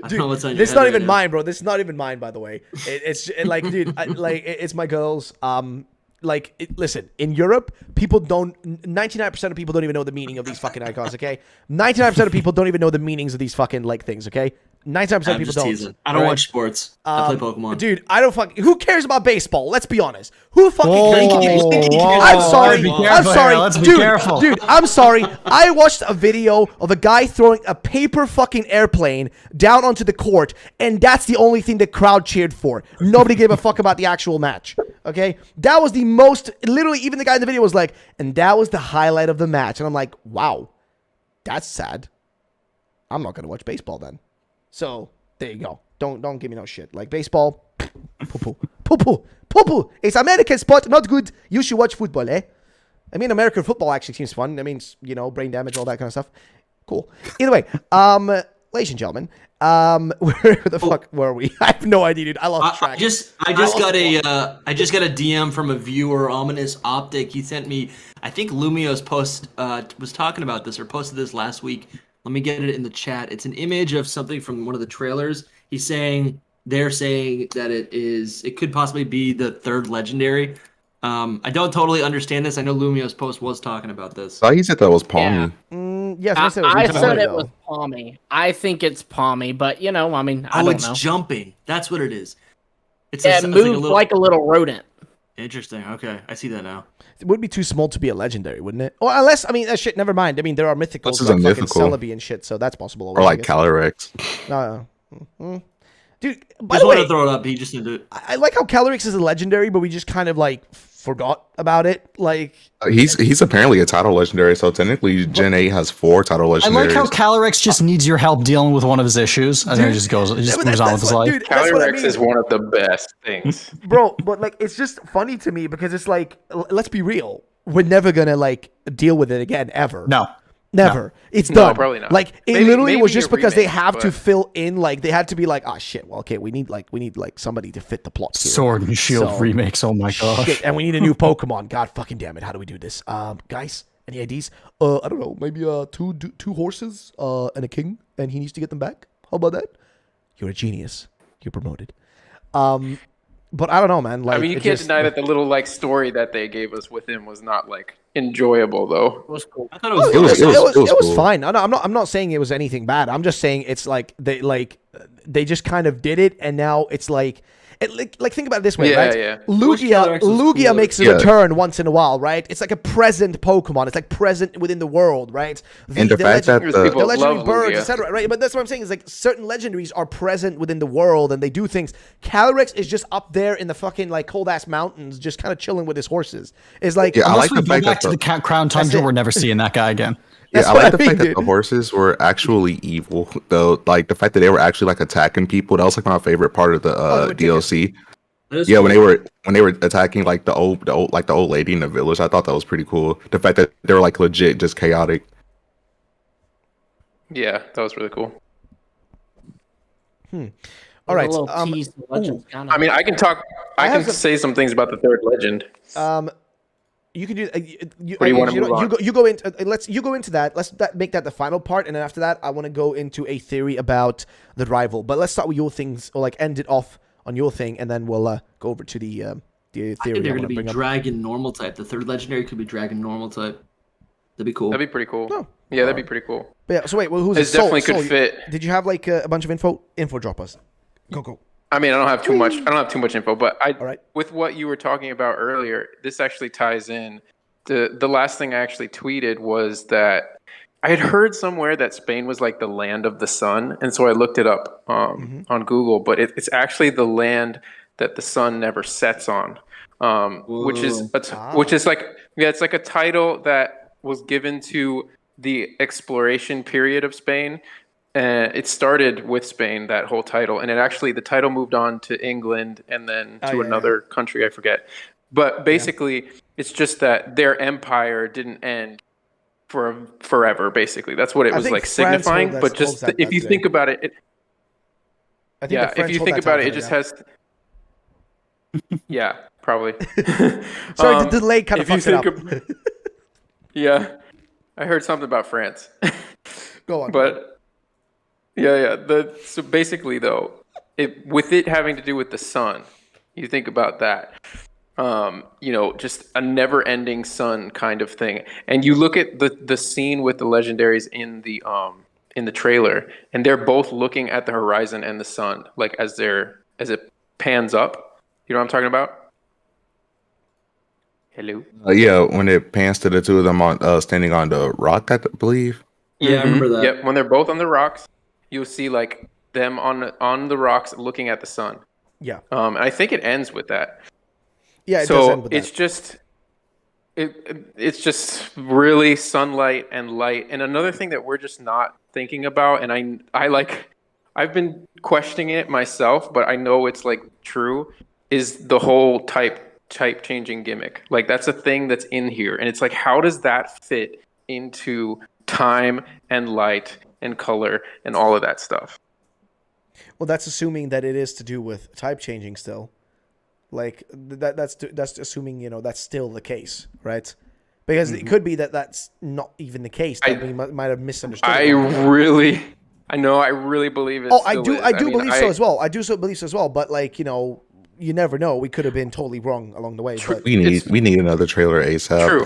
Dude, this is not even mine, bro. This is not even mine, by the way. It's it's my girl's. Listen, in Europe, people don't. 99% of people don't even know the meaning of these fucking icons. Okay, 99% of people don't even know the meanings of these fucking like things. Okay, 99% of people don't. Teasing. I don't watch sports. I play Pokemon. Dude, I don't fucking. Who cares about baseball? Let's be honest. Who fucking cares? I'm sorry. I'm sorry. Let's be careful. Dude, I'm sorry. I watched a video of a guy throwing a paper fucking airplane down onto the court, and that's the only thing the crowd cheered for. Nobody gave a fuck about the actual match. Okay, that was the most. Literally, even the guy in the video was like, and that was the highlight of the match. And I'm like, wow, that's sad. I'm not gonna watch baseball then. So there you go. Don't give me no shit. Like baseball, poo-poo. It's American sport, not good. You should watch football, eh? I mean, American football actually seems fun. I mean, brain damage, all that kind of stuff. Cool. Either way, ladies and gentlemen, where the fuck were we? I have no idea, dude. I lost track. I just got a DM from a viewer, Ominous Optic. He sent me, I think Lumio's post was talking about this or posted this last week. Let me get it in the chat. It's an image of something from one of the trailers. They're saying that it could possibly be the 3rd legendary. I don't totally understand this. I know Lumio's post was talking about this. Oh, he said that was Palmy. Yes, I said it was Palmy. I think it's Palmy, but I don't know. It's jumping. That's what it is. It moves like a little rodent. Interesting. Okay, I see that now. It would be too small to be a legendary, wouldn't it? Or unless, shit, never mind. I mean, there are mythicals like fucking Celebi and shit, so that's possible. Or like Calyrex. Dude, by the way, to throw it up. He just didn't do it. I like how Calyrex is a legendary, but we just kind of like forgot about it. Like he's apparently a title legendary, so technically Gen 8 has 4 title legendaries. I like how Calyrex just needs your help dealing with one of his issues, and then he just moves on with his life. Dude, Calyrex is one of the best things, bro. But like, it's just funny to me because it's like, let's be real, we're never gonna like deal with it again ever. No. Never. It's No, done. probably not. Like it Maybe- literally maybe was just a because they remake, have to but- fill in. Like they had to be like, oh shit. Well, okay, we need like somebody to fit the plot here. Sword and Shield So- remakes. Oh my gosh. Shit, and we need a new Pokemon. God fucking damn it! How do we do this? Guys, any ideas? I don't know. Maybe two horses, and a king, and he needs to get them back. How about that? You're a genius. You're promoted. But I don't know, man. Like, I mean, you it can't just- deny that the little like story that they gave us with him was not like enjoyable though. It was cool. I thought it was. It was cool. fine. I'm not saying it was anything bad. I'm just saying it's like they just kind of did it, and now it's like. Like think about it this way, Yeah, right? yeah. Lugia Calyrex was Lugia cooler. makes a Yeah. return once in a while, right? It's like a present Pokemon. It's like present within the world, right? And the fact that the People legendary love birds, Lugia. etc. Right? But that's what I'm saying is like certain legendaries are present within the world and they do things. Calyrex is just up there in the fucking like cold ass mountains, just kind of chilling with his horses. It's like Yeah, I Unless like we the go fact back that to the Crown Tundra, it. we're never seeing that guy again. Yeah, That's I what like I the fact mean, that the dude. horses were actually evil, though. Like the fact that they were actually like attacking people. That was like my favorite part of the they were DLC. That is Yeah, cool. when they were attacking like the old lady in the village, I thought that was pretty cool. The fact that they were like legit just chaotic. Yeah, that was really cool. all right. A little tease the Legends kinda- I mean, I can talk. I have can some- say some things about the third legend. You can do. Or do you wanna move on? You go into. You go into that. Let's make that the final part, and then after that, I want to go into a theory about the rival. But let's start with your things, or like end it off on your thing, and then we'll go over to the I theory. think they're wanna going to be bring up. Dragon Normal type. The third legendary could be Dragon Normal type. That'd be cool. That'd be pretty cool. Oh. Yeah, that'd be pretty cool. But yeah. So wait, well, who's It it? Soul, definitely could Soul, fit. Did you have like a bunch of info? Info drop us. Go. I mean, I don't have too much. I don't have too much info, but All right. with what you were talking about earlier, this actually ties in. The last thing I actually tweeted was that I had heard somewhere that Spain was like the land of the sun, and so I looked it up on Google. But it's actually the land that the sun never sets on, which is like it's like a title that was given to the exploration period of Spain. It started with Spain, that whole title, and the title moved on to England and then to another country, I forget. But basically, it's just that their empire didn't end for forever. Basically, that's what it was think like France signifying. holds But that just if you today. think about it, I think the if French you hold think that about title it, it just today, has. Yeah, probably. Sorry, the delay kind of if you fucked it up. think yeah, I heard something about France. Go on. But so basically though, with it having to do with the sun, you think about that. Just a never-ending sun kind of thing. And you look at the scene with the legendaries in the trailer, and they're both looking at the horizon and the sun, like as it pans up. You know what I'm talking about? Hello. Yeah, when it pans to the two of them on standing on the rock, I believe. Yeah, I remember that. Yep, when they're both on the rocks, you'll see like them on the rocks looking at the sun. Yeah. And I think it ends with that. Yeah, it does So end with it's that. just it's just really sunlight and light. And another thing that we're just not thinking about, and I've been questioning it myself, but I know it's like true, is the whole type changing gimmick. Like that's a thing that's in here, and it's like, how does that fit into time and light and color and all of that stuff? Well, that's assuming that it is to do with type changing still. Like that's assuming that's still the case, right? Because it could be that that's not even the case. That we might have misunderstood. I really believe it. I do believe so as well. I do so believe so as well. But like you never know. We could have been totally wrong along the way. But We need another trailer ASAP. True.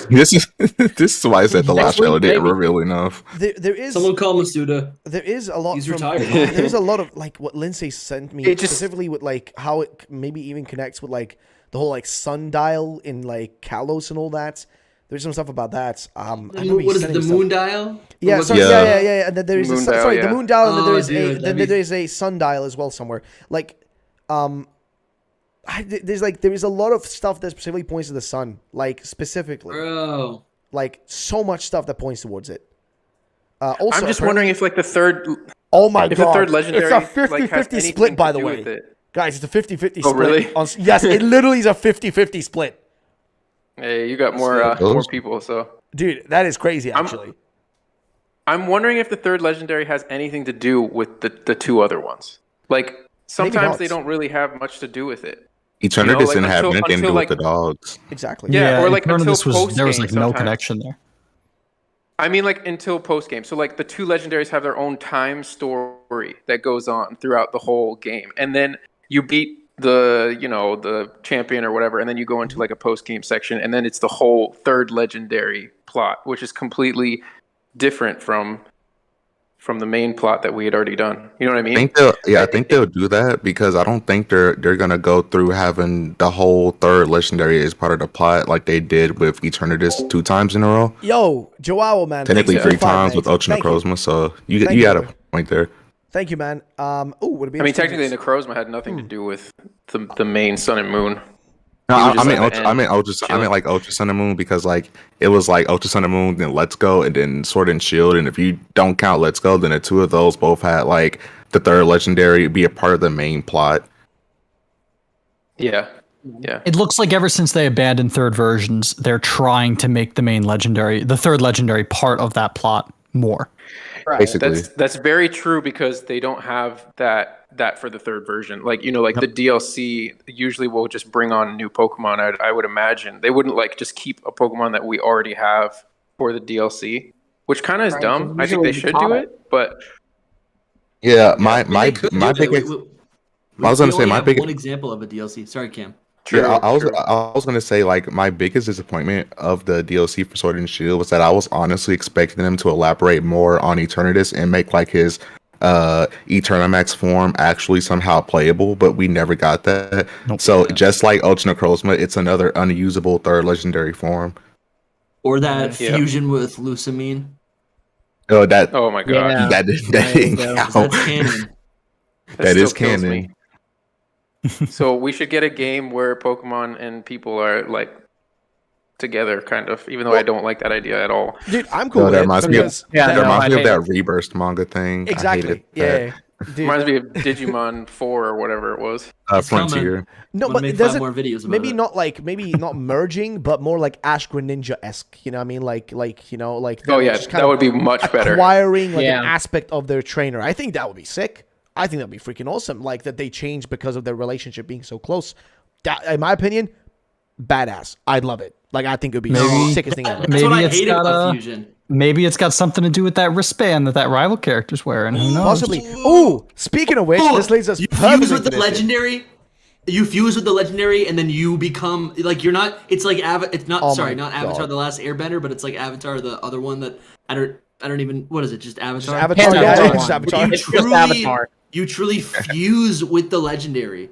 This is why I said the last week, trailer didn't maybe. reveal enough. there is Someone call Masuda. there is a lot. He's from, retired. There's a lot of like what Lindsay sent me It just- specifically with like how it maybe even connects with like the whole like sundial in like Kalos and all that. There's some stuff about that. I remember you What is it, sending the me stuff. moon dial? Yeah, Or what- sorry, Yeah. yeah. And then there is Moon the dial, the yeah. moon dial, and then Oh, there is dude, there is a sundial as well somewhere. Like, there is a lot of stuff that specifically points to the sun, like specifically, Bro. like so much stuff that points towards it. Also, I'm just wondering if like the third, oh my if god, the third legendary it's a like, has 50-50 anything split, by to the do way, with it. guys. It's a 50-50 split. Oh, really? Yes, it literally is a 50-50 split, Hey, you got more Those- more people, so dude. That is crazy, actually. I'm wondering if the third legendary has anything to do with the two other ones. Like sometimes they don't really have much to do with it. Eternatus like, didn't have anything to do like, with the dogs. Exactly. Yeah, or like until there was like no sometimes. connection there. I mean, like until post game. So like the two legendaries have their own time story that goes on throughout the whole game, and then you beat the champion or whatever, and then you go into like a post game section, and then it's the whole third legendary plot, which is completely different from the main plot that we had already done. You know what I mean? I think they'll do that because I don't think they're gonna go through having the whole third legendary as part of the plot like they did with Eternatus 2 times in a row. Yo, Joao, man. Technically thanks for 3 the 5, times mate. with Ultra Thank you. Necrozma, so you Thank got you. a point there. Thank you, man. Would it be? I mean, interesting technically, to- Necrozma had nothing to do with the main Sun and Moon. No, He was I just mean at the end I meant like Ultra Sun and Moon because like it was like Ultra Sun and Moon, then Let's Go, and then Sword and Shield. And if you don't count Let's Go, then the two of those both had like the third legendary be a part of the main plot. Yeah. It looks like ever since they abandoned third versions, they're trying to make the third legendary part of that plot more. Basically. That's very true because they don't have that for the third version. Like, the DLC usually will just bring on new Pokemon. I would imagine they wouldn't like just keep a Pokemon that we already have for the DLC, which kind of is dumb. I think they should do it, but Yeah, my biggest. I was gonna say my biggest. One example of a DLC. Sorry, Cam. Yeah, I was gonna say like my biggest disappointment of the DLC for Sword and Shield was that I was honestly expecting them to elaborate more on Eternatus and make like his Eternamax form actually somehow playable, but we never got that. Nope. So just like Ultra Necrozma, it's another unusable third legendary form. Or that fusion with Lusamine. Oh, that! Oh my god, Yeah. that didn't count. That's canon. That is still kills canon. me. So we should get a game where Pokemon and people are like together, kind of. Even though I don't like that idea at all. Dude, I'm cool No, with that it reminds me of because that reminds me of hate that Rebirth manga thing. I exactly. hated Yeah. that. Dude. Reminds me of Digimon 4 or whatever it was. Frontier. No, Wanna but make there's 5 more videos about maybe it. maybe not merging, but more like Ash Greninja-esque. You know what I mean? Like Oh yeah, just kind that of would be much better. acquiring like Yeah. an aspect of their trainer. I think that would be sick. I think that'd be freaking awesome. Like that they changed because of their relationship being so close. That, in my opinion, badass. I'd love it. Like I think it would be the sickest thing ever. That's Maybe what I it's hated got about a- fusion. Maybe it's got something to do with that wristband that rival character's wearing. Who knows? Possibly. Ooh, speaking of which, this leads us You perfectly fuse with to the this. legendary. You fuse with the legendary, and then you become like you're not. It's like It's not. Oh sorry, my not Avatar: God. The Last Airbender, but it's like Avatar, the other one that I don't even. What is it? Just Avatar. Just Avatar. Yeah, Yeah, Avatar just one. Avatar. You It's just Avatar. You truly fuse with the legendary.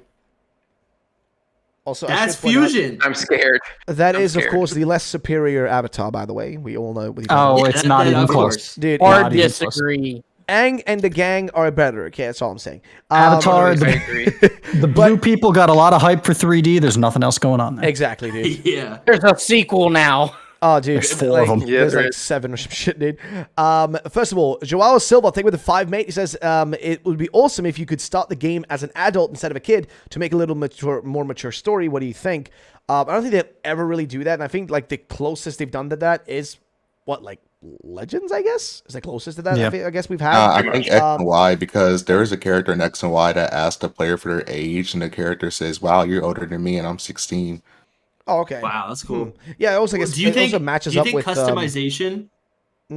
Also, I That's should point out, fusion. I'm scared. That I'm is, of scared. course, the less superior Avatar. By the way, we all know. Oh, Yeah, it's that- not that, even of close. course. dude. Or Not even close. disagree. Aang and the gang are better. Okay, that's all I'm saying. Avatar, I the, agree. the blue people got a lot of hype for 3D. There's nothing else going on there. Exactly, dude. Yeah. There's a sequel now. Oh, dude. There's 4 like, of them. Yeah, there's there like is. 7 or some shit, dude. First of all, Joao Silva, thing with the 5, mate. He says, it would be awesome if you could start the game as an adult instead of a kid to make a little more mature story. What do you think? I don't think they'll ever really do that. And I think like the closest they've done to that is what, like Legends, I guess? Is the closest to that Yeah. I guess we've had. I think X and Y because there is a character in X and Y that asks the player for their age, and the character says, "Wow, you're older than me, and I'm 16." Oh, okay. Wow, that's cool. Yeah, also I guess Do you it think? also matches do you up think with customization? what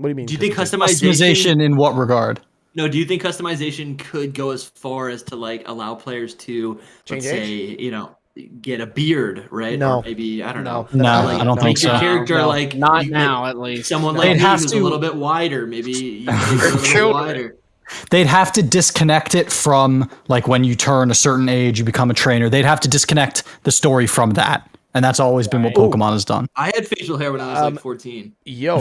do you mean? Do you think customization? Customization in what regard? No, do you think customization could go as far as to like allow players to, Change let's say, get a beard, right? No. Or maybe I don't know. No, Like, I don't think make your so. character No, like not you- now, at least. Someone No. like They'd me have who's to- a little bit wider. Maybe you make it a little bit wider. They'd have to disconnect it from like when you turn a certain age, you become a trainer. They'd have to disconnect the story from that. And that's always been what Pokemon has done. I had facial hair when I was like 14. Yo.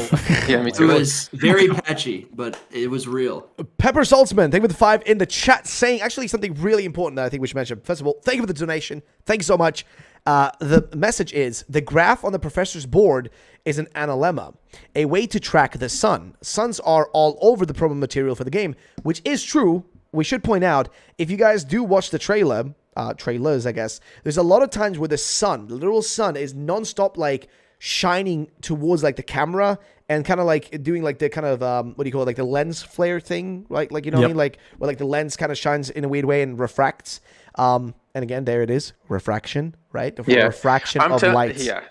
Yeah, me It too. was very patchy, but it was real. Pepper Saltzman, thank you for the 5 in the chat, saying actually something really important that I think we should mention. First of all, thank you for the donation. Thank you so much. The message is, the graph on the professor's board is an analemma, a way to track the sun. Suns are all over the promo material for the game, which is true. We should point out, if you guys do watch the trailer, trailers, I guess, there's a lot of times where the sun, the literal sun, is non-stop like shining towards like the camera and kind of like doing like the kind of what do you call it, like the lens flare thing, right? Like, you know what I mean, like where like the lens kind of shines in a weird way and refracts. And again, there it is, refraction, right? The refraction of light. Yeah.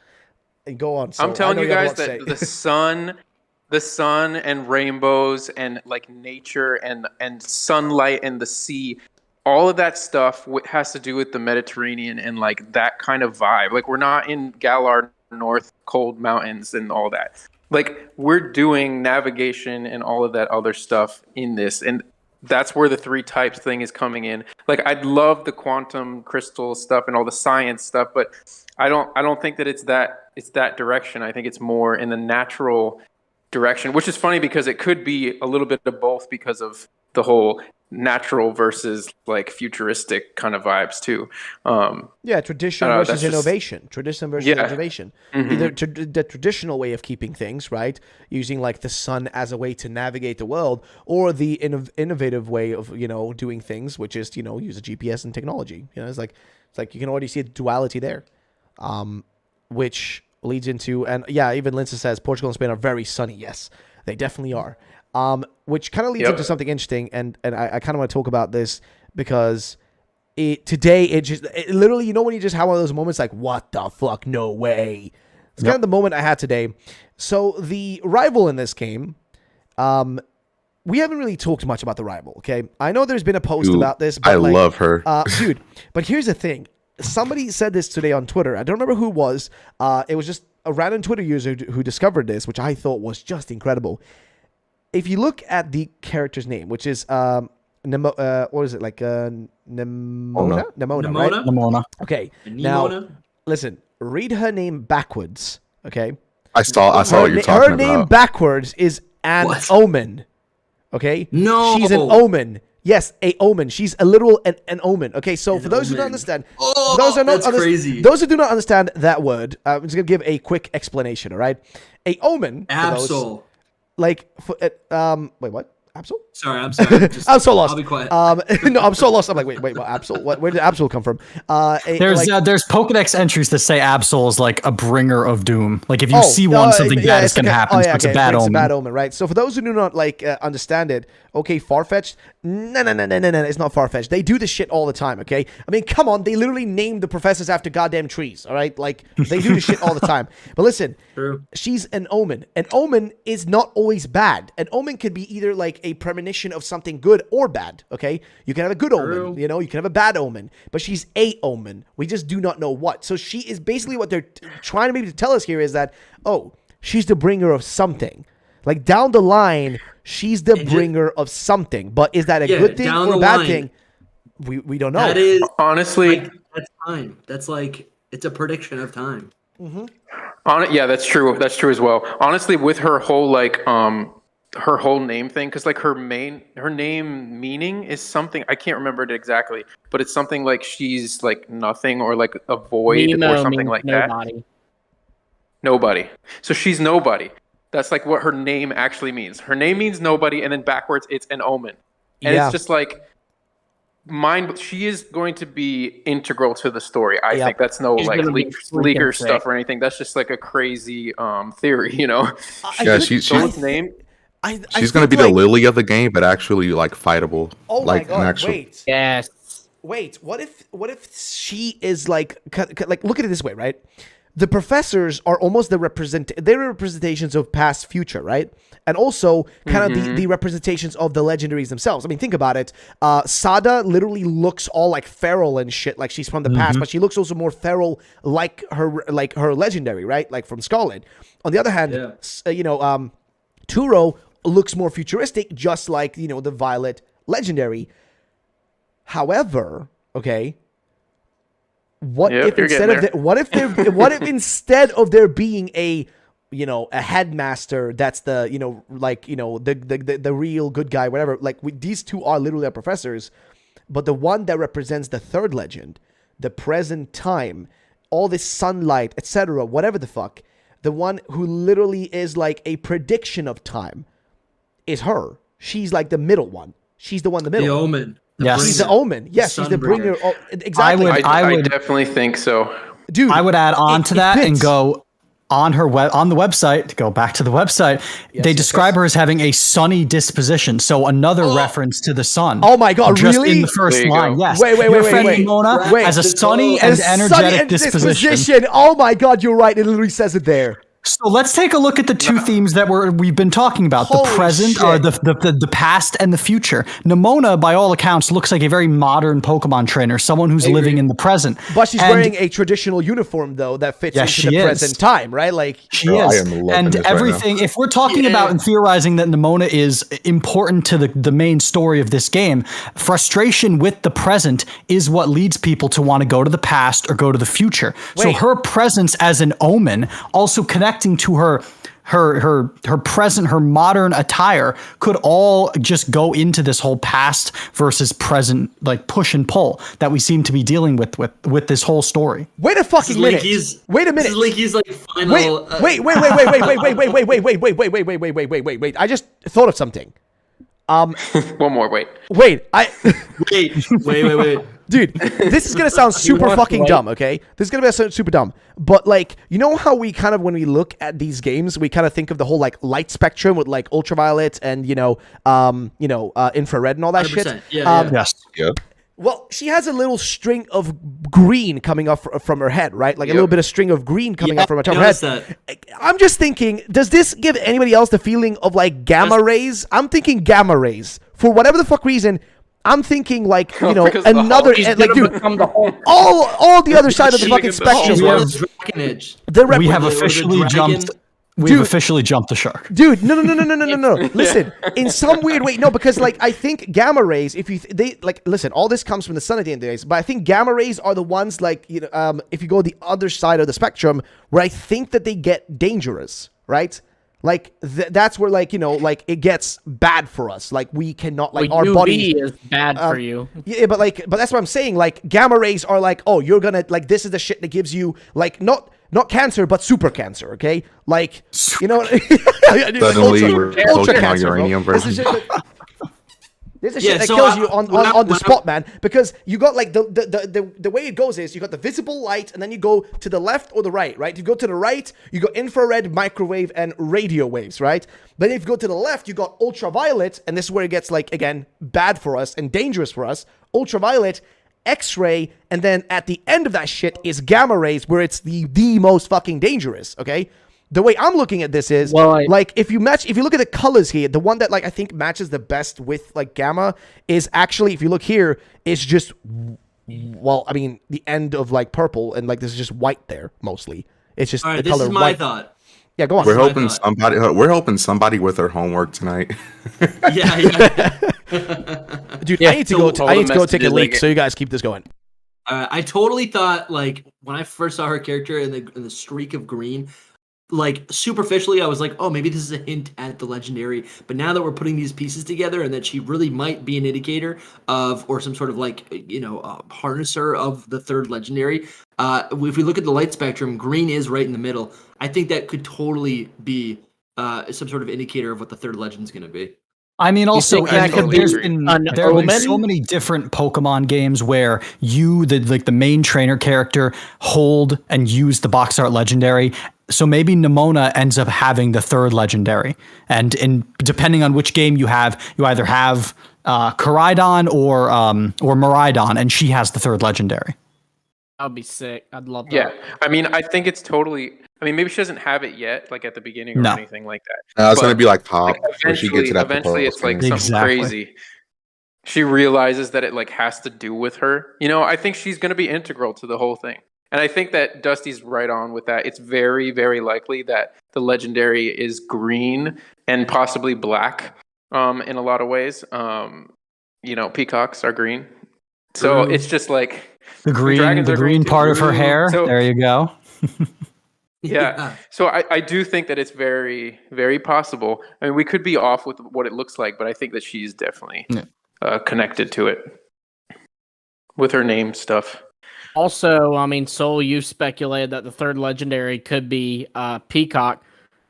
And go on. I'm telling you guys that the sun and rainbows and like nature and sunlight and the sea, all of that stuff has to do with the Mediterranean and like that kind of vibe. Like we're not in Galar North cold mountains and all that. Like we're doing navigation and all of that other stuff in this, and that's where the 3 types thing is coming in. Like I'd love the quantum crystal stuff and all the science stuff, but I don't think that it's that direction. I think it's more in the natural direction, which is funny because it could be a little bit of both because of the whole natural versus like futuristic kind of vibes too. Tradition versus innovation. Tradition versus innovation. Either the traditional way of keeping things, right, using like the sun as a way to navigate the world, or the innovative way of, you know, doing things, which is, you know, use a GPS and technology. You know, it's like you can already see the duality there, which leads into, and even Lindsay says Portugal and Spain are very sunny. Yes, they definitely are. Which kind of leads into something interesting, and I kind of want to talk about this because today it literally, you know, when you just have one of those moments like, what the fuck, no way. It's kind of the moment I had today. So the rival in this game, we haven't really talked much about the rival, okay? I know there's been a post about this, but I love her. Dude, but here's the thing. Somebody said this today on Twitter. I don't remember who it was. It was just a random Twitter user who discovered this, which I thought was just incredible. If you look at the character's name, which is what is it, like Nemona, right? Nemona. Okay. Now, listen. Read her name backwards. Okay. I saw what you're talking about. Her name backwards is an omen. Okay. No, she's an omen. Yes, a omen. She's a literal an omen. Okay, so for those who don't understand, crazy. Those who do not understand that word, I'm just gonna give a quick explanation. All right, a omen. Absol. Like, wait, what? Absol? Sorry, I'm sorry. I'm so lost. I'll be quiet. No, I'm so lost. I'm like, wait, what? Absol? Where did Absol come from? There's Pokedex entries that say Absol is like a bringer of doom. Like if you see one, something bad is gonna happen. So it's a bad omen. It's a bad omen, right? So for those who do not understand it, okay, far-fetched. No, it's not far-fetched. They do this shit all the time, okay? I mean, come on, they literally named the professors after goddamn trees, all right? Like, they do this shit all the time. But listen, she's an omen. An omen is not always bad. An omen could be either like a premonition of something good or bad, okay? You can have a good omen, you know? You can have a bad omen. But she's a omen. We just do not know what. So she is basically what they're trying to maybe tell us here is that, she's the bringer of something. Like, down the line, she's the bringer of something. But is that a good thing or a bad thing? We don't know. That is, honestly, that's time. That's like, it's a prediction of time. Mm-hmm. That's true. That's true as well. Honestly, with her whole her whole name thing, because like her name meaning is something, I can't remember it exactly, but it's something like she's like nothing or like a void or something like nobody. that. Nobody. So she's nobody. That's like what her name actually means. Her name means nobody, and then backwards it's an omen. And it's just like she is going to be integral to the story. I think that's no like leaker stuff or anything. That's just like a crazy theory, you know. She's going to be the Lily of the game, but actually like fightable. Oh like my God! actual... Wait. Yes. Wait. What if she is like look at it this way, right? The professors are almost they're representations of past, future, right? And also kind of the representations of the legendaries themselves. I mean, think about it. Sada literally looks all like feral and shit, like she's from the past, but she looks also more feral like her legendary, right? Like from Scarlet. On the other hand, Turo looks more futuristic, just like, the Violet legendary. However, okay, what if instead of there being a headmaster that's the the real good guy, whatever, like these two are literally our professors, but the one that represents the third legend, the present time, all this sunlight, etc., whatever the fuck, the one who literally is like a prediction of time is her. She's like the middle one. She's the one in the middle. The omen. Yes. She's the omen. Yes, she's the bringer. Exactly. I would definitely think so. Dude, I would add on to that and go, on the website, to go back to the website, they describe her as having a sunny disposition. So another reference to the sun. Oh my God, just really? in the first line. Go. Yes. Wait. Your friend Nimona Wait. has a sunny and energetic disposition. Oh my God, you're right. It literally says it there. So let's take a look at the two themes that we've been talking about: Holy the present, shit. or the past, and the future. Nimona, by all accounts, looks like a very modern Pokemon trainer, someone who's living in the present. But she's wearing a traditional uniform though that fits into the present time, right? Like she Girl, I is, am loving and this right everything. now. If we're talking about and theorizing that Nimona is important to the main story of this game, frustration with the present is what leads people to want to go to the past or go to the future. So her presence as an omen, also connecting to her present, her modern attire, could all just go into this whole past versus present, like push and pull that we seem to be dealing with this whole story. Wait a fucking minute. Wait a minute. This is Linky's like final. Wait. I just thought of something. One more. Wait. Wait. Wait. Dude, this is gonna sound super fucking dumb, okay? This is gonna sound super dumb. But like, you know how we kind of, when we look at these games, we kind of think of the whole like light spectrum with like ultraviolet and infrared and all that shit. Yeah. Yes. Yeah. Well, she has a little string of green coming up from her head, right? Like a little bit of string of green coming up from her top of her head. I'm just thinking, does this give anybody else the feeling of like gamma rays? I'm thinking gamma rays. For whatever the fuck reason, I'm thinking like, another, like, dude, all the other side of the fucking spectrum. We have officially jumped. We've officially jumped the shark. Dude, no. Listen, in some weird way, no, because like I think gamma rays, listen, all this comes from the sun at the end of the day, but I think gamma rays are the ones like, if you go the other side of the spectrum, where I think that they get dangerous, right? Like that's where like like it gets bad for us. Like we cannot like our UV body is bad for you. Yeah, but that's what I'm saying. Like gamma rays are like, oh, you're gonna like, this is the shit that gives you like not cancer but super cancer. Okay, like Suddenly we're talking about uranium version. This is shit that kills you on the spot, man. Because you got like the way it goes is you got the visible light, and then you go to the left or the right, right? You go to the right, you got infrared, microwave, and radio waves, right? But if you go to the left, you got ultraviolet, and this is where it gets like, again, bad for us and dangerous for us. Ultraviolet, X-ray, and then at the end of that shit is gamma rays, where it's the most fucking dangerous, okay? The way I'm looking at this is, like, if you look at the colors here, the one that, like, I think matches the best with, like, gamma is actually, if you look here, is just, well, I mean, the end of, like, purple, and, like, this is just white there, mostly. It's just the color white. This is my thought. Yeah, go on. We're hoping somebody with their homework tonight. Yeah. Dude, I need to go take a leak, so you guys keep this going. I totally thought, like, when I first saw her character in the streak of green, like, superficially, I was like, oh, maybe this is a hint at the legendary. But now that we're putting these pieces together and that she really might be an indicator of, or some sort of like, harnesser of the third legendary. If we look at the light spectrum, green is right in the middle. I think that could totally be some sort of indicator of what the third legend's going to be. I mean, also, there have been so many different Pokemon games where the main trainer character, hold and use the box art legendary. So maybe Nimona ends up having the third legendary, and depending on which game you either have Koraidon or Miraidon, and she has the third legendary. That would be sick. I'd love that. Yeah, I mean, I think it's totally. I mean, maybe she doesn't have it yet, like at the beginning or anything like that. It's going to be like Pop when she gets it at eventually, it's like something crazy. She realizes that it like has to do with her. I think she's going to be integral to the whole thing. And I think that Dusty's right on with that. It's very, very likely that the legendary is green and possibly black in a lot of ways. Peacocks are green. So it's just like the green part of her hair. So, there you go. Yeah. So I do think that it's very, very possible. I mean, we could be off with what it looks like, but I think that she's definitely connected to it with her name stuff. Also, I mean, Soul, you speculated that the third legendary could be Peacock.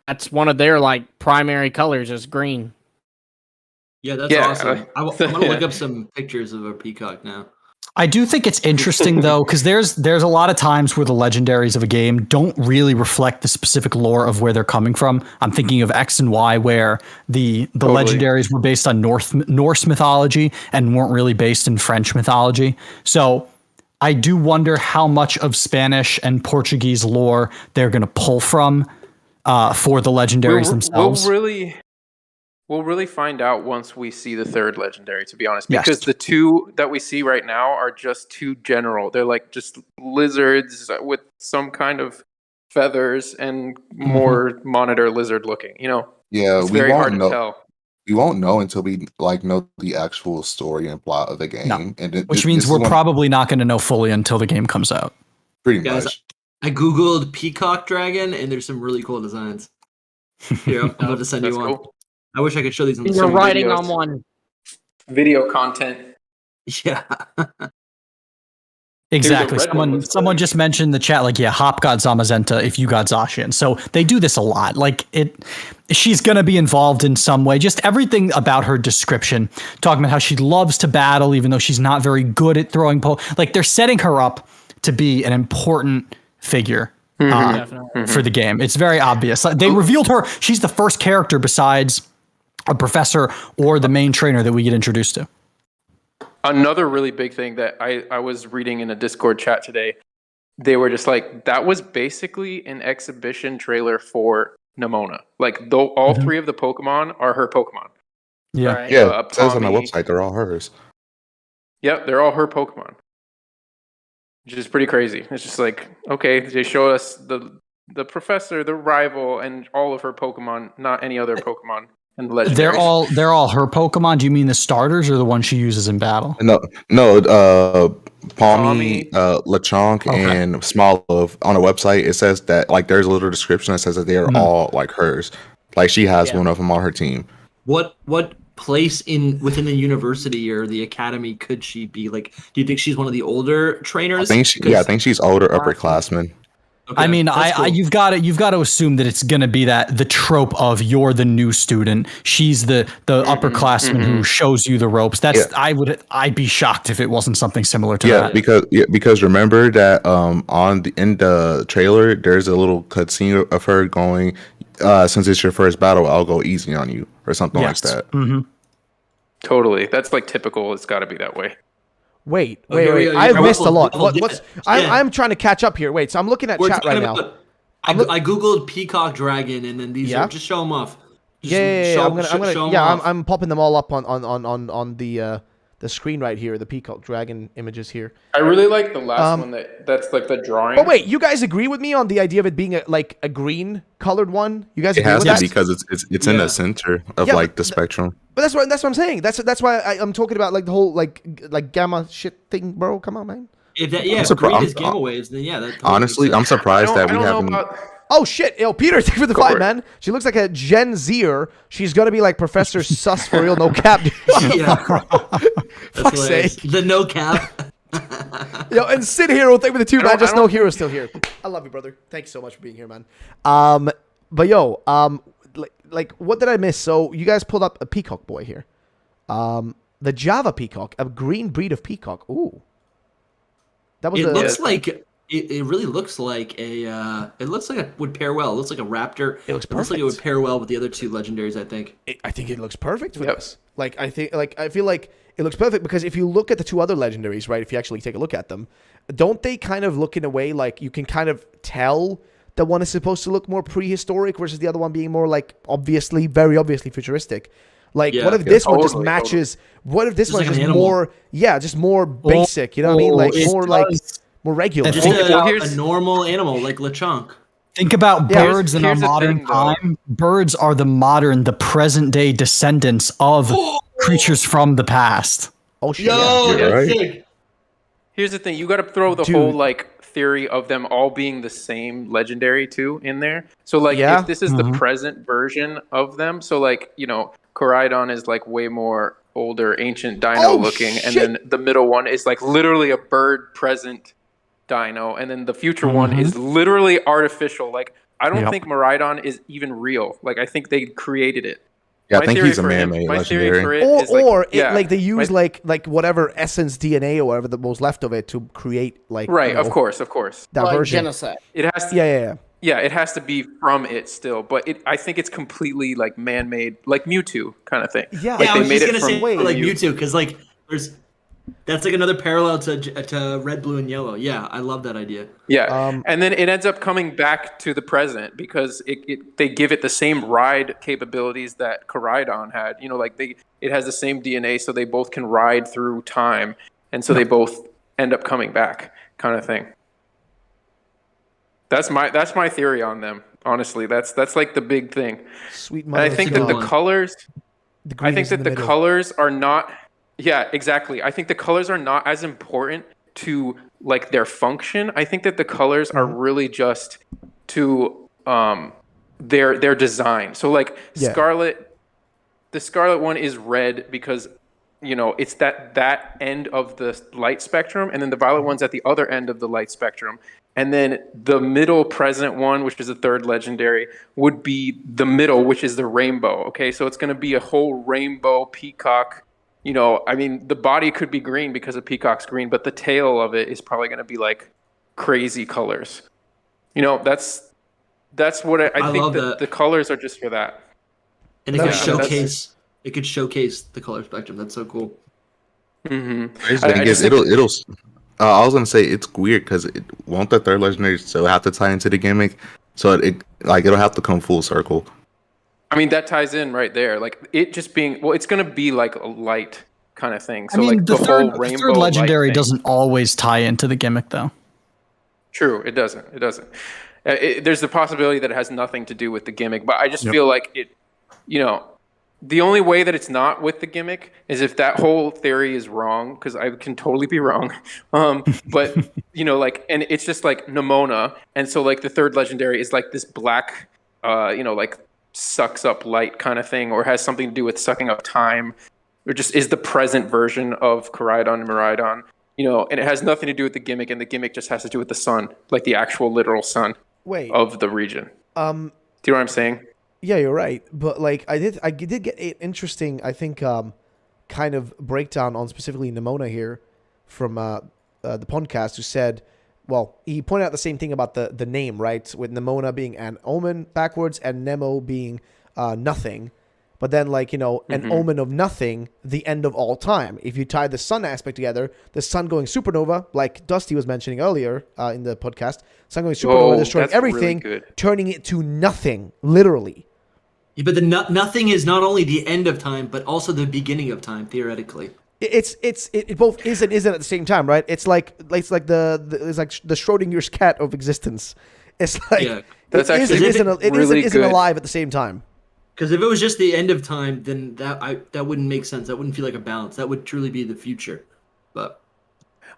That's one of their like primary colors is green. Yeah, that's awesome. I'm gonna look up some pictures of a peacock now. I do think it's interesting though, because there's a lot of times where the legendaries of a game don't really reflect the specific lore of where they're coming from. I'm thinking of X and Y, where the legendaries were based on Norse mythology and weren't really based in French mythology. So I do wonder how much of Spanish and Portuguese lore they're going to pull from for the legendaries themselves. We'll really find out once we see the third legendary, to be honest, because the two that we see right now are just too general. They're like just lizards with some kind of feathers and more monitor lizard looking, you know? Yeah, it's very hard to tell. We won't know until we know the actual story and plot of the game. No. Which means we're probably not going to know fully until the game comes out. Pretty much. I Googled peacock dragon and there's some really cool designs. Here, I'm about to send you one. Cool. I wish I could show these. You're writing on one. Video content. Yeah. Exactly. Someone just mentioned in the chat, like, yeah, Hop got Zamazenta if you got Zacian. So they do this a lot. Like she's gonna be involved in some way. Just everything about her description, talking about how she loves to battle, even though she's not very good at throwing like they're setting her up to be an important figure for the game. It's very obvious. They revealed her. She's the first character besides a professor or the main trainer that we get introduced to. Another really big thing that I was reading in a Discord chat today, they were just like, that was basically an exhibition trailer for Nimona. Like, though all three of the Pokemon are her Pokemon. Yeah. Right? Yeah, it says on the website they're all hers. Yep, they're all her Pokemon. Which is pretty crazy. It's just like, okay, they show us the professor, the rival, and all of her Pokemon, not any other Pokemon. And they're all her Pokemon. Do you mean the starters or the ones she uses in battle? No, Palmy, Lechonk, and Smoliv on a website. It says that, like, there's a little description that says that they are all like hers. Like, she has one of them on her team. What place within the university or the academy could she be? Like, do you think she's one of the older trainers? I think she's older upperclassmen. Okay, I mean, cool. You've got to assume that it's going to be the trope of you're the new student. She's the upperclassman who shows you the ropes. I'd be shocked if it wasn't something similar to that. Because remember that in the trailer there's a little cutscene of her going, since it's your first battle, I'll go easy on you or something like that. Mm-hmm. Totally, that's like typical. It's got to be that way. Wait. I've missed a lot. I'm trying to catch up here. Wait, so I'm looking at chat right now. I googled peacock dragon, and then these are just show them off. I'm popping them all up on the screen right here. The peacock dragon images here. I really like the last one that's like the drawing. But wait, you guys agree with me on the idea of it being a green colored one? You guys agree with that? Because it's in the center of like the spectrum. But that's what I'm saying. That's why I'm talking about like the whole like gamma shit thing, bro. Come on, man. If green is gamma waves, then yeah. That honestly, I'm surprised that we haven't. Oh shit! Yo, Peter, thank you for the fight, man. She looks like a Gen Zer. She's gonna be like Professor Sus for real, no cap. Fuck's sake. The no cap. Yo, and Sid Hero, thank you for the 2, man. Just no Hero's still here. I love you, brother. Thank you so much for being here, man. But yo, like what did I miss? So you guys pulled up a peacock boy here. The Java peacock, a green breed of peacock. Ooh. That was It really looks like it looks like it would pair well. It looks like a raptor. It looks perfect. It looks like it would pair well with the other two legendaries, I think. I think it looks perfect for this. I feel like it looks perfect because if you look at the two other legendaries, right, if you actually take a look at them, don't they kind of look in a way like you can kind of tell that one is supposed to look more prehistoric versus the other one being more like very obviously futuristic? Like, what if this one just matches? What if this one is just more, just more basic? You know what I mean? Like more regular. Just a normal animal like Lechonk. Think about birds in our modern time. Birds are the present day descendants of creatures from the past. Oh shit! Yo, right. Sick. Here's the thing: you got to throw the whole like theory of them all being the same legendary too in there. So like, if this is the present version of them, so like Koraidon is like way more older, ancient dino looking, and then the middle one is like literally a bird present dino, and then the future one is literally artificial. Like, I don't think Miraidon is even real. Like, I think they created it. Yeah, I My think theory he's a for him- man-made my theory for legendary. it is Like they use my- like whatever essence DNA or whatever the most left of it to create like right, you know, of course. that Like version. genocide. It has to, Yeah. yeah, it has to be from it still, but I think it's completely like man-made, like Mewtwo kind of thing. Yeah. Like Yeah, I they was made just it gonna from say Wait. like Mewtwo because like that's like another parallel to red, blue, and yellow. Yeah, I love that idea. Yeah, and then it ends up coming back to the present because they give it the same ride capabilities that Koraidon had. You know, like it has the same DNA, so they both can ride through time, and so they both end up coming back, kind of thing. That's my theory on them. Honestly, that's like the big thing. Sweet And mother. I think that the colors, I think that the colors are not. Yeah, exactly. I think the colors are not as important to like their function. I think that the colors are really just to their design. So like Scarlet, the Scarlet one is red because you know it's that end of the light spectrum, and then the Violet one's at the other end of the light spectrum. And then the middle present one, which is the third legendary, would be the middle, which is the rainbow. Okay, so it's going to be a whole rainbow peacock. You know, I mean, the body could be green because of peacock's green, but the tail of it is probably going to be like crazy colors. You know, that's what I think that the colors are just for that. And it could showcase the color spectrum. That's so cool. Mm-hmm. I guess it'll. I was gonna say it's weird because it won't the third legendary still have to tie into the gimmick, so it'll have to come full circle. I mean that ties in right there. Like it just being it's gonna be like a light kind of thing. So I mean, like the whole third rainbow legendary light thing. doesn't always tie into the gimmick, though. True, it doesn't. It doesn't. There's the possibility that it has nothing to do with the gimmick, but I just feel like it. You know, the only way that it's not with the gimmick is if that whole theory is wrong, because I can totally be wrong. But you know, like, and it's just like Nimona, and so like the third legendary is like this black, you know, like sucks up light kind of thing, or has something to do with sucking up time, or just is the present version of Koraidon and Miraidon. You know, and it has nothing to do with the gimmick, and the gimmick just has to do with the sun, like the actual literal sun of the region. Do you know what I'm saying? Yeah, you're right. But like I did get an interesting, I think, kind of breakdown on specifically Nimona here from the podcast, who said, well, he pointed out the same thing about the name, right? With Nimona being an omen backwards and Nemo being nothing. But then, like, you know, an omen of nothing, the end of all time. If you tie the sun aspect together, the sun going supernova, like Dusty was mentioning earlier in the podcast, sun going supernova, destroying everything, really turning it to nothing, literally. Yeah, but the nothing is not only the end of time, but also the beginning of time, theoretically. It both is and isn't at the same time, right? It's like the Schrodinger's cat of existence. It's like that's actually it isn't alive at the same time. Because if it was just the end of time, then that wouldn't make sense. That wouldn't feel like a balance. That would truly be the future. But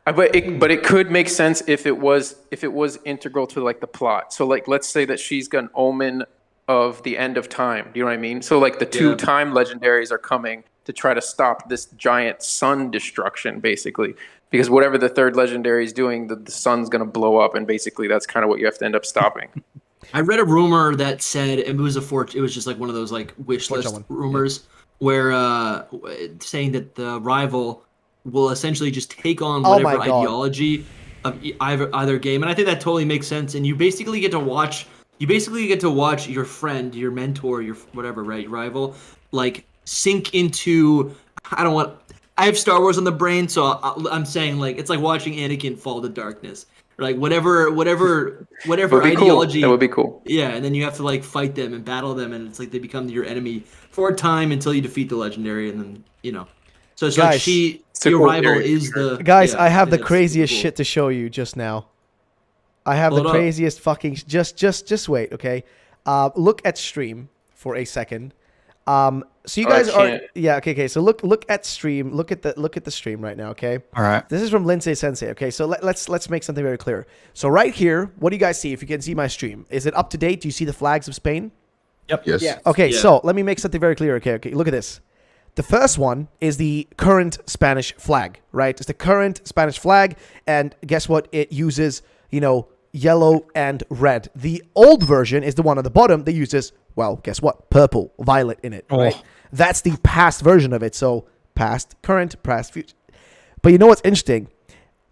it could make sense if it was integral to like the plot. So like let's say that she's got an omen of the end of time. Do you know what I mean? So like the two time legendaries are coming to try to stop this giant sun destruction, basically. Because whatever the third legendary is doing, the sun's gonna blow up, and basically that's kind of what you have to end up stopping. I read a rumor that said it was just like one of those like wish list rumors where saying that the rival will essentially just take on whatever ideology of either game, and I think that totally makes sense. And you basically get to watch your friend, your mentor, your whatever, right, your rival, like sink into. I have Star Wars on the brain, so I'm saying like it's like watching Anakin fall to darkness. Like whatever ideology. That would be cool. Yeah, and then you have to like fight them and battle them, and it's like they become your enemy for a time until you defeat the legendary, and then you know. So it's guys, like your rival is the guys. I have the craziest shit to show you just now. I have the craziest fucking. Just wait, okay. Look at stream for a second. So you guys okay. So look at stream. Look at the stream right now, okay? All right. This is from Lindsay Sensei, okay? So let's make something very clear. So right here, what do you guys see? If you can see my stream, is it up to date? Do you see the flags of Spain? Yep. Yes. Yeah. Okay. So let me make something very clear. Okay. Look at this. The first one is the current Spanish flag, right? It's the current Spanish flag, and guess what? It uses, yellow and red. The old version is the one on the bottom that uses, well, guess what? Purple, violet in it, right? That's the past version of it. So past, current, past, future. But you know what's interesting?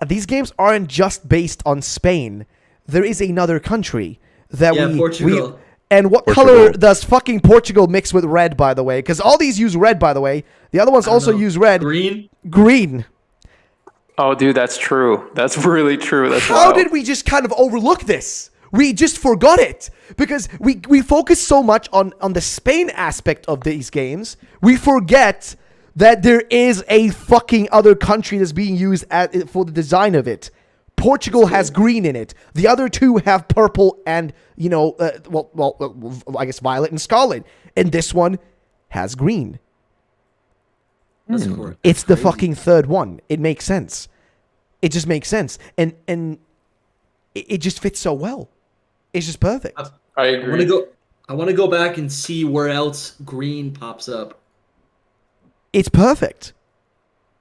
These games aren't just based on Spain. There is another country that Portugal. And what color does fucking Portugal mix with red, by the way? Because all these use red, by the way. The other ones also use red. Green. Oh, dude, that's true. That's really true. That's How did we just kind of overlook this? We just forgot it. Because we focus so much on the Spain aspect of these games. We forget that there is a fucking other country that's being used for the design of it. Portugal has green in it. The other two have purple and, I guess violet and scarlet. And this one has green. That's correct. It's the fucking third one. It makes sense. It just makes sense. And it just fits so well. It's just perfect. I agree. I want to go back and see where else green pops up. It's perfect.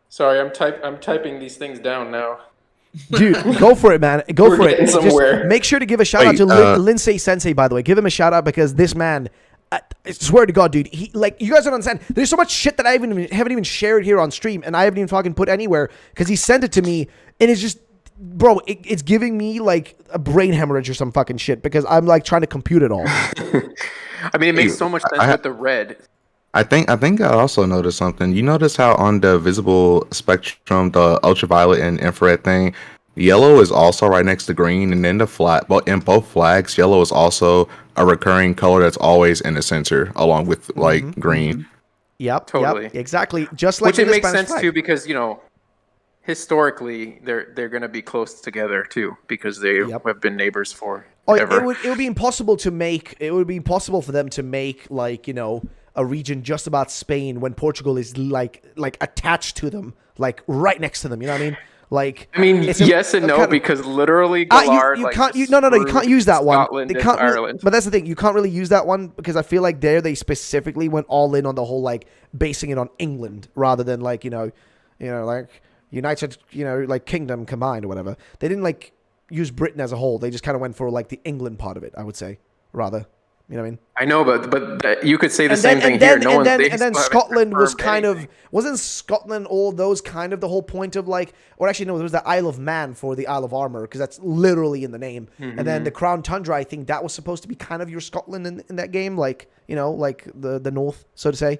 Sorry, I'm typing these things down now. Dude, go for it, man. Go for it. Somewhere. Just make sure to give a shout out to Lindsay Sensei, by the way. Give him a shout out because this man, I swear to God, dude, you guys don't understand. There's so much shit that I haven't even shared here on stream, and I haven't even fucking put anywhere because he sent it to me, and it's just, bro, it's giving me like a brain hemorrhage or some fucking shit because I'm like trying to compute it all. I mean, it makes so much sense with the red. I think I also noticed something. You notice how on the visible spectrum, the ultraviolet and infrared thing, yellow is also right next to green, and then in both flags, yellow is also a recurring color that's always in the center, along with green. Yep, totally, exactly. Just like which it makes Spanish sense flag. too because historically they're going to be close together too because they have been neighbors for ever. It would be impossible to make. It would be impossible for them to make a region just about Spain when Portugal is like attached to them, like right next to them. You know what I mean? Yes and no, because literally Galar, you can't use that one. Scotland and Ireland. But that's the thing, you can't really use that one because I feel like they specifically went all in on the whole basing it on England rather than United Kingdom combined or whatever. They didn't use Britain as a whole. They just kind of went for the England part of it, I would say, rather. You know what I mean? I know, but you could say the same thing here. And then Scotland was wasn't Scotland all those kind of the whole point of or actually no, there was the Isle of Man for the Isle of Armor because that's literally in the name. Mm-hmm. And then the Crown Tundra, I think that was supposed to be kind of your Scotland in that game, the north, so to say.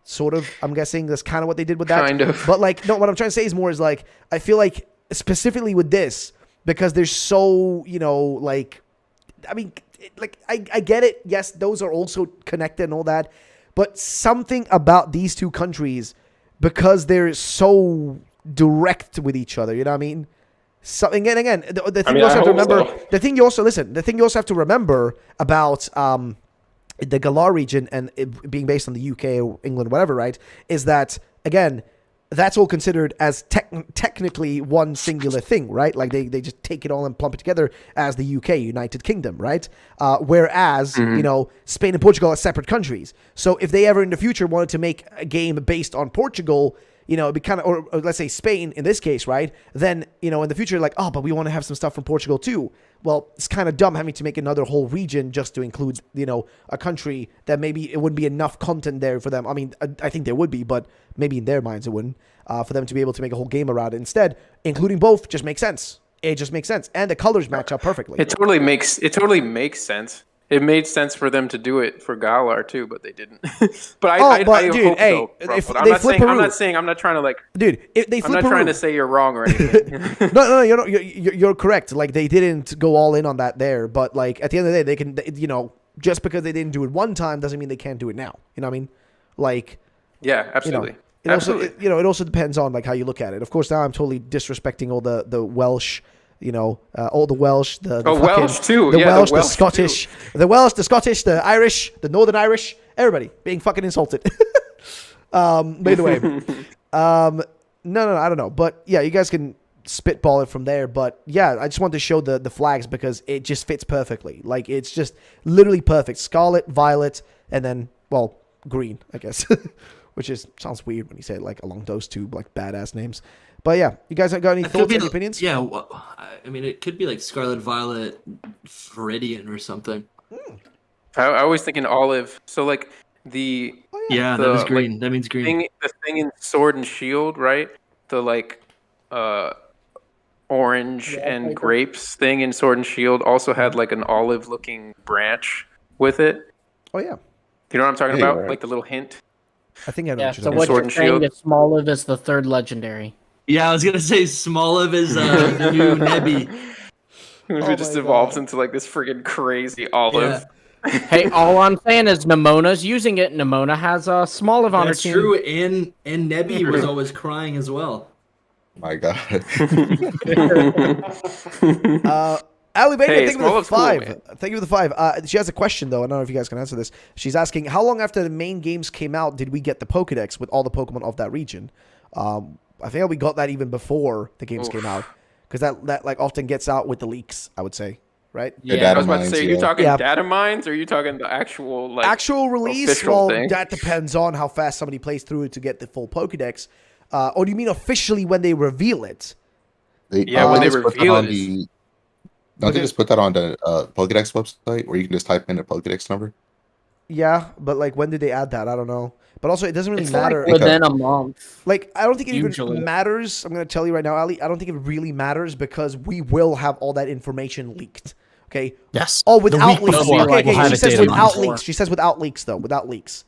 Sort of, I'm guessing that's kind of what they did with that. Kind of. But no, what I'm trying to say is more is I feel like specifically with this because there's so I get it. Yes, those are also connected and all that. But something about these two countries, because they're so direct with each other, you know what I mean? Something again, the thing you also have to remember. So. The thing you also have to remember about the Galar region and it being based on the UK or England, whatever, right? Is that again? That's all considered as technically one singular thing, right? They just take it all and plump it together as the UK, United Kingdom, right? Whereas, Spain and Portugal are separate countries. So if they ever in the future wanted to make a game based on Portugal, it'd be kind of, or let's say Spain in this case, right? Then, in the future, but we want to have some stuff from Portugal too. Well, it's kind of dumb having to make another whole region just to include, a country that maybe it wouldn't be enough content there for them. I mean, I think there would be, but maybe in their minds it wouldn't, for them to be able to make a whole game around it. Instead, including both just makes sense. It just makes sense. And the colors match up perfectly. It totally makes sense. It made sense for them to do it for Galar too, but they didn't. But I dude, hope so. I'm not trying to Dude, if they flip I'm not trying to say you're wrong or anything. No, you're correct. They didn't go all in on that there, but at the end of the day, they can, just because they didn't do it one time doesn't mean they can't do it now. You know what I mean? Yeah, absolutely. It also depends on how you look at it. Of course, now I'm totally disrespecting all the Welsh. All the Welsh, Welsh too. The Welsh, the Scottish, the Welsh, the Scottish, the Irish, the Northern Irish, everybody being fucking insulted. By the way, no, I don't know, but yeah, you guys can spitball it from there. But yeah, I just wanted to show the flags because it just fits perfectly. It's just literally perfect. Scarlet, violet, and then green, I guess, which sounds weird when you say it along those two badass names. But yeah, you guys got any thoughts, any opinions? Yeah, I mean, it could be Scarlet, Violet, Viridian or something. I was thinking olive. So Yeah, that was green. Like, that means green. the thing in Sword and Shield, right? The like orange and grapes thing in Sword and Shield also had like an olive-looking branch with it. Oh yeah, You know what I'm talking about? Right. Like the little hint. I think I know Yeah, what you're so talking what about. Sword you're and saying Shield. is Smoliv is the third legendary. Yeah, I was gonna say Smoliv is the new Nebby. It just evolves into like this friggin' crazy olive. Hey, all I'm saying is Nemona's using it. Nemona has a Smoliv on her That's team. true, and Nebby was always crying as well. My God. Ali Baker, Hey, thank you for the Smoliv's cool, 5. man. Thank you for the 5. She has a question, though. I don't know if you guys can answer this. She's asking, how long after the main games came out did we get the Pokedex with all the Pokemon of that region? I think we got that even before the games came out. Because that like often gets out with the leaks, I would say. Right? Yeah, I was about to say, are you talking Yeah. data mines or are you talking the actual like Actual release? official Well, thing? that depends on how fast somebody plays through it to get the full Pokedex. Or do you mean officially when they reveal it? Yeah, when they just put that reveal on it. Don't they just put that on the Pokedex website where you can just type in a Pokedex number? Yeah, but like when did they add that? I don't know. But also, it doesn't really It's matter. like within a month. Like, I don't think it Usually. even matters. I'm going to tell you right now, Ali. I don't think it really matters because we will have all that information leaked. Okay? Yes. Oh, The without week leaks. before, Okay, we'll have she it says data without mined. leaks. She says without leaks, though. Without leaks.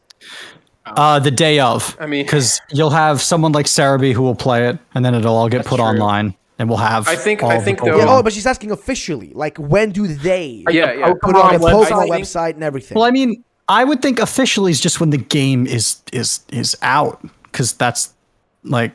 The day of. I mean, because you'll have someone like Cerebi who will play it, and then it'll all get put true. online, and we'll have. I think all the though- Pokemon. Yeah, oh, but she's asking officially. Like, when do they yeah. put it on the Pokemon Pokemon website. website and everything? Well, I mean, I would think officially is just when the game is out, because that's like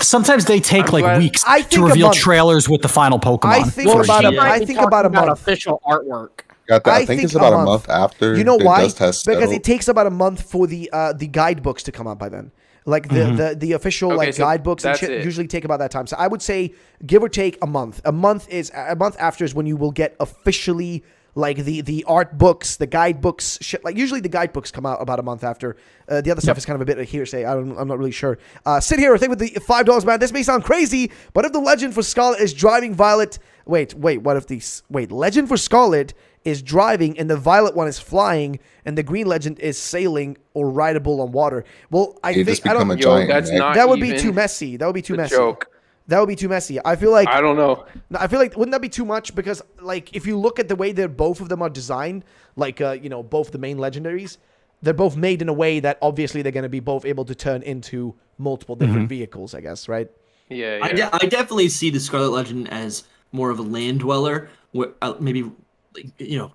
sometimes they take I'm like glad- weeks I to think a reveal month. trailers with the final Pokemon. I think for about a a- year. I think about a month. Official artwork. I think it's about a month after. You know the why? dust has Because settled. it takes about a month for the guidebooks to come out by then. Like the official Okay, like so guidebooks and that's shit it. usually take about that time. So I would say give or take a month. A month after is when you will get officially like the art books, the guidebooks, shit. Like usually the guidebooks come out about a month after. The other stuff is kind of a bit of hearsay. I'm not really sure. Sit here, I think with the $5, man. This may sound crazy, but if the legend for Scarlet is driving Violet, legend for Scarlet is driving and the Violet one is flying and the green legend is sailing or rideable on water. Well, I They think just I become don't. a giant that's neck. not That would be even too messy. That would be too a messy. joke. That would be too messy. I feel like I don't know. no, I feel like wouldn't that be too much? Because like if you look at the way that both of them are designed, like both the main legendaries, they're both made in a way that obviously they're going to be both able to turn into multiple different vehicles. I guess, right? Yeah. I definitely see the Scarlet Legend as more of a land dweller, where maybe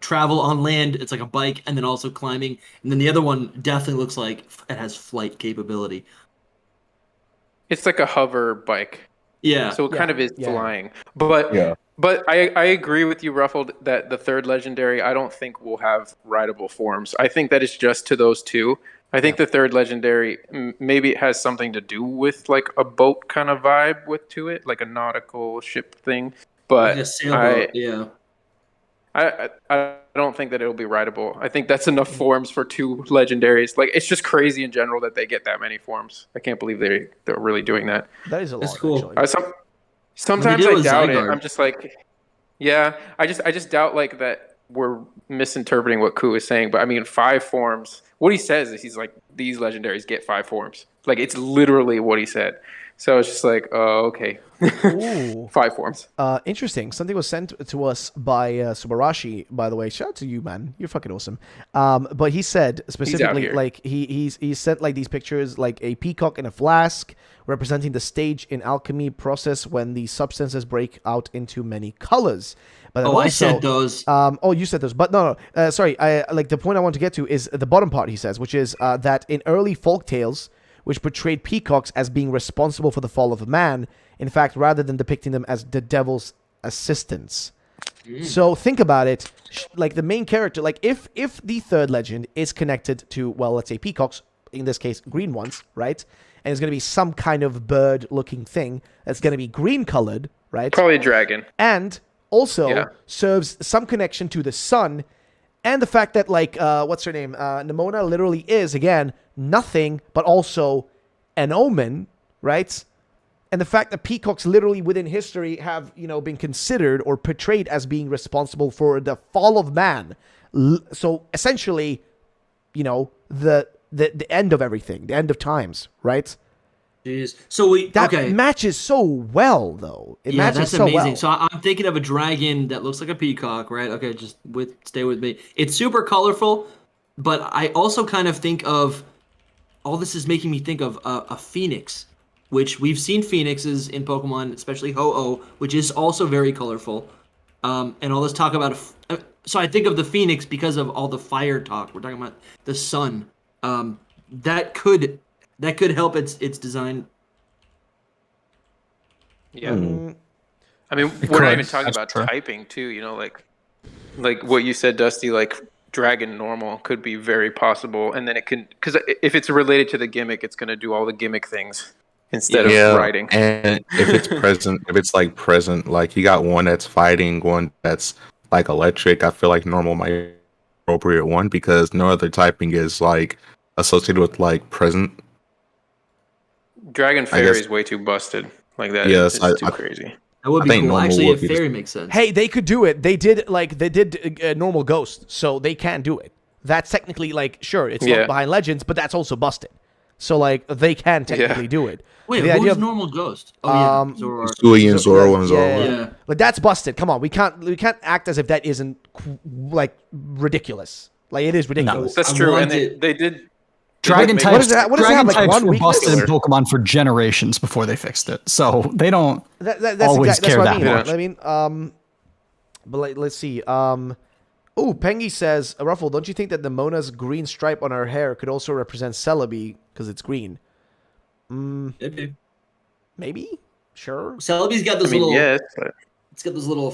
travel on land. It's like a bike, and then also climbing. And then the other one definitely looks like it has flight capability. It's like a hover bike. Yeah. So it kind of is Yeah. flying. But Yeah. but I agree with you, Ruffled, that the third legendary I don't think will have rideable forms. I think that it's just to those two. I think the third legendary maybe it has something to do with like a boat kind of vibe to it, like a nautical ship thing. But Like a sailboat. Yeah. I don't think that it'll be rideable. I think that's enough forms for two legendaries. Like it's just crazy in general that they get that many forms. I can't believe they're really doing that. That is a lot. That's cool. Actually. Sometimes did I with doubt it. Zygarde. I'm just like, yeah. I just doubt like that we're misinterpreting what Ku is saying. But I mean, 5 forms. What he says is he's like these legendaries get 5 forms. Like it's literally what he said. So it's just like, oh, okay. Ooh. 5 forms. Interesting. Something was sent to us by Subarashi, by the way. Shout out to you, man. You're fucking awesome. But he said specifically, here. like he sent like these pictures, like a peacock in a flask, representing the stage in alchemy process when the substances break out into many colors. But then I said those. You said those, but no. Sorry. I like the point I want to get to is the bottom part. He says, which is that in early folk tales, which portrayed peacocks as being responsible for the fall of man, in fact, rather than depicting them as the devil's assistants. So think about it, like the main character, like if the third legend is connected to, well, let's say peacocks, in this case, green ones, right? And it's going to be some kind of bird-looking thing that's going to be green-colored, right? Probably a dragon. And also serves some connection to the sun, and the fact that, like, what's her name? Nemona literally is, again, nothing, but also an omen, right? And the fact that peacocks literally within history have, been considered or portrayed as being responsible for the fall of man. So essentially, the end of everything, the end of times, right? Jeez. So That matches so well, though. It matches that's so amazing. well. So I'm thinking of a dragon that looks like a peacock, right? Okay, stay with me. It's super colorful, but I also kind of think of all this is making me think of a phoenix, which we've seen phoenixes in Pokemon, especially Ho-Oh, which is also very colorful. And all this talk about so I think of the phoenix because of all the fire talk. We're talking about the sun. That could help its design. Yeah. I mean, we're not even talking about typing too, you know, like what you said, Dusty, like dragon normal could be very possible. And then it can, because if it's related to the gimmick, it's going to do all the gimmick things instead of writing. And if it's present, like you got one that's fighting, one that's like electric, I feel like normal might be the appropriate one because no other typing is like associated with like present. Dragon Fairy is way too busted. Like that. Yes, it's too crazy. That would be cool. Actually, if fairy makes sense. Hey, they could do it. They did normal ghost, so they can do it. That's technically like sure, it's not behind Legends, but that's also busted. So like they can technically do it. Wait, who's normal ghost? Oh Sui and Zoro and Zoro. Yeah. Like that's busted. Come on, we can't act as if that isn't like ridiculous. Like it is ridiculous. That's true, and they did. Dragon types, what does it have, like types one were weakness? busted in Pokemon for generations before they fixed it, so they don't that's always care what that much. I mean, but like, let's see. Oh, Pengy says, Ruffle, don't you think that the Mona's green stripe on her hair could also represent Celebi because it's green? Maybe. Sure. Celebi's got those little. Yes, but... It's got those little,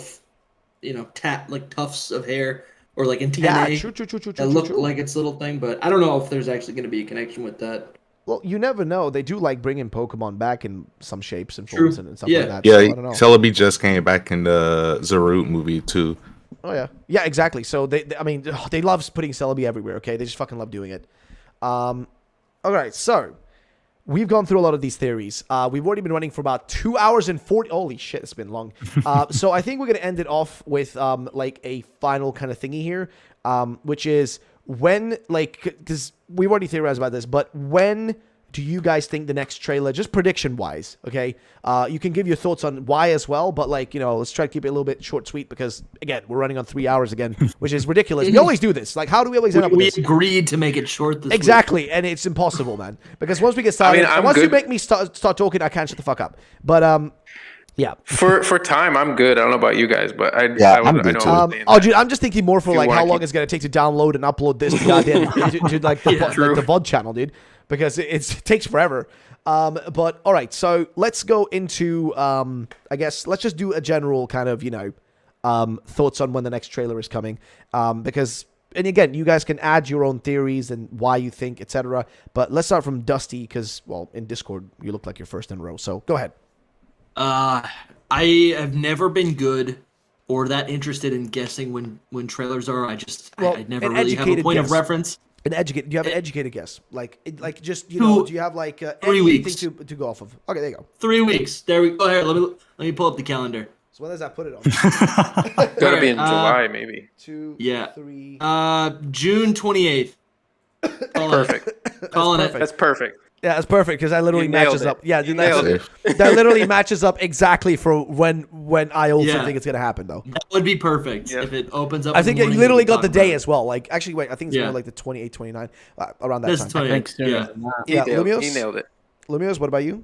like tufts of hair. Or like antennae that look like its little thing, but I don't know if there's actually going to be a connection with that. Well, you never know. They do like bringing Pokemon back in some shapes and forms and stuff like that. Yeah, so I don't know. Celebi just came back in the Zarut movie too. Oh yeah, yeah, exactly. So they love putting Celebi everywhere. Okay, they just fucking love doing it. All right, so we've gone through a lot of these theories. We've already been running for about 2 hours and 40. Holy shit, it's been long. So I think we're gonna end it off with like a final kind of thingy here, which is when, like, because we've already theorized about this, but when do you guys think the next trailer, just prediction wise, okay? You can give your thoughts on why as well, but like, let's try to keep it a little bit short, sweet, because again, we're running on 3 hours again, which is ridiculous. We always do this. Like, how do we always end up with this? We agreed to make it short this Exactly, week. And it's impossible, man. Because once we get started, once you make me start talking, I can't shut the fuck up. But yeah. For time, I'm good. I don't know about you guys, but I good know. Dude, I'm just thinking more for like how long it's gonna take to download and upload this to goddamn to like the VOD channel, dude. Because it takes forever. But all right, so let's go into I guess let's just do a general kind of thoughts on when the next trailer is coming. Because and again, you guys can add your own theories and why you think, etc. But let's start from Dusty because in Discord you look like you're first in a row. So go ahead. I have never been good or that interested in guessing when trailers are. I never really have a point of reference. Do you have an educated guess? Like just do you have like 3 weeks to go off of? Okay, there you go. 3 weeks. There we go. Here, let me pull up the calendar. So when does that put it on? Gotta be in July, maybe. 2, 3. June 28th. Perfect. Calling it. That's perfect. Yeah, that's perfect because that literally matches up. Yeah, that literally matches up exactly for when I also think it's gonna happen though. That would be perfect if it opens up. I think you literally got the day as well. Like actually, wait, I think it's more like the 28, 29 around that time. 28. Yeah, Lumios? He nailed it. Lumios, what about you?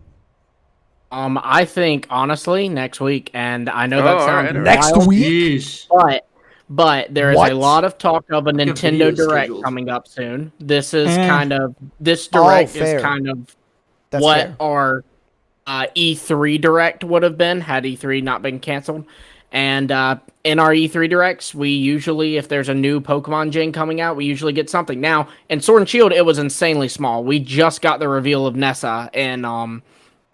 I think honestly next week, and I know that sounds next wild, week, but there is a lot of talk of a Nintendo Direct coming up soon. This is this Direct is kind of what our E3 Direct would have been had E3 not been canceled. And in our E3 Directs, we usually, if there's a new Pokemon gen coming out, we usually get something. Now, in Sword and Shield, it was insanely small. We just got the reveal of Nessa in the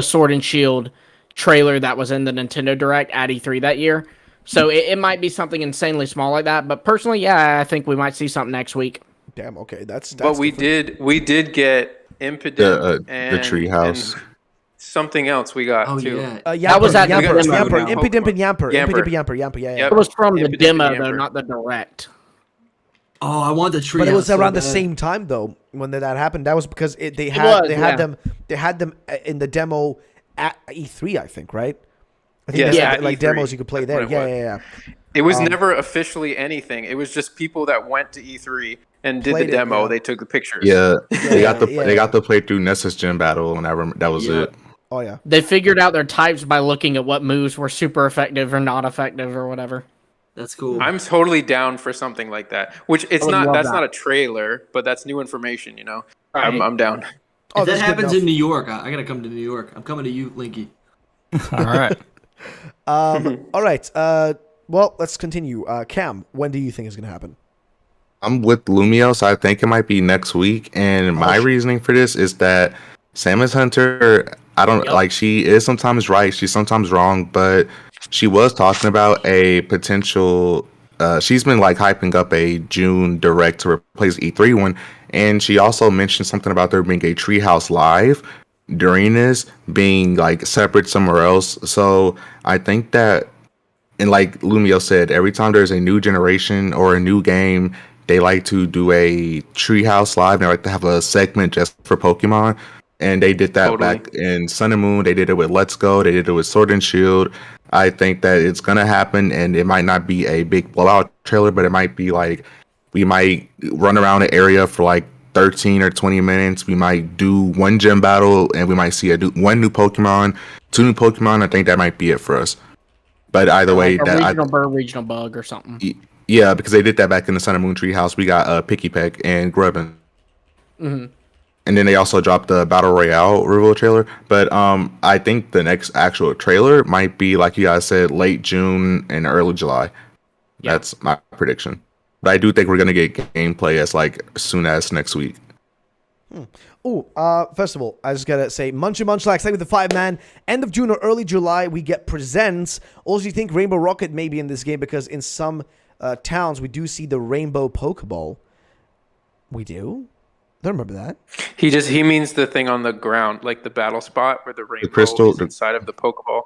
Sword and Shield trailer that was in the Nintendo Direct at E3 that year. So it might be something insanely small like that, but personally, I think we might see something next week. Damn, okay, that's. But we did get Impidimp and the Treehouse. And something else we got too. That was at Yamper. Impidimp and Yamper. Impidimp and Yamper. Yeah. It was from the demo though, not the Direct. Oh, I want the tree. But it was around the same time though when that happened. That was because they had them in the demo at E3, I think, right? I think like E3. demos you could play there. Yeah. It was never officially anything. It was just people that went to E3 and did the demo. They took the pictures. Yeah, they got to play through Nessa's gym battle, and that was it. Oh yeah. They figured out their types by looking at what moves were super effective or not effective or whatever. That's cool. I'm totally down for something like that. Which that's not a trailer, but that's new information. You know, right. I'm down. If that happens in New York, I gotta come to New York. I'm coming to you, Linky. All right. All right. Well, let's continue. Cam, when do you think is going to happen? I'm with Lumio, so I think it might be next week. And my reasoning for this is that Samus Hunter, she is sometimes right, she's sometimes wrong, but she was talking about a potential. She's been like hyping up a June direct to replace E3 one, and she also mentioned something about there being a Treehouse Live during this, being like separate somewhere else. So I think that. And like Lumio said, every time there's a new generation or a new game, they like to do a Treehouse Live. They like to have a segment just for Pokemon. And they did that back in Sun and Moon. They did it with Let's Go. They did it with Sword and Shield. I think that it's going to happen, and it might not be a big blowout trailer, but it might be like we might run around the area for like 13 or 20 minutes. We might do one gym battle, and we might see one new Pokemon, 2 new Pokemon. I think that might be it for us. But either way, regional bird, regional bug, or something. Yeah, because they did that back in the Sun and Moon Treehouse. We got Picky Peck and Grubbin. Mm-hmm. And then they also dropped the Battle Royale reveal trailer. But I think the next actual trailer might be, like you guys said, late June and early July. Yeah. That's my prediction. But I do think we're gonna get gameplay as soon as next week. First of all, I just gotta say, Munchy Munchlax, with the 5-man, end of June or early July, we get presents. Also, you think Rainbow Rocket may be in this game because in some towns we do see the Rainbow Pokeball. We do? I don't remember that. He means the thing on the ground, like the battle spot where the rainbow is inside of the Pokeball.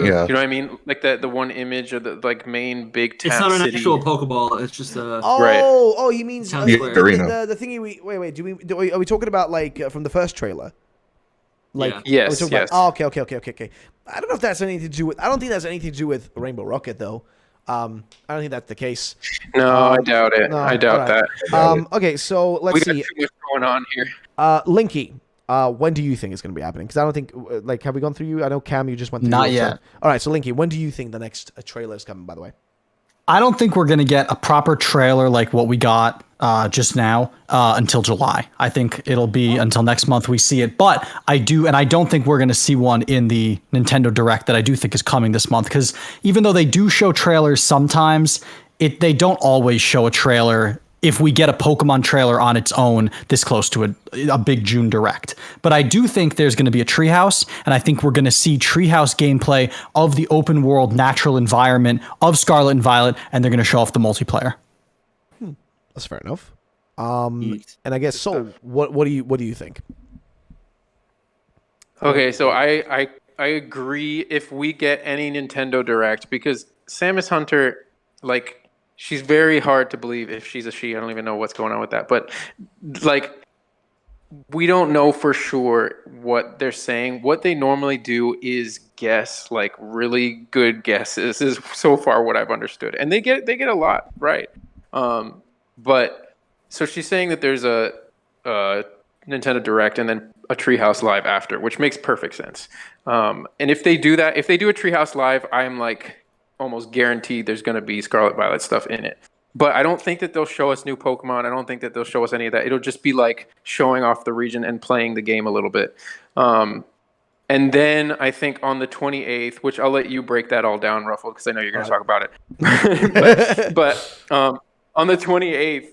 Yeah. You know what I mean? Like the one image of the main big town. It's not an city. actual Pokeball. It's just a. Oh, he means the thingy. Wait. Are we talking about from the first trailer? Yes. Okay. I don't know if that's anything to do with. I don't think that's anything to do with Rainbow Rocket though. I don't think that's the case. No, I doubt it. I doubt that. Okay, so let's see. We got too much going on here. Linky. When do you think it's going to be happening? Because I don't think, have we gone through you? I know, Cam, you just went through. Not yet. All right, so Linky, when do you think the next trailer is coming, by the way? I don't think we're going to get a proper trailer like what we got just now until July. I think it'll be until next month we see it. But I don't think we're going to see one in the Nintendo Direct that I do think is coming this month. Because even though they do show trailers sometimes, they don't always show a trailer if we get a Pokemon trailer on its own this close to a big June Direct. But I do think there's going to be a Treehouse, and I think we're going to see Treehouse gameplay of the open world natural environment of Scarlet and Violet, and they're going to show off the multiplayer. That's fair enough. And I guess Soul, what do you think? Okay, so I agree if we get any Nintendo Direct, because Samus Hunter, she's very hard to believe if she's a she. I don't even know what's going on with that. But, we don't know for sure what they're saying. What they normally do is guess, really good guesses is so far what I've understood. And they get a lot right. But, so she's saying that there's a Nintendo Direct and then a Treehouse Live after, which makes perfect sense. And if they do that, if they do a Treehouse Live, I'm almost guaranteed there's going to be Scarlet Violet stuff in it. But I don't think that they'll show us new Pokemon. I don't think that they'll show us any of that. It'll just be showing off the region and playing the game a little bit. And then I think on the 28th, which I'll let you break that all down, Ruffle, because I know you're going to talk about it. but on the 28th,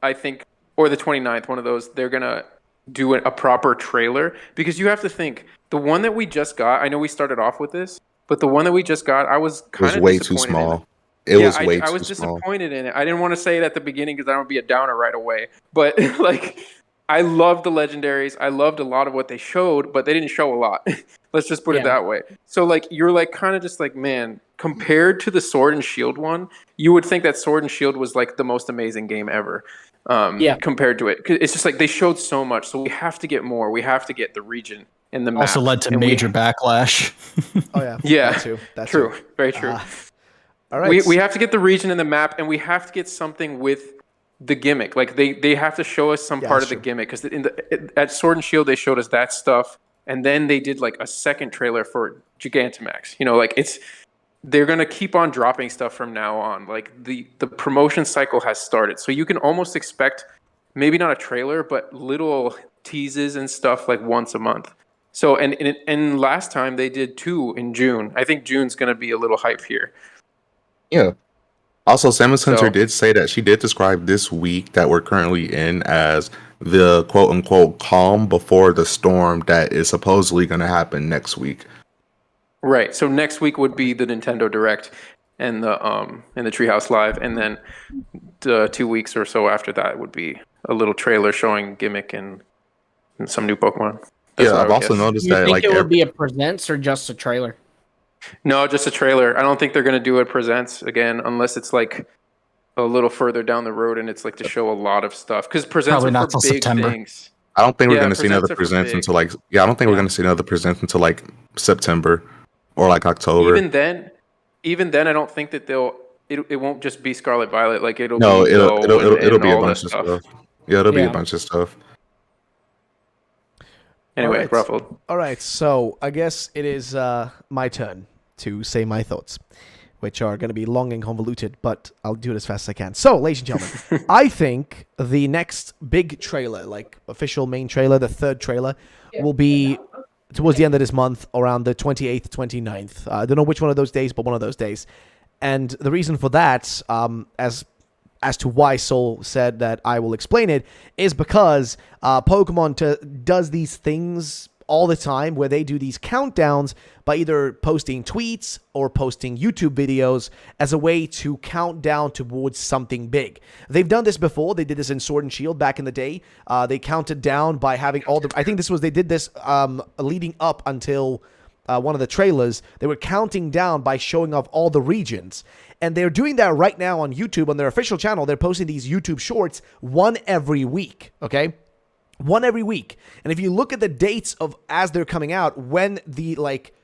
I think, or the 29th, one of those, they're going to do a proper trailer. Because you have to think, the one that we just got, I know we started off with this, but the one that we just got, I was kind of way too small. I was disappointed in it. I didn't want to say it at the beginning because I don't want to be a downer right away. But I loved the legendaries. I loved a lot of what they showed, but they didn't show a lot. Let's just put it that way. So like you're like kind of just like, man, compared to the Sword and Shield one, you would think that Sword and Shield was like the most amazing game ever. Compared to it. 'Cause it's just like they showed so much, so we have to get more. We have to get the region and the map. Also led to major backlash. Oh yeah. Yeah. That too. That's true. Very true. All right. We have to get the region and the map, and we have to get something with the gimmick. Like they have to show us some part of the gimmick, because at Sword and Shield they showed us that stuff, and then they did like a second trailer for Gigantamax. You know, like they're gonna keep on dropping stuff from now on. Like the promotion cycle has started, so you can almost expect maybe not a trailer, but little teases and stuff like once a month. So and last time they did 2 in June. I think June's gonna be a little hype here. Yeah. Also, Samus Hunter did say that she did describe this week that we're currently in as the quote unquote calm before the storm that is supposedly going to happen next week. Right. So next week would be the Nintendo Direct and the Treehouse Live, and then the 2 weeks or so after that would be a little trailer showing gimmick and some new Pokemon. That's I've also noticed you that think like it would be a presents or just a trailer? No, just a trailer. I don't think they're going to do it presents again, unless it's like a little further down the road and it's like to show a lot of stuff. Because presents Probably are not for till big September. things. I don't think we're going to see presents another are for presents big. until like I don't think we're going to see another presents until like September or like October. Even then, I don't think that it won't just be Scarlet Violet. Like it'll be it'll be a all bunch that of stuff. Yeah, it'll be a bunch of stuff. Anyway, Alright. Ruffled. All right, so I guess it is my turn to say my thoughts, which are going to be long and convoluted, but I'll do it as fast as I can. So, ladies and gentlemen, I think the next big trailer, like official main trailer, the third trailer, will be towards the end of this month, around the 28th, 29th. I don't know which one of those days, but one of those days. And the reason for that, as to why Soul said that I will explain it, is because Pokemon does these things all the time where they do these countdowns by either posting tweets or posting YouTube videos as a way to count down towards something big. They've done this before. They did this in Sword and Shield back in the day. They counted down by having I think they did this leading up until one of the trailers. They were counting down by showing off all the regions. And they're doing that right now on YouTube, on their official channel. They're posting these YouTube shorts one every week, okay? One every week. And if you look at the dates of as they're coming out, when the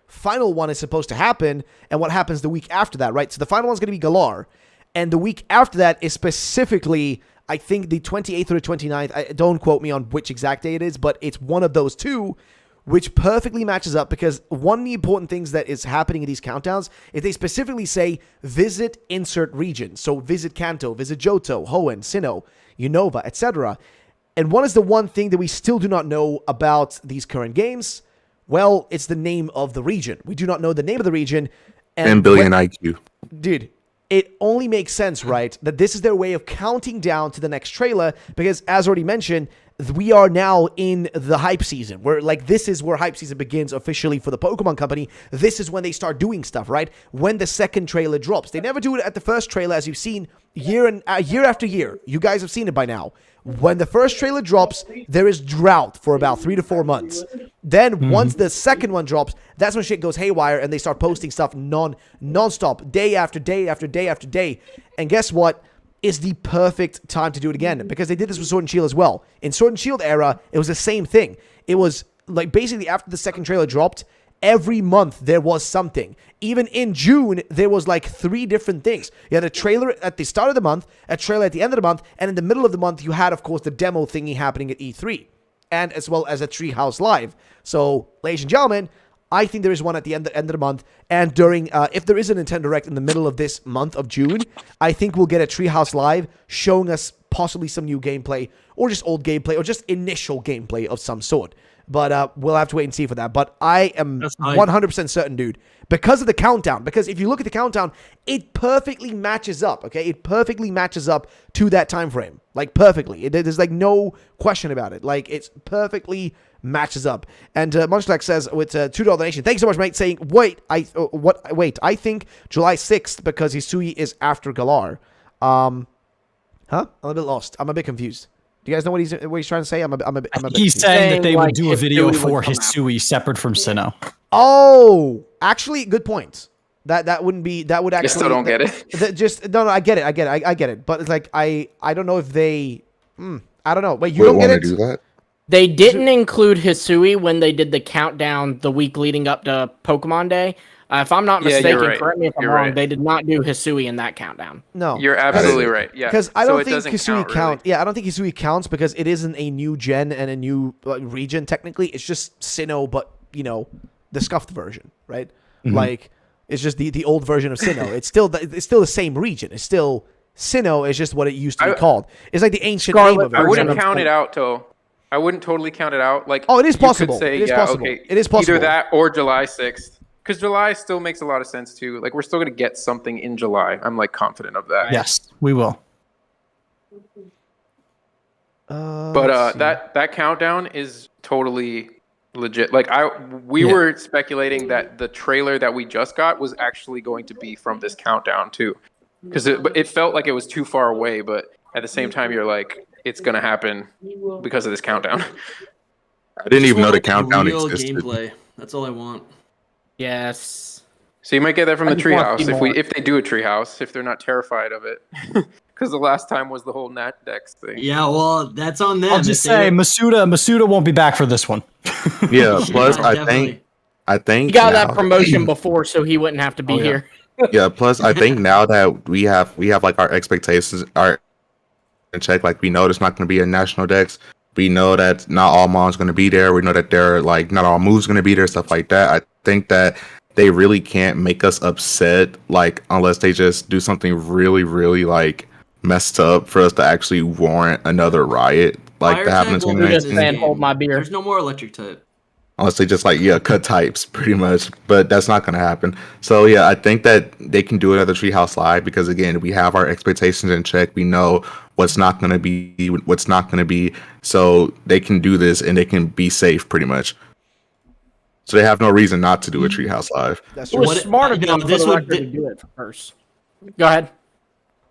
final one is supposed to happen and what happens the week after that, right? So the final one's going to be Galar. And the week after that is specifically, I think, the 28th or the 29th. Don't quote me on which exact day it is, but it's one of those two, which perfectly matches up, because one of the important things that is happening in these countdowns is they specifically say, visit insert region. So visit Kanto, visit Johto, Hoenn, Sinnoh, Unova, etc. And what is the one thing that we still do not know about these current games? Well, it's the name of the region. We do not know the name of the region. And billion IQ. Dude, it only makes sense, right, that this is their way of counting down to the next trailer, because as already mentioned, we are now in the hype season. This is where hype season begins officially for the Pokemon Company. This is when they start doing stuff, right? When the second trailer drops. They never do it at the first trailer, as you've seen year after year. You guys have seen it by now. When the first trailer drops, there is drought for about 3 to 4 months. Then once the second one drops, that's when shit goes haywire and they start posting stuff non-stop, day after day after day after day. And guess what? Is the perfect time to do it again, because they did this with Sword and Shield as well. In Sword and Shield era, it was the same thing. It was like basically after the second trailer dropped, every month there was something. Even in June, there was like 3 different things. You had a trailer at the start of the month, a trailer at the end of the month, and in the middle of the month, you had, of course, the demo thingy happening at E3, and as well as a Treehouse Live. So, ladies and gentlemen, I think there is one at the end of the month, and during, if there is a Nintendo Direct in the middle of this month of June, I think we'll get a Treehouse Live showing us possibly some new gameplay, or just old gameplay, or just initial gameplay of some sort. But we'll have to wait and see for that. But I am 100% certain, dude, because of the countdown. Because if you look at the countdown, it perfectly matches up, okay? It perfectly matches up to that time frame. Like, perfectly. There's, like, no question about it. Like, it's perfectly matches up. And Monsterlack says, with $2 donation, thanks so much, mate, saying, wait, I think July 6th, because Hisui is after Galar. Huh? I'm a bit lost. I'm a bit confused. Do you guys know what he's trying to say? I'm a bit He's saying that they would like, do a video Hisui would for come Hisui separate from Sinnoh. Oh, actually, good point. That wouldn't be. That would actually. I still don't get it. No. I get it. I get it. But it's like I don't know if they. I don't know. Wait, you don't get it? Do that? They didn't include Hisui when they did the countdown the week leading up to Pokemon Day. If I'm not Yeah, mistaken, you're right. correct me if I'm You're wrong, right. they did not do Hisui in that countdown. No, You're absolutely right. Yeah, because I So don't it think doesn't Hisui count. Really. Yeah, I don't think Hisui counts because it isn't a new gen and a new region. Technically, it's just Sinnoh, but the scuffed version, right? Like it's just the old version of Sinnoh. It's still the same region. It's still Sinnoh. It's just what it used to be called. It's like the ancient name Scarlet of it. I wouldn't version of count it out though. I wouldn't totally count it out. Like, Oh, it is you could possible. say, It is yeah, possible. okay, It is possible. Either that or July 6th, because July still makes a lot of sense too. Like, we're still gonna get something in July. I'm like confident of that. Yes, we will. But that countdown is totally legit. Like we were speculating that the trailer that we just got was actually going to be from this countdown too, because it felt like it was too far away. But at the same time, you're like, it's gonna happen because of this countdown. I didn't even know the Like countdown real existed. gameplay. That's all I want. Yes. So you might get that from the just want to treehouse see more. if they do a treehouse, if they're not terrified of it. Because the last time was the whole Nat Dex thing. Yeah, well, that's on them. I'll just If they say don't- Masuda won't be back for this one. Yeah. Plus, Yeah, definitely. I think He got now- that promotion before, so he wouldn't have to be here. Yeah. Plus, I think now that we have like our expectations are in check. Like we know there's not going to be a national dex. We know that not all mons going to be there. We know that they're like not all moves going to be there. Stuff like that. I think that they really can't make us upset, like unless they just do something really, really like messed up for us to actually warrant another riot like Fire that happened in type won't be in this 2019. saying, game. "Hold my beer." There's no more electric type. Unless they just like cut types pretty much, but that's not going to happen. So yeah, I think that they can do another Treehouse Live because again, we have our expectations in check. We know what's not going to be, what's not going to be. So they can do this and they can be safe pretty much. So they have no reason not to do a Treehouse Live. That's It true. was smart of them for this the would record to do it first. Go ahead.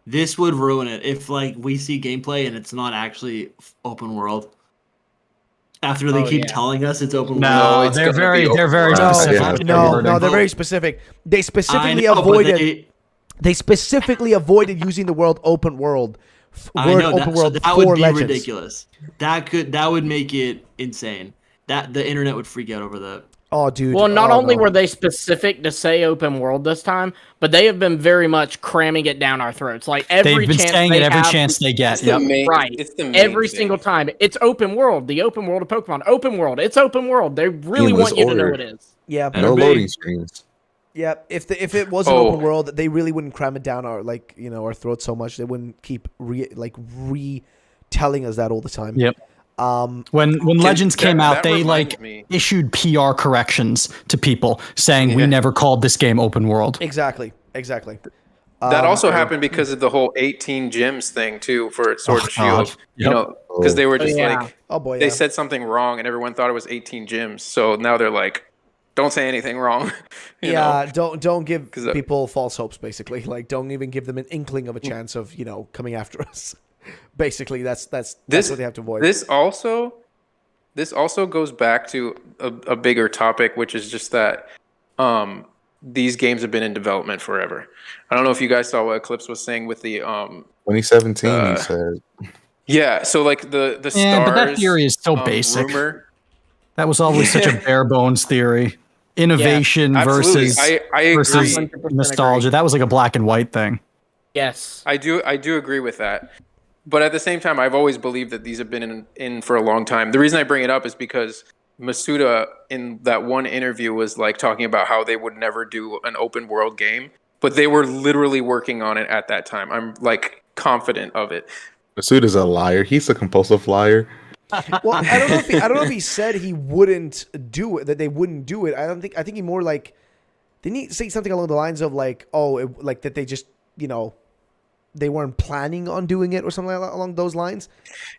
This would ruin it if like we see gameplay and it's not actually open world. After they keep telling us it's open world. No, it's they're gonna be very overworld. specific. Yeah. with their No, wording. they're very specific. They specifically I know, but avoided. They specifically avoided using the word open world. I know open world that for would be Legends. ridiculous. That would make it insane. That the internet would freak out over that. Oh, dude. Well, not Oh, only no. were they specific to say open world this time, but they have been very much cramming it down our throats. Like every They've been chance saying they it every have, chance they get. It's the Yep. main, Right. It's the main every thing. single time. It's open world. The open world of Pokemon. Open world. It's open world. They really Seamless want you to know order. it is. Yeah, Better No be. loading screens. yeah. If it was an Oh. open world, they really wouldn't cram it down our our throats so much. They wouldn't keep retelling us that all the time. Yep. When Legends came that out, they reminds like me. issued PR corrections to people saying we never called this game open world. Exactly. That also happened because of the whole 18 gyms thing too for Sword and God. Shield. Yep. You know, because they were just yeah. like Oh boy. they Yeah. said something wrong and everyone thought it was 18 gyms. So now they're like, don't say anything wrong. you know? Don't give 'Cause, people false hopes. Basically, like don't even give them an inkling of a chance of coming after us. Basically, that's what they have to avoid. This also goes back to a bigger topic, which is just that these games have been in development forever. I don't know if you guys saw what Eclipse was saying with the 2017, he said. yeah. So like the stars. Yeah, but that theory is so basic. Rumor. That was always such a bare bones theory. Innovation Absolutely. versus I agree. versus 100% nostalgia. agree. That was like a black and white thing. Yes. I do agree with that. But at the same time, I've always believed that these have been in for a long time. The reason I bring it up is because Masuda in that one interview was like talking about how they would never do an open world game, but they were literally working on it at that time. I'm like confident of it. Masuda's a liar. He's a compulsive liar. Well, I don't know if he said he wouldn't do it, that they wouldn't do it. I think he more like didn't he say something along the lines of like, like that they just they weren't planning on doing it or something along those lines.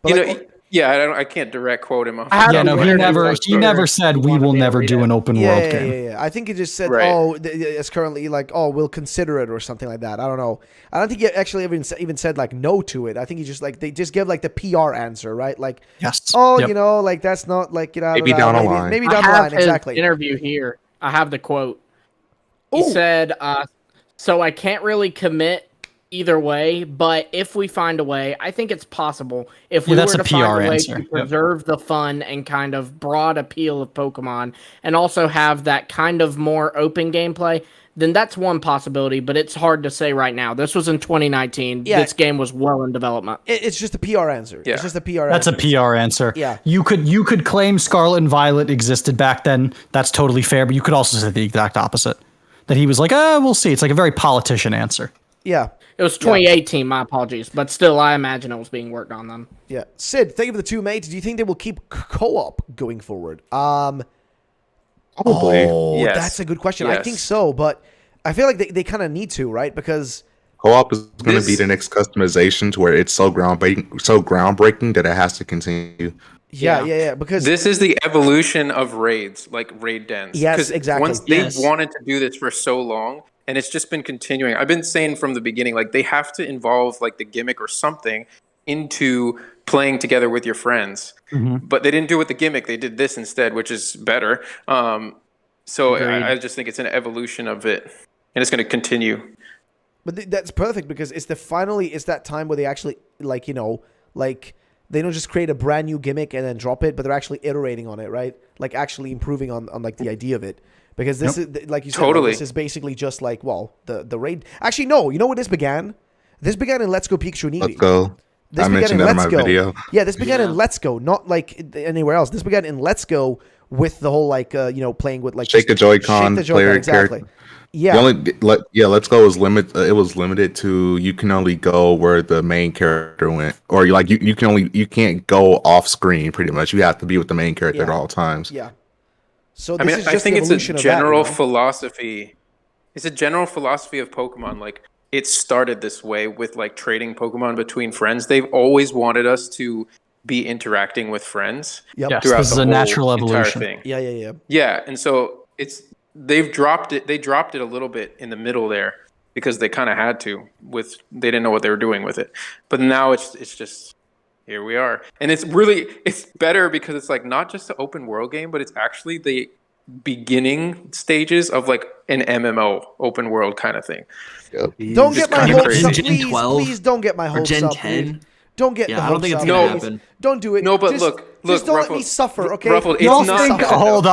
But Yeah, I can't direct quote him. Yeah, no, he never said we will never do an open world game. Yeah. I think he just said, Right. it's currently like, we'll consider it or something like that. I don't know. I don't think he actually even said like no to it. I think he just like, they just give like the PR answer, right? Like, yes. You know, like that's not like, you know, Maybe down the line. Maybe down the line, exactly. Interview here. I have the quote. He said, so I can't really commit either way, but if we find a way, I think it's possible. If we were to find a way to preserve the fun and kind of broad appeal of Pokemon and also have that kind of more open gameplay, then that's one possibility, but it's hard to say right now. This was in 2019. Yeah. This game was well in development. It's just a PR answer. Yeah. It's just a PR That's answer. a PR answer. Yeah. You could claim Scarlet and Violet existed back then. That's totally fair, but you could also say the exact opposite. That he was like, we'll see. It's like a very politician answer. Yeah. It was 2018, my apologies. But still, I imagine it was being worked on then. Yeah. Sid, thank you for the 2 mates. Do you think they will keep co-op going forward? Probably. Yes. That's a good question. Yes. I think so, but I feel like they kind of need to, right? Because co-op is going to be the next customization to where it's so groundbreaking that it has to continue. Yeah. Because this is the evolution of raids, like raid dens. Yes, exactly. Once they wanted to do this for so long, and it's just been continuing. I've been saying from the beginning, like they have to involve like the gimmick or something into playing together with your friends. Mm-hmm. But they didn't do it with the gimmick. They did this instead, which is better. So I just think it's an evolution of it, and it's going to continue. But that's perfect because it's that time where they actually like, you know, like they don't just create a brand new gimmick and then drop it, but they're actually iterating on it, right? Like actually improving on like the idea of it. Because this is, like you said, like, this is basically just like, the raid. Actually, no. You know where this began? This began in Let's Go Pikachu and Eevee. Let's Go. I mentioned that in my video. Yeah, this began in Let's Go, not like anywhere else. This began in Let's Go with the whole like, playing with like Shake the Joy-Con player exactly. Character. Yeah. Let's Go was it was limited to you can only go where the main character went, or you can't go off screen. Pretty much, you have to be with the main character at all times. Yeah. So I think it's a general philosophy. It's a general philosophy of Pokemon. Like it started this way with like trading Pokemon between friends. They've always wanted us to be interacting with friends. Yep. Yes, this is a natural evolution. Thing. Yeah. Yeah, and so they've dropped it. They dropped it a little bit in the middle there because they kind of had to. They didn't know what they were doing with it. But now it's just. Here we are. And it's better because it's like not just an open world game, but it's actually the beginning stages of like an MMO open world kind of thing. Yep. Don't get my hopes up, Gen 12 please don't get my hopes Gen up. 10. Don't get the hopes up. I don't think it's going to happen. Don't do it. No, but just, look, just don't Ruffled, let me suffer, okay? Ruffled, Hold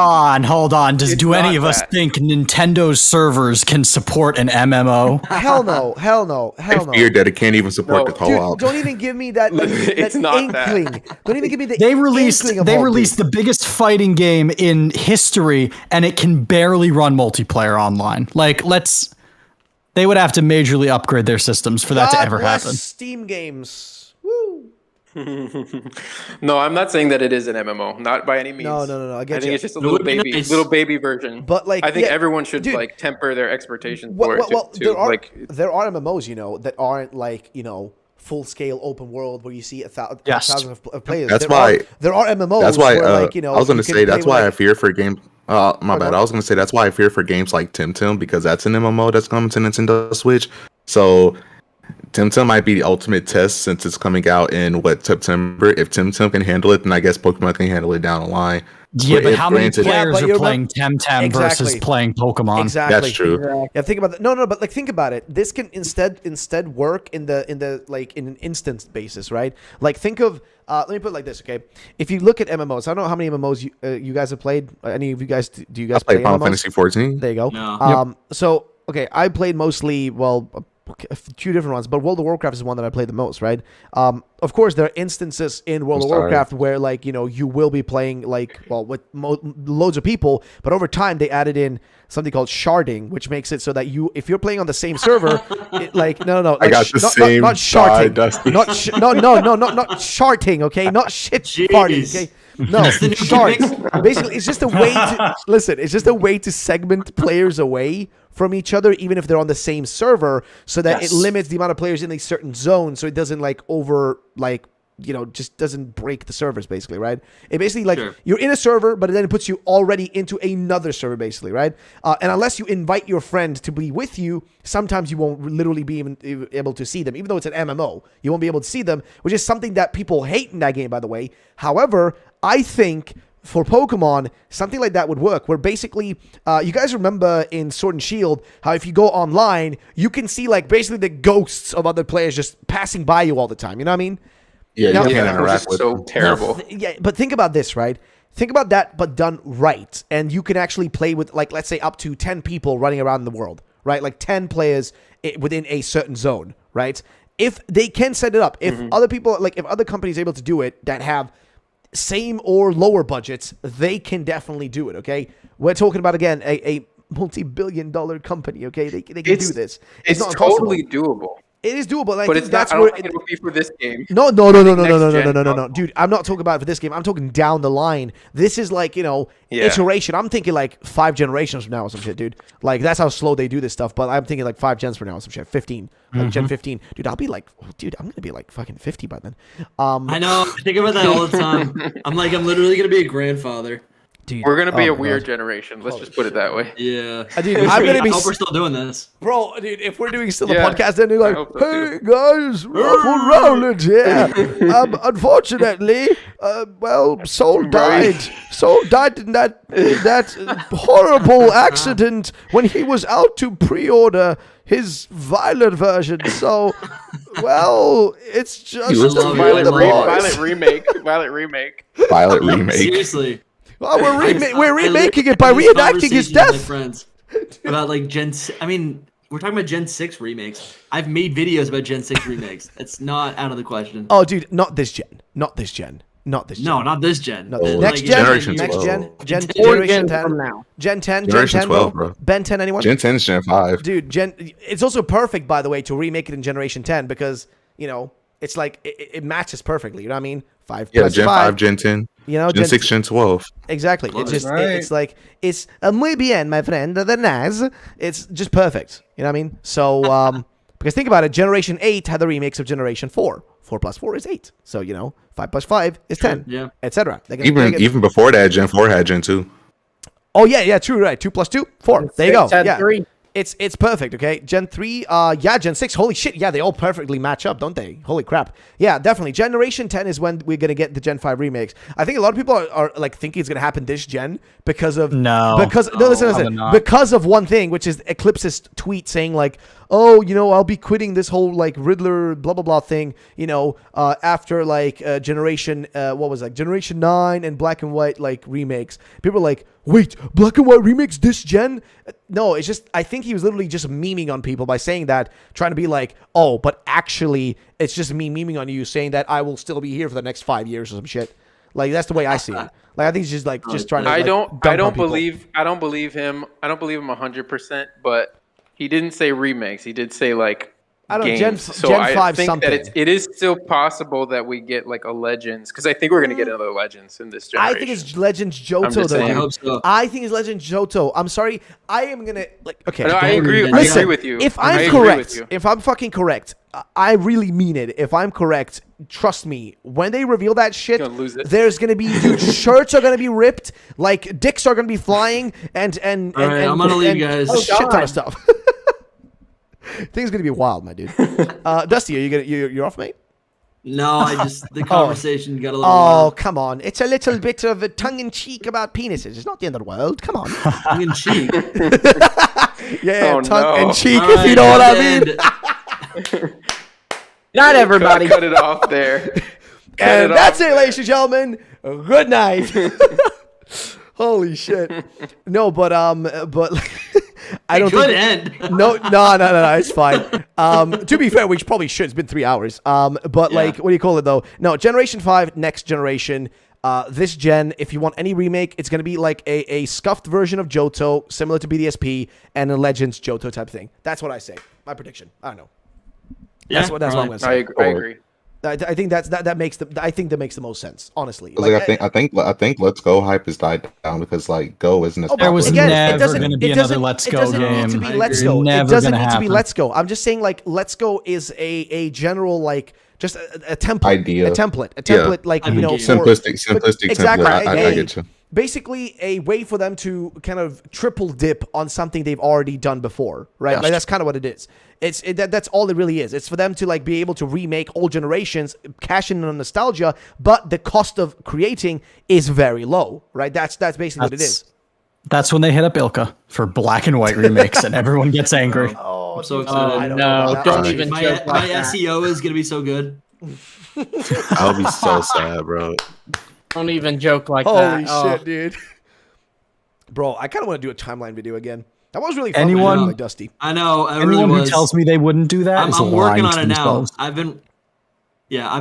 on. Do any of us think Nintendo's servers can support an MMO? Hell no. I fear that it can't even support the co-op. Dude, don't even give me that, It's not inkling. that. Don't even give me the They released the biggest fighting game in history, and it can barely run multiplayer online. Like, they would have to majorly upgrade their systems for that to ever happen. Steam games. Woo. No, I'm not saying that it is an MMO. Not by any means. No. I think it's just a little baby version. But like, I think everyone should like temper their expectations for it. There are MMOs, that aren't like, full scale open world where you see a thousand of players. That's why there are MMOs. That's why where, I was going to say that's why I fear for games. My bad. I was going to say that's why I fear for games like Temtem because that's an MMO that's coming to Nintendo Switch. So Temtem might be the ultimate test since it's coming out in September. If Temtem can handle it, then I guess Pokemon can handle it down the line. Yeah, but how many players are playing Temtem versus playing Pokemon? Exactly. That's true. Yeah, think about that. No, but like think about it. This can instead work in an instance basis, right? Like think of let me put it like this, okay? If you look at MMOs, I don't know how many MMOs you guys have played. Any of you guys do you guys play Final MMOs? Fantasy 14? There you go. No. So okay, I played mostly a few different ones, but World of Warcraft is one that I played the most, right? Of course, there are instances in World of Warcraft where, like, you will be playing, like, with loads of people, but over time, they added in something called sharding, which makes it so that if you're playing on the same server, no. I got the same not sharding. Dusty. Not sharting, okay? Not shit party, okay? No, shards. Basically, it's just a way to listen. It's just a way to segment players away from each other, even if they're on the same server, so that it limits the amount of players in a certain zone, so it doesn't just doesn't break the servers, basically, right? It basically, like, you're in a server, but then it puts you already into another server, basically, right? And unless you invite your friend to be with you, sometimes you won't literally be even able to see them. Even though it's an MMO, you won't be able to see them, which is something that people hate in that game, by the way. However, I think for Pokemon, something like that would work, where basically, you guys remember in Sword and Shield, how if you go online, you can see, like, basically the ghosts of other players just passing by you all the time, you know what I mean? Yeah, you can't Which interact is with so them. terrible. Yeah, but think about this, right? Think about that, but done right. And you can actually play with, like, let's say up to 10 people running around the world, right? Like 10 players within a certain zone, right? If they can set it up, if other people, like, if other companies are able to do it that have same or lower budgets, they can definitely do it, okay? We're talking about, again, a multi-billion-dollar company, okay? They can do this. It's not totally doable. It is doable, and I But think it's that's not. I where don't think it'll be for this game. No, Next-gen dude. I'm not talking about it for this game. I'm talking down the line. This is like, iteration. I'm thinking like 5 generations from now or some shit, dude. Like, that's how slow they do this stuff. But I'm thinking like 5 gens from now or some shit. 15, like Gen 15. Dude, I'm gonna be like fucking 50 by then. I know. I think about that all the time. I'm literally gonna be a grandfather. Dude, We're gonna be a my weird God. generation. Let's just put it that way. Yeah. Dude, I'm gonna be. I hope we're still doing this. Bro, dude, if we're doing still a Yeah, podcast, then they're like, I hope so, "Hey guys, Ruffle Rowland here. Unfortunately, Soul died. Soul died in that horrible accident when he was out to pre-order his Violet version. So, it's just love it. Violet remake. Violet remake. Violet remake. Seriously. Well, we're remaking it by I literally have reenacting his conversations with my death. friends about like we're talking about Gen 6 remakes. I've made videos about Gen 6 remakes. It's not out of the question. Oh, dude, not this gen. Not this gen. Not this gen. No, not this gen. Not this- Oh, next Like, gen. Generation Next 12. gen. Four Generation gens 10. from now. Gen 10. Generation Gen 10, 12, bro. bro. Ben 10, anyone? Gen 10 is Gen 5. Dude, it's also perfect, by the way, to remake it in Generation 10 because, it's like, it matches perfectly. You know what I mean? 5 Yeah, plus Gen 5. 5, Gen 10. Gen 6, Gen 12. Exactly. It's just, Right. it's like, it's muy bien, my friend, the Naz. It's just perfect. You know what I mean? So, because think about it, Generation 8 had the remakes of Generation 4. 4 plus 4 is 8. So, 5 plus 5 is 10. Yeah. Etc. Even before that, Gen 4 had Gen 2. Oh, yeah, true, right. 2 plus 2, 4. There you go. Six had Yeah. 3. It's perfect, okay? Gen 3, Gen 6, holy shit, yeah, they all perfectly match up, don't they? Holy crap. Yeah, definitely. Generation 10 is when we're going to get the Gen 5 remakes. I think a lot of people are like thinking it's going to happen this gen because of... No. Listen. not. Because of one thing, which is Eclipse's tweet saying like, oh, I'll be quitting this whole like Riddler blah, blah, blah thing, after like Generation 9 and Black and White like remakes. People are like, wait, Black and White remakes this gen? No, it's just, I think he was literally just memeing on people by saying that, trying to be like, oh, but actually, it's just me memeing on you, saying that I will still be here for the next 5 years or some shit. Like, that's the way I see it. Like, I think he's just like, just trying to. I like, don't dump on people. believe him. I don't believe him 100%. But he didn't say remakes. He did say like I don't know, games. Gen So 5 I think something. that it is still possible that we get like a Legends, because I think we're gonna get another Legends in this generation. I think it's Legends Johto, I'm though. just saying. I Dude. hope so. I think it's Legends Johto. I'm sorry. I am gonna like. Okay. No, I agree. I Listen, agree with you. If I I'm agree correct, with you. if I'm fucking correct, I really mean it. If I'm correct, trust me. When they reveal that shit, Gonna lose it. there's gonna be shirts are gonna be ripped, like dicks are gonna be flying, and All right, I'm gonna leave, guys. a shit ton God. of stuff. Things gonna be wild, my dude. Dusty, are you're off, mate? No, the conversation got a little Oh, wild. come on. It's a little bit of a tongue-in-cheek about penises. It's not the end of the world. Come on. Tongue in cheek. Yeah, Oh, tongue-in-cheek, All if you right, know what I and- mean. Not everybody. Cut it off there. And that's it, ladies and gentlemen. Good night. Holy shit. No, but I don't Good think... end. No, it's fine. To be fair, we probably should. It's been 3 hours. But like, what do you call it though? No, Generation 5, next generation. This gen, if you want any remake, it's gonna be like a scuffed version of Johto, similar to BDSP, and a Legends Johto type thing. That's what I say. My prediction. I don't know. That's what I'm gonna say. I agree. I think that makes the most sense, honestly. Like, I think Let's Go hype has died down because like Go isn't as Oh, but There was popular. again, never gonna be another Let's Go It doesn't need to game. be Let's Go. It Never doesn't gonna need to be happen. Let's Go. I'm just saying, like, Let's Go is a general, like, just a template, Idea. a template like I mean, simplistic exactly. template. I get you. Basically, a way for them to kind of triple dip on something they've already done before, right? Yes. Like that's kind of what it is. That's all it really is. It's for them to like be able to remake old generations, cash in on nostalgia, but the cost of creating is very low, right? That's basically what it is. That's when they hit up Ilka for black and white remakes, and everyone gets angry. Oh, I'm so dude, excited. I don't No, know about don't that. even My joke like that. SEO is gonna be so good. I'll be so sad, bro. Don't even joke like Holy that. Oh. shit, dude. Bro, I kind of want to do a timeline video again. That was really fun. Anyone- Like Dusty. I know. It Anyone really who was. tells me they wouldn't do that is I'm working lying on to it now. themselves. I've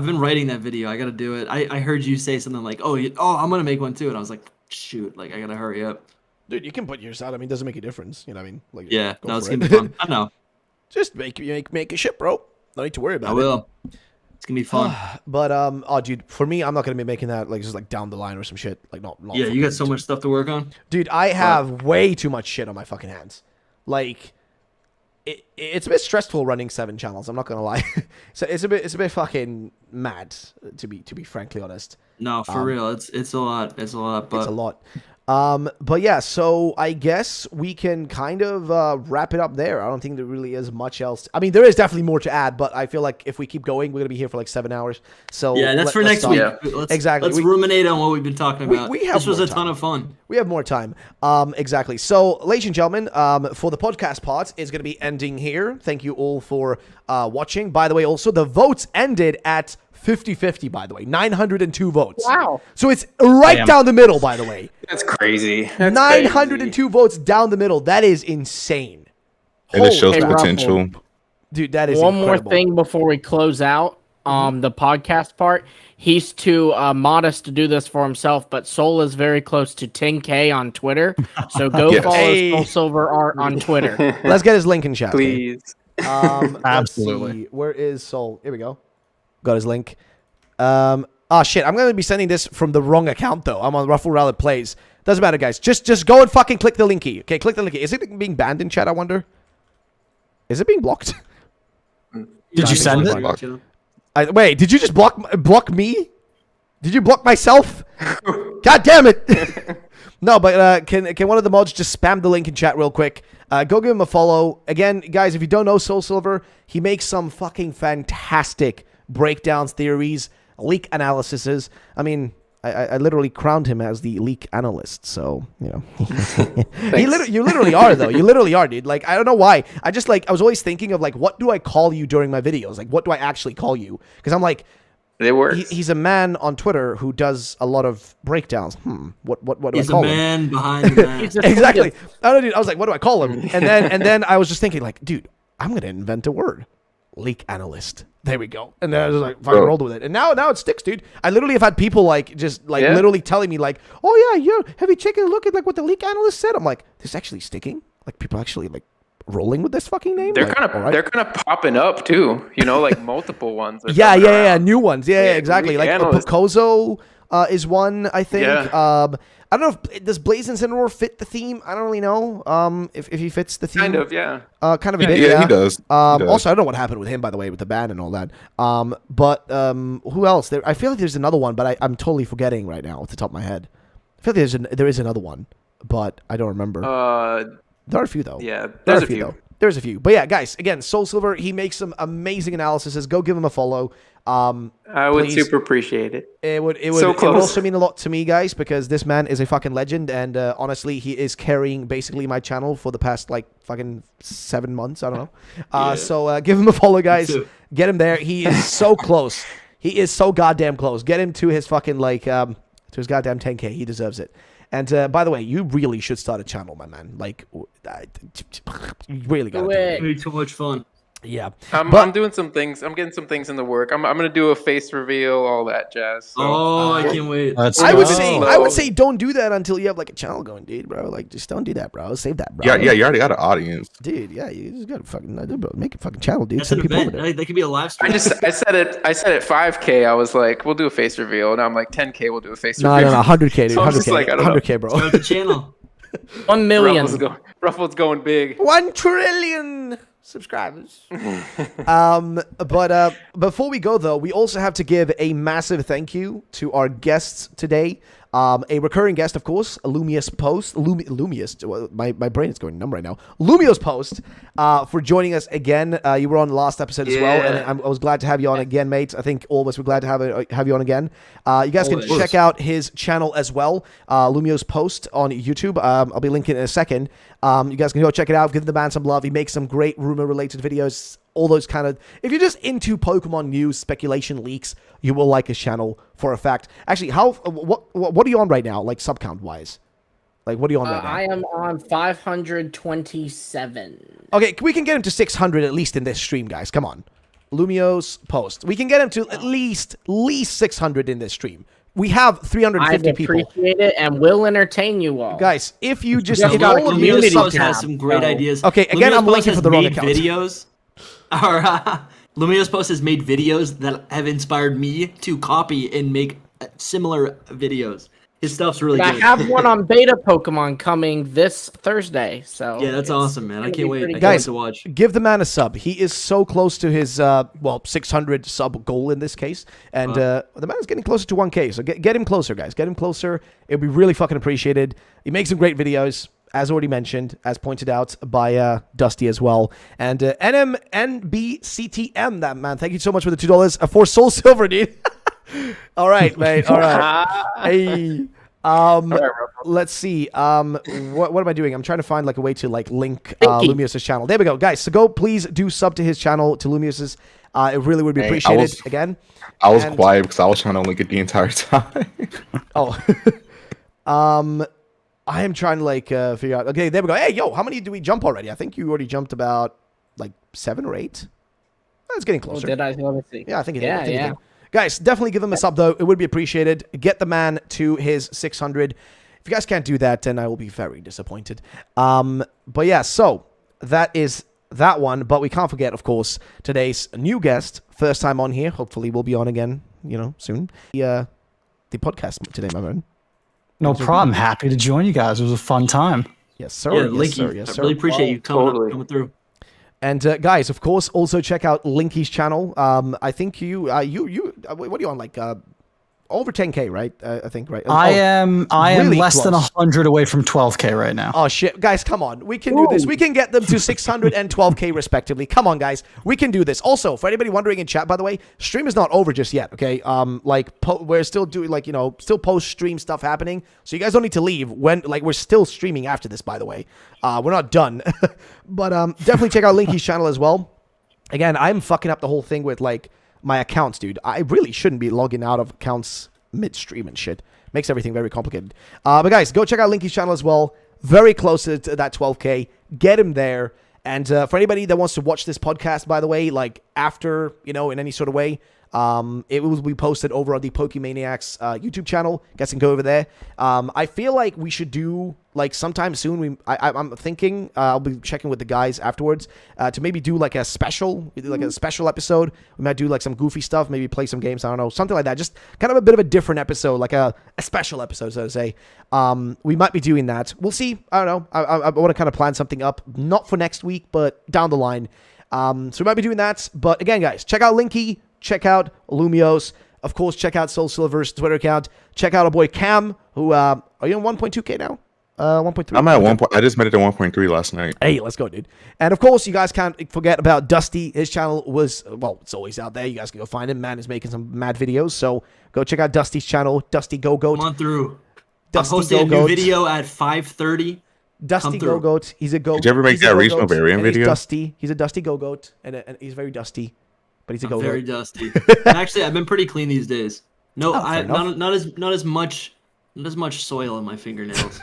been writing that video. I gotta do it. I heard you say something like, "Oh, I'm gonna make one too," and I was like, "Shoot, like I gotta hurry up." Dude, you can put yours out. I mean, it doesn't make a difference. You know what I mean? Like, Yeah, go no, it's for gonna it. be fun. I know. Just make a shit, bro. No need to worry about I it. will. It's gonna be fun. But oh, dude, for me, I'm not gonna be making that like just like down the line or some shit. Like not Yeah, you got so much stuff to work on. Dude, I have way too much shit on my fucking hands. Like, it's a bit stressful running 7 channels. I'm not gonna lie. So it's a bit fucking mad to be frankly honest. No, for real, it's a lot. It's a lot. But It's a lot. But yeah, so I guess we can kind of wrap it up there. I don't think there really is much else. I mean, there is definitely more to add, but I feel like if we keep going, we're gonna be here for like 7 hours. So yeah, that's for let's next stop. week. Yeah. Exactly. Let's ruminate on what we've been talking about. we have this was more a ton time. of fun. We have more time. Exactly. So, ladies and gentlemen, for the podcast part, it's going to be ending here. Thank you all for watching. By the way, also, the votes ended at 50-50, by the way. 902 votes. Wow. So, it's right Damn. down the middle, by the way. That's crazy. That's 902 votes down the middle. That is insane. And it shows Hey, Ruffle. potential. Dude, that is One incredible. more thing before we close out. The podcast part. He's too modest to do this for himself, but Soul is very close to 10K on Twitter. So go Yes. follow Hey. SoulSilverArt on Twitter. Let's get his link in chat. okay? Please. Let's Absolutely. see. Where is Soul? Here we go. Got his link. Shit. I'm gonna be sending this from the wrong account though. I'm on Ruffle Rally Plays. Doesn't matter, guys. Just go and fucking click the linky. Okay, click the linky. Is it being banned in chat? I wonder. Is it being blocked? Did you send it? Wait, did you just block me? Did you block myself? God damn it! No, but can one of the mods just spam the link in chat real quick? Go give him a follow. Again, guys, if you don't know Soul Silver, he makes some fucking fantastic breakdowns, theories, leak analyses. I mean, I literally crowned him as the leak analyst, so you know. You literally are though. You literally are, dude. Like I don't know why. I was always thinking of like, what do I call you during my videos? Like, what do I actually call you? Because I'm like, It works. he's a man on Twitter who does a lot of breakdowns. What do He's I call a him? man behind the man. Exactly. I don't know, dude. I was like, what do I call him? And then I was just thinking like, dude, I'm gonna invent a word. Leak analyst. There we go. And then I was like, fucking Bro. rolled with it. And now it sticks, dude. I literally have had people like just like Yeah? literally telling me like, oh yeah, have you taken a look at like what the leak analyst said? I'm like, this is actually sticking. Like people actually like rolling with this fucking name. They're Like, kind of all right. they're kind of popping up too. You know, like multiple ones. are Yeah, coming yeah, around. new ones. Yeah, Yeah, exactly. leak Like analyst. Pocozo is one, I think. Yeah. I don't know if does Blaze Incineroar fit the theme. I don't really know. If he fits the theme. Kind of, yeah. Kind of a bit. Yeah, he does. He does. Also, I don't know what happened with him, by the way, with the ban and all that. But who else? I feel like there's another one, but I'm totally forgetting right now off the top of my head. I feel like there is another one, but I don't remember. There are a few though. Yeah, There there's are a few. There's a few. But yeah, guys, again, Soul Silver, he makes some amazing analyses. Go give him a follow. I would please. super appreciate it. It would So it would close. also mean a lot to me, guys, because this man is a fucking legend, and honestly, he is carrying basically my channel for the past like fucking 7 months. I don't know. So give him a follow, guys. too. Get him there. He is so close. He is so goddamn close. Get him to his fucking like to his goddamn 10K. He deserves it. And by the way, you really should start a channel, my man. Like, you really got to do it. It'd be too much fun. Yeah. I'm doing some things. I'm getting some things in the work. I'm gonna do a face reveal, all that jazz. So. Oh, I can't wait. I would Oh. say don't do that until you have like a channel going, dude, bro. Like, just don't do that, bro. Save that, bro. Yeah, you already got an audience. Dude, yeah, you just gotta fucking bro, make a fucking channel, dude. That's Send an people over event. there. That could be a live stream. I said it 5K. I was like, we'll do a face reveal. Now I'm like 10K. We'll do a face No, reveal. 100K, dude. So I'm just 100K, like, I don't know. 100K, bro. Start the channel. 1 million. Ruffles going big. 1 trillion. subscribers. But before we go, though, we also have to give a massive thank you to our guests today. A recurring guest, of course, Lumious Post. Lumious, my brain is going numb right now. Lumious Post, for joining us again. You were on the last episode as well, and I was glad to have you on again, mate. I think all of us were glad to have you on again. You guys can check out his channel as well, Lumious Post on YouTube. I'll be linking it in a second. You guys can go check it out. Give the man some love. He makes some great rumor-related videos. All those kind of... If you're just into Pokemon news, speculation, leaks, you will like his channel for a fact. Actually, what are you on right now, like sub-count wise? Like, what are you on right now? I am on 527. Okay, we can get him to 600 at least in this stream, guys. Come on. Lumios Post. We can get him to at least 600 in this stream. We have 350 people. I appreciate it and will entertain you all. Guys, if you just... If all of you Lumios Post has some great ideas. Okay, again, I'm linking for the wrong account. Videos. Lumios Post has made videos that have inspired me to copy and make similar videos. His stuff's really good. I have one on beta Pokemon coming this Thursday. So yeah, that's awesome, man. I can't wait. I can't Guys, wait to watch. Give the man a sub. He is so close to his 600 sub goal in this case, and the man is getting closer to 1K. So get him closer, guys. Get him closer. It'll be really fucking appreciated. He makes some great videos, as already mentioned, as pointed out by Dusty as well. And NMNBCTM, that man. Thank you so much for the $2 for Soul Silver, dude. All right, mate. All right. Hey. Let's see. What am I doing? I'm trying to find like a way to like link Lumios's channel. There we go, guys. So go, please do sub to his channel, to Lumios's. It really would be appreciated. I was quiet because I was trying to link it the entire time. I am trying to like figure out. Okay, there we go. Hey, yo, how many do we jump already? I think you already jumped about like 7 or 8. It's getting closer. Did I? Let me see. Yeah, I think it is. Yeah. Guys, definitely give him a sub, though. It would be appreciated. Get the man to his 600. If you guys can't do that, then I will be very disappointed. But yeah, so that is that one. But we can't forget, of course, today's new guest. First time on here. Hopefully we'll be on again, soon. The podcast today, my man. No problem. Happy to join you guys. It was a fun time. Yes, sir. Yeah, yes, Linky, sir. Yes, sir. I really appreciate you coming through. And guys, of course, also check out Linky's channel. I think you what are you on, like over 10K, right? I think, right? I am really less close. than 100 away from 12K right now. Oh shit, guys, come on. We can do this. We can get them to 600 and 12K respectively. Come on, guys. We can do this. Also, for anybody wondering in chat, by the way, stream is not over just yet, okay? We're still doing still post-stream stuff happening. So you guys don't need to leave when we're still streaming after this, by the way. We're not done. But definitely check out Linky's channel as well. Again, I'm fucking up the whole thing with my accounts, dude. I really shouldn't be logging out of accounts midstream and shit. Makes everything very complicated. But guys, go check out Linky's channel as well. Very close to that 12K. Get him there. And for anybody that wants to watch this podcast, by the way, after, in any sort of way, it will be posted over on the PokéManiac's YouTube channel. You guys can go over there. I feel like we should do sometime soon. I'm thinking I'll be checking with the guys afterwards to maybe do a special, a special episode. We might do some goofy stuff, maybe play some games. I don't know, something like that. Just kind of a bit of a different episode, like a special episode, so to say. We might be doing that. We'll see. I don't know. I want to kind of plan something up, not for next week, but down the line. So we might be doing that. But again, guys, check out Linky. Check out Lumios. Of course, check out SoulSilver's Twitter account. Check out our boy Cam, who, are you on 1.2K now? 1.3. I'm at 1. I just made it to 1.3 last night. Hey, let's go, dude. And of course, you guys can't forget about Dusty. His channel was, it's always out there. You guys can go find him. Man is making some mad videos. So go check out Dusty's channel, Dusty Go Goat. Come on through. Dusty I posted a new video at 5:30. Dusty Go Goat. He's a goat. Did you ever make that regional variant video? He's Dusty. He's a Dusty Go Goat, and he's very dusty. But he's a go-go. Very dusty. Actually, I've been pretty clean these days. No, not as much soil in my fingernails.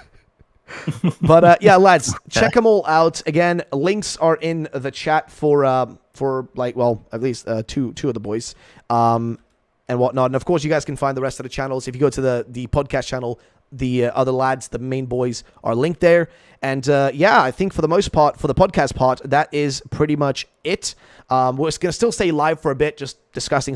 But yeah, lads, check them all out. Again, links are in the chat for at least two of the boys, and whatnot. And of course, you guys can find the rest of the channels if you go to the podcast channel. The other lads, the main boys, are linked there. And yeah, I think for the most part, for the podcast part, that is pretty much it. We're going to still stay live for a bit, just discussing